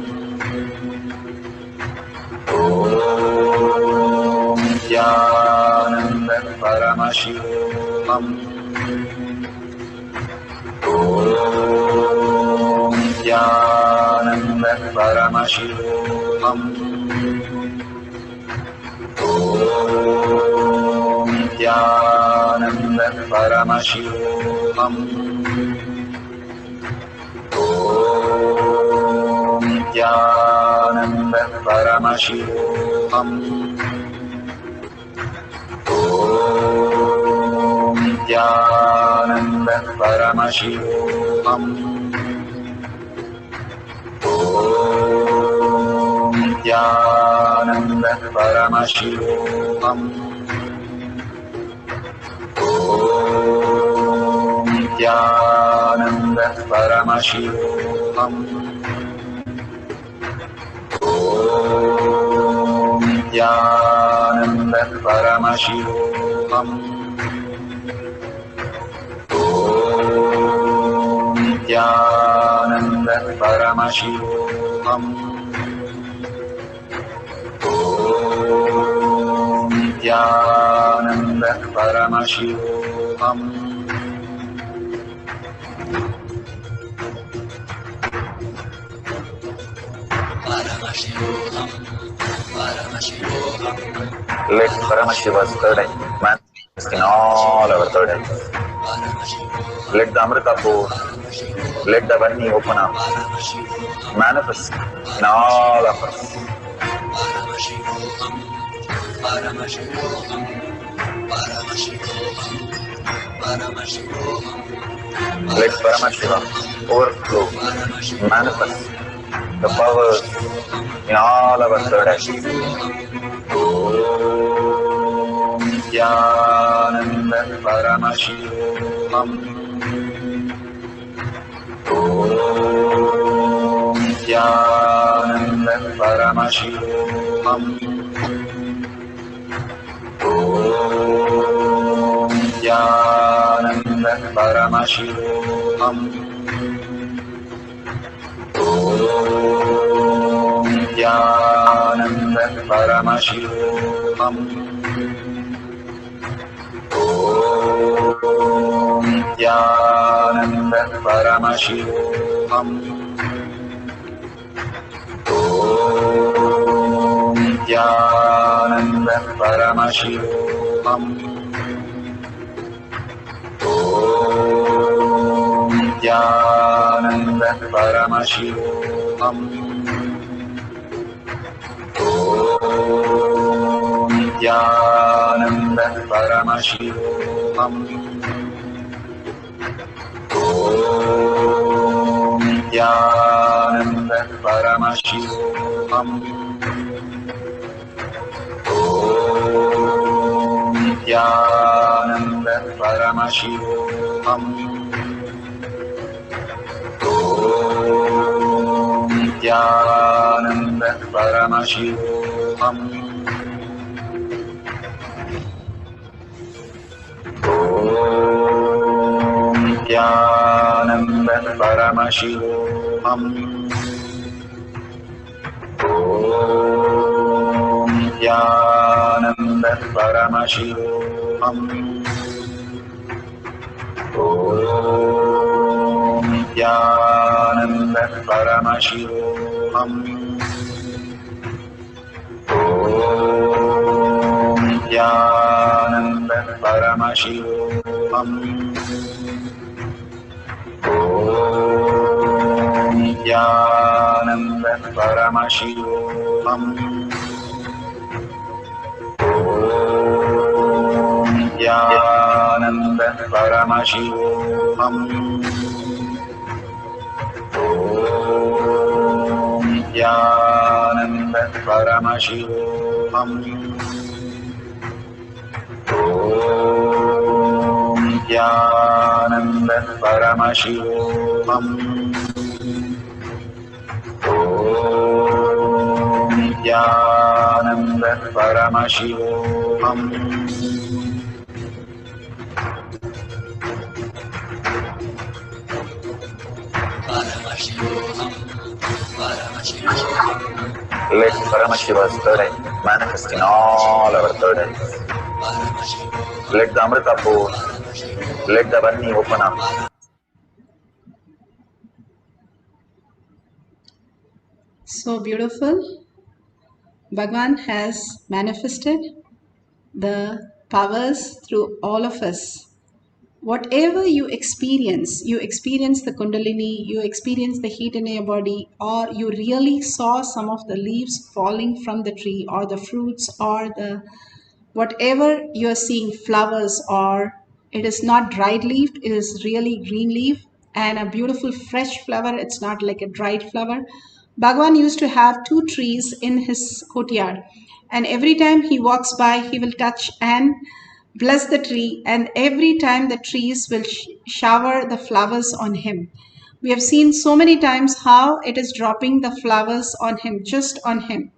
S3: Om Jnananda Paramashivam. Om Jnananda Paramashivam. Om Jnananda Paramashivam. Om Jnananda Paramashivam. Om Jnananda Paramashivam. Om Jnananda Paramashivam. Om Jnananda Paramashivam. Om Jnananda Paramashivam. Om Jnananda Paramashivam. Om Jnananda Paramashivam. Let Paramashiva's third eye manifest in all our third eyes. Let the Amritapur, let the Vani open up, manifest in all of us. Let Paramashiva overflow, manifest the powers in all our third eyes. Om Jnananda Paramashivam. Om Jnananda Paramashivam. Om Jnananda Paramashivam. Om Jnananda Paramashivam. Om Jnananda Paramashivam. Om Jnananda Paramashivam. Om Jnananda Paramashivam. Om Jnananda Paramashivam. Om Jnananda Paramashivam. Om Jnananda Paramashivam. Om Jnananda Paramashivam. Om Jnananda Paramashivam. Om Jnananda Paramashivam. Om Jnananda Paramashivam. Om Jnananda Paramashivam. Om Jnananda Paramashivam. Om Nityanand परमशिवोऽहम् ॐ नित्यानंद परमशिवोऽहम् ॐ नित्यानंद परमशिवोऽहम् ॐ नित्यानंद परमशिवोऽहम् Let Paramashiva's third eye manifest in all our third eyes. Let the Amrita pour. Let the Vani open up.
S8: So beautiful. Bhagwan has manifested the powers through all of us. Whatever you experience the Kundalini, you experience the heat in your body, or you really saw some of the leaves falling from the tree, or the fruits, or the whatever you are seeing, flowers, or it is not dried leaf, it is really green leaf and a beautiful fresh flower. It's not like a dried flower. Bhagwan used to have 2 trees in his courtyard, and every time he walks by, he will touch and bless the tree, and every time the trees will shower the flowers on him. We have seen so many times how it is dropping the flowers on him, just on him.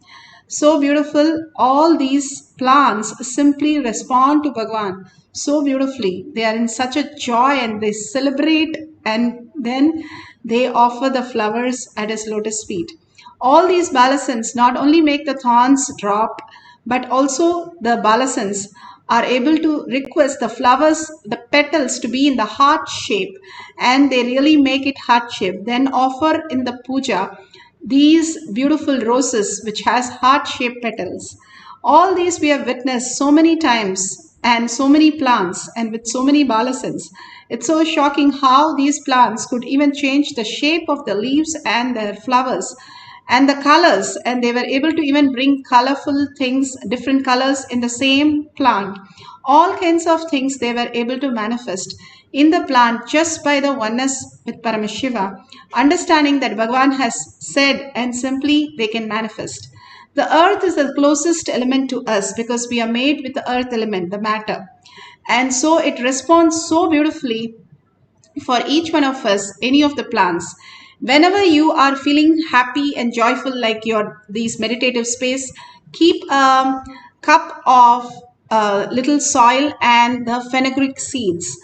S8: So beautiful. All these plants simply respond to Bhagwan so beautifully. They are in such a joy and they celebrate, and then they offer the flowers at his lotus feet. All these balasans not only make the thorns drop, but also the balasans are able to request the flowers, the petals to be in the heart shape, and they really make it heart shape. Then offer in the puja these beautiful roses which has heart shaped petals. All these we have witnessed so many times, and so many plants, and with so many balasans. It's so shocking how these plants could even change the shape of the leaves and their flowers and the colors, and they were able to even bring colorful things, different colors in the same plant. All kinds of things they were able to manifest in the plant just by the oneness with Paramashiva, understanding that Bhagavan has said, and simply they can manifest. The earth is the closest element to us because we are made with the earth element, the matter. And so it responds so beautifully for each one of us, any of the plants. Whenever you are feeling happy and joyful like your these meditative space, keep a cup of little soil and the fenugreek seeds.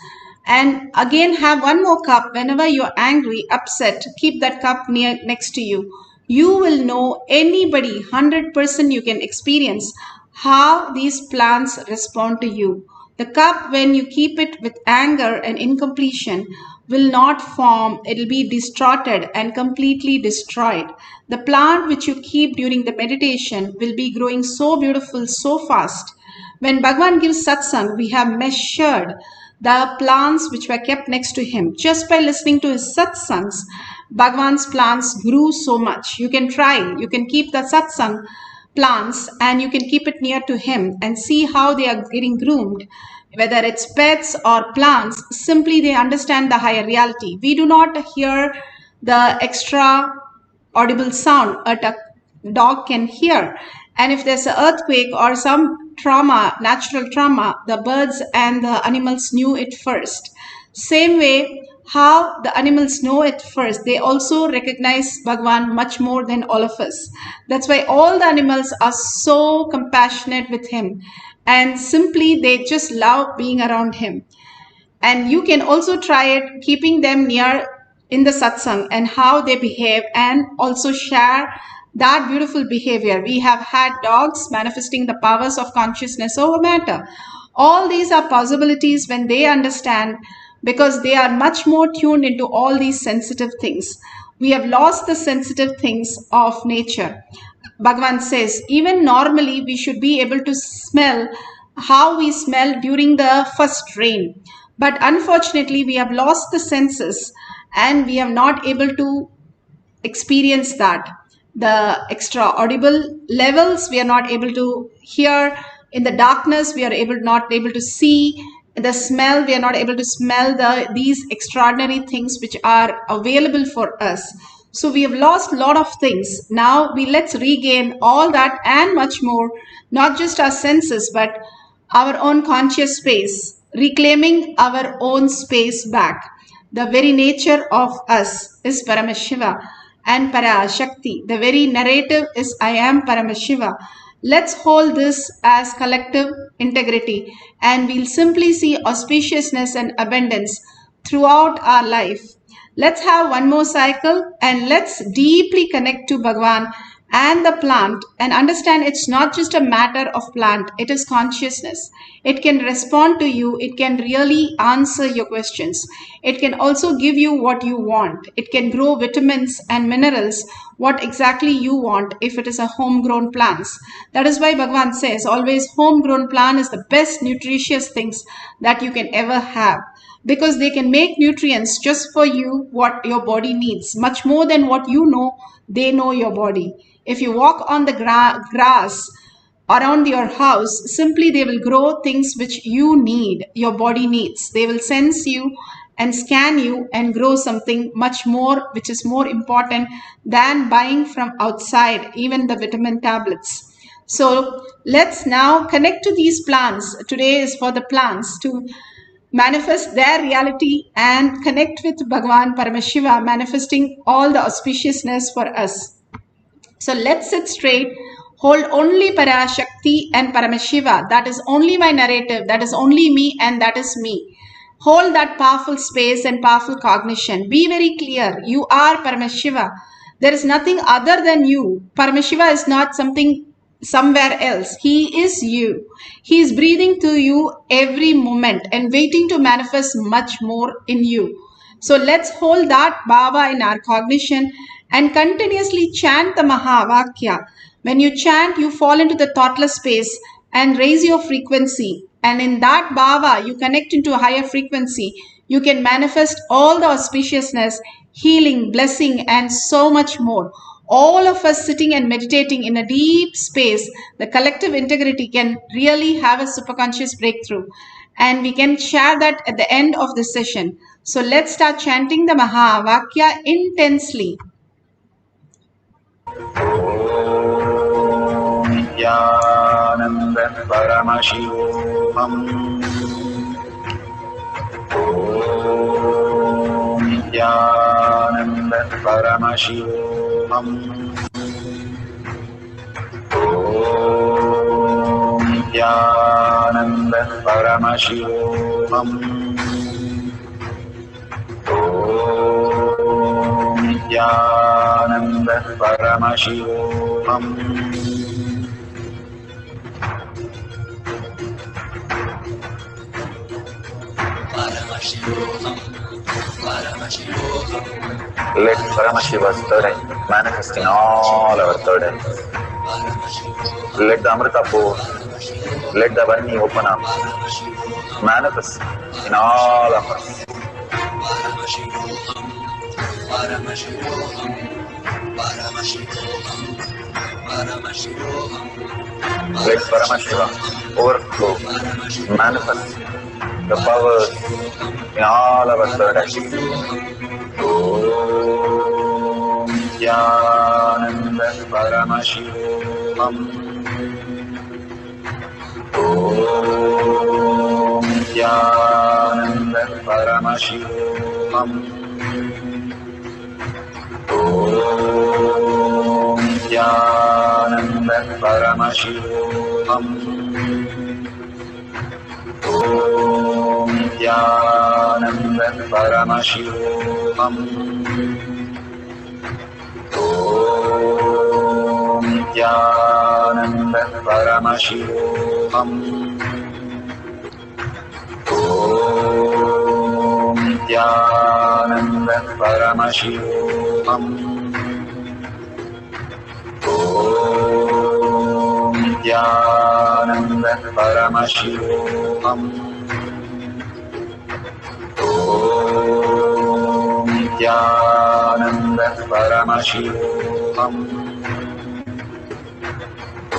S8: And again have one more cup. Whenever you're angry, upset, keep that cup next to you. You will know anybody, 100% you can experience how these plants respond to you. The cup, when you keep it with anger and incompletion, will not form. It will be distorted and completely destroyed. The plant which you keep during the meditation will be growing so beautiful, so fast. When Bhagavan gives satsang, we have measured the plants which were kept next to him. Just by listening to his satsangs, Bhagavan's plants grew so much. You can try. You can keep the satsang plants and you can keep it near to him and see how they are getting groomed. Whether it's pets or plants, simply they understand the higher reality. We do not hear the extra audible sound a dog can hear. And if there's an earthquake or some trauma, natural trauma, the birds and the animals knew it first. Same way, how the animals know it first, they also recognize Bhagwan much more than all of us. That's why all the animals are so compassionate with him, and simply they just love being around him. And you can also try it, keeping them near in the satsang and how they behave, and also share that beautiful behavior. We have had dogs manifesting the powers of consciousness over matter. All these are possibilities when they understand, because they are much more tuned into all these sensitive things. We have lost the sensitive things of nature. Bhagavan says, even normally we should be able to smell how we smell during the first rain. But unfortunately, we have lost the senses and we are not able to experience that. The extra audible levels, we are not able to hear. In the darkness, we are not able to see. the smell, we are not able to smell these extraordinary things which are available for us. So we have lost a lot of things. Now let's regain all that and much more, not just our senses, but our own conscious space, reclaiming our own space back. The very nature of us is Paramashiva and Parashakti. The very narrative is I am Paramashiva. Let's hold this as collective integrity, and we'll simply see auspiciousness and abundance throughout our life. Let's have one more cycle and let's deeply connect to Bhagwan and the plant and understand it's not just a matter of plant, it is consciousness. It can respond to you, it can really answer your questions. It can also give you what you want. It can grow vitamins and minerals, what exactly you want if it is a homegrown plants. That is why Bhagwan says always homegrown plant is the best nutritious things that you can ever have, because they can make nutrients just for you what your body needs, much more than what you know. They know your body. If you walk on the grass around your house, simply they will grow things which you need, your body needs. They will sense you and scan you and grow something much more, which is more important than buying from outside, even the vitamin tablets. So let's now connect to these plants. Today is for the plants to manifest their reality and connect with Bhagwan Paramashiva, manifesting all the auspiciousness for us. So let's sit straight, hold only Parashakti and Paramashiva. That is only my narrative, that is only me, and that is me. Hold that powerful space and powerful cognition. Be very clear, you are Paramashiva. There is nothing other than you. Paramashiva is not something somewhere else. He is you. He is breathing to you every moment and waiting to manifest much more in you. So let's hold that bhava in our cognition and continuously chant the Mahavakya. When you chant, you fall into the thoughtless space and raise your frequency. And in that bhava, you connect into a higher frequency. You can manifest all the auspiciousness, healing, blessing, and so much more. All of us sitting and meditating in a deep space, the collective integrity can really have a superconscious breakthrough. And we can share that at the end of the session. So let's start chanting the Mahavakya intensely.
S3: Nithyananda Paramashivoham. Nithyananda Paramashivoham. Nithyananda Paramashivoham. Nithyananda Paramashivoham. Let Paramashiva's third eye manifest in all our third eyes. Let the Amrita pour, let the Vani open up, manifest in all of us. Let Paramashiva overflow, manifest the powers in all our third eyes. Om Nithyananda Paramashivoham. Om Nithyananda Paramashivoham. Om Nithyananda Paramashivoham. Om Nithyananda Paramashivoham. Om Nithyananda Paramashivoham. Om Nithyananda Paramashivoham. Om Nithyananda Paramashivoham. Om Nithyananda Paramashivoham.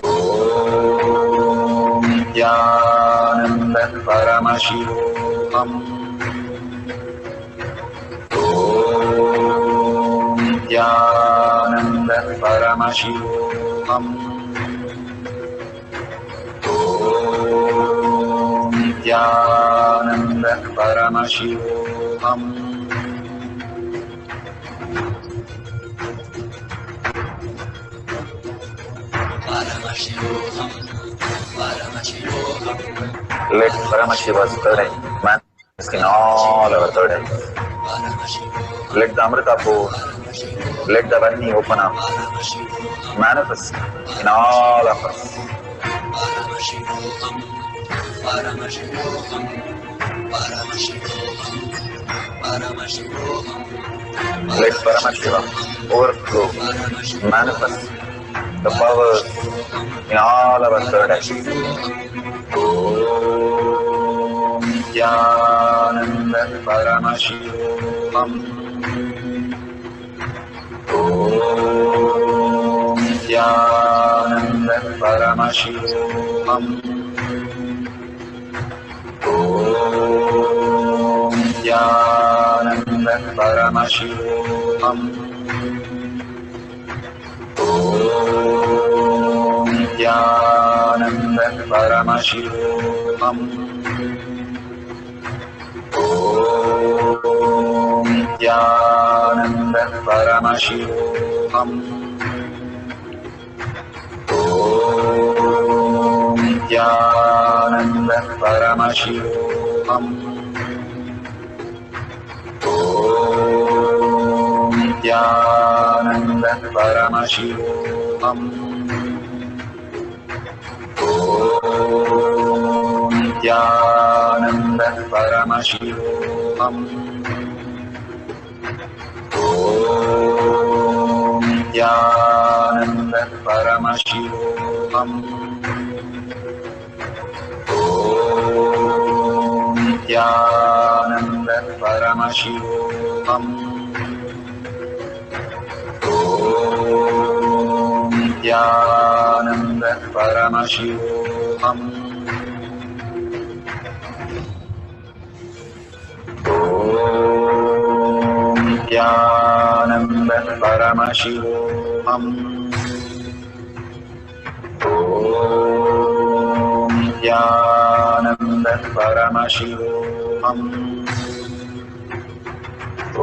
S3: Om Nithyananda Paramashivoham. Om Nithyananda Paramashivoham. Om Nithyananda Paramashivoham. Let Paramashiva's third eye manifest in all our third eyes. Let the Amrita pour, let the Varni open up, manifest in all of us. Let Paramashiva overflow, manifest the powers in all our third eyes. Om Nithyananda Paramashivoham. Om Nithyananda Paramashivoham. Om Nithyananda Paramashivoham. Om Nithyananda Paramashivoham. Om Nithyananda Paramashivoham. Om Nithyananda Paramashivoham. Om Nithyananda Paramashivoham. Om Nithyananda Paramashivoham. Om Nithyananda Paramashivoham. Om Nithyananda Paramashivoham. Om Nithyananda Paramashivoham. Om Nithyananda Paramashivoham. Om Nithyananda Paramashivoham. Om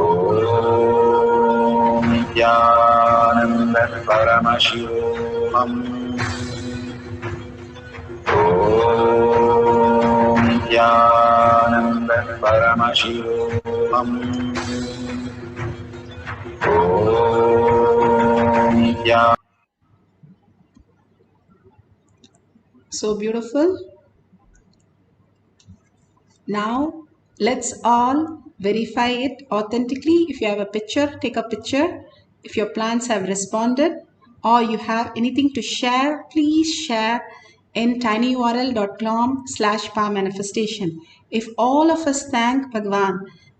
S3: Nithyananda Paramashivoham. Om Nithyananda Paramashivoham. Om Nithyananda.
S8: So beautiful. Now let's all verify it authentically. If you have a picture, take a picture. If your plants have responded or you have anything to share, please share in tinyurl.com/power manifestation. If all of us thank Bhagwan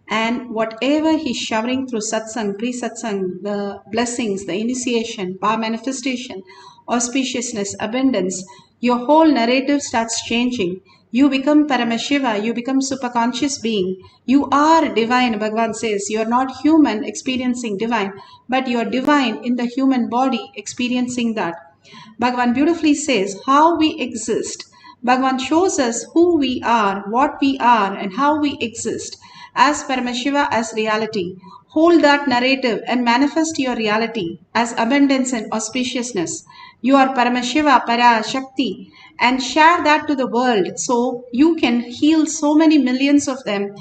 S8: and whatever he's showering through satsang, pre-satsang, the blessings, the initiation, power manifestation, auspiciousness, abundance, your whole narrative starts changing. You become Paramashiva, you become superconscious being. You are divine, Bhagavan says. You are not human experiencing divine, but you are divine in the human body experiencing that. Bhagavan beautifully says how we exist. Bhagavan shows us who we are, what we are, and how we exist as Paramashiva, as reality. Hold that narrative and manifest your reality as abundance and auspiciousness. You are Paramashiva, Para Shakti, and share that to the world so you can heal so many millions of them.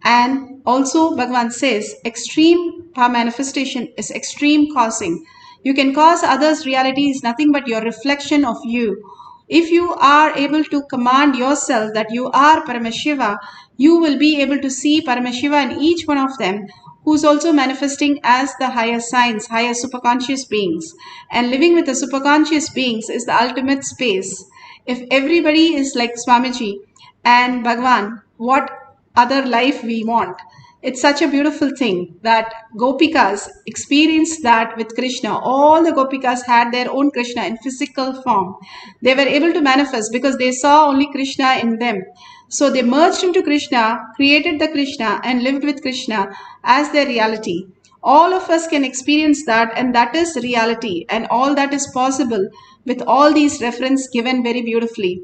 S8: And also Bhagavan says extreme power manifestation is extreme causing. You can cause others' reality is nothing but your reflection of you. If you are able to command yourself that you are Paramashiva, you will be able to see Paramashiva in each one of them, who's also manifesting as the higher signs, higher superconscious beings. And living with the superconscious beings is the ultimate space. If everybody is like Swamiji and Bhagwan, what other life we want? It's such a beautiful thing that Gopikas experienced that with Krishna. All the Gopikas had their own Krishna in physical form. They were able to manifest because they saw only Krishna in them. So they merged into Krishna, created the Krishna, and lived with Krishna as their reality. All of us can experience that, and that is reality, and all that is possible with all these references given very beautifully.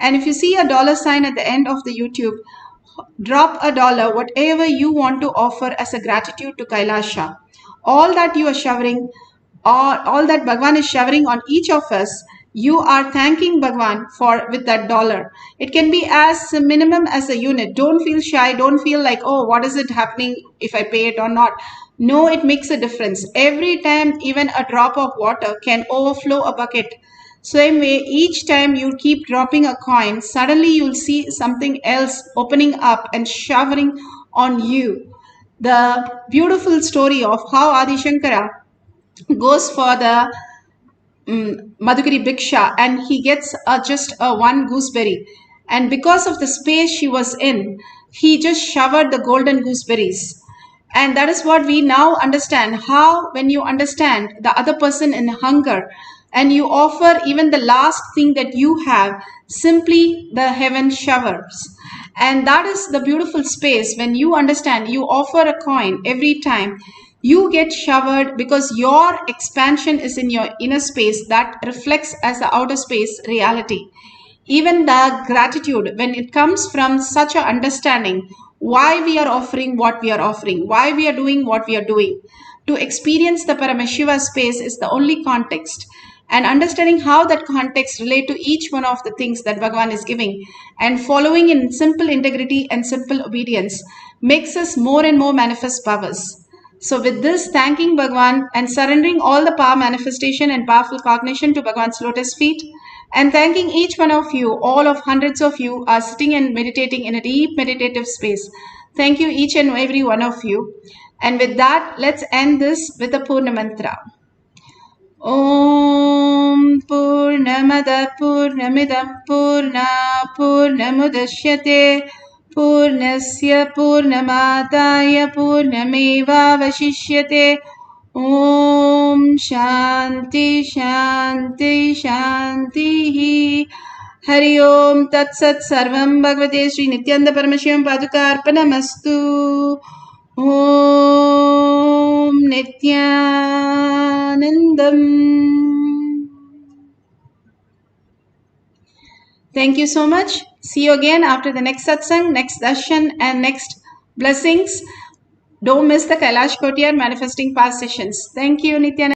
S8: And if you see a dollar sign at the end of the YouTube, drop a dollar, whatever you want to offer as a gratitude to Kailasa. All that you are showering, all that Bhagwan is showering on each of us, you are thanking Bhagwan for with that dollar. It can be as minimum as a unit. Don't feel shy. Don't feel like, oh, what is it happening if I pay it or not? No, it makes a difference. Every time, even a drop of water can overflow a bucket. Same way, each time you keep dropping a coin, suddenly you'll see something else opening up and showering on you. The beautiful story of how Adi Shankara goes for the Madhukari Bhiksha and he gets just one gooseberry. And because of the space she was in, he just showered the golden gooseberries. And that is what we now understand, how when you understand the other person in hunger and you offer even the last thing that you have, simply the heaven showers. And that is the beautiful space when you understand, you offer a coin every time, you get showered because your expansion is in your inner space that reflects as the outer space reality. Even the gratitude, when it comes from such an understanding, why we are offering what we are offering, why we are doing what we are doing, to experience the Paramashiva space is the only context. And understanding how that context relate to each one of the things that Bhagavan is giving and following in simple integrity and simple obedience makes us more and more manifest powers. So with this, thanking Bhagwan and surrendering all the power manifestation and powerful cognition to Bhagwan's lotus feet, and thanking each one of you, all of hundreds of you are sitting and meditating in a deep meditative space. Thank you each and every one of you. And with that, let's end this with a Purna mantra. Om Purnamada Purnamidam Purna Purnamudashyate Purnasya Purnamadaya Purnameva Vashishyate. Om Shanti Shanti Shanti. Hari Om Tat Sat Sarvam Bhagavate Sri Nithyananda Paramashivam Padukarpanamastu. Om Nithyanandam. Thank you so much. See you again after the next satsang, next darshan, and next blessings. Don't miss the Kailash Kotiyar Manifesting Past sessions. Thank you, Nithyananda.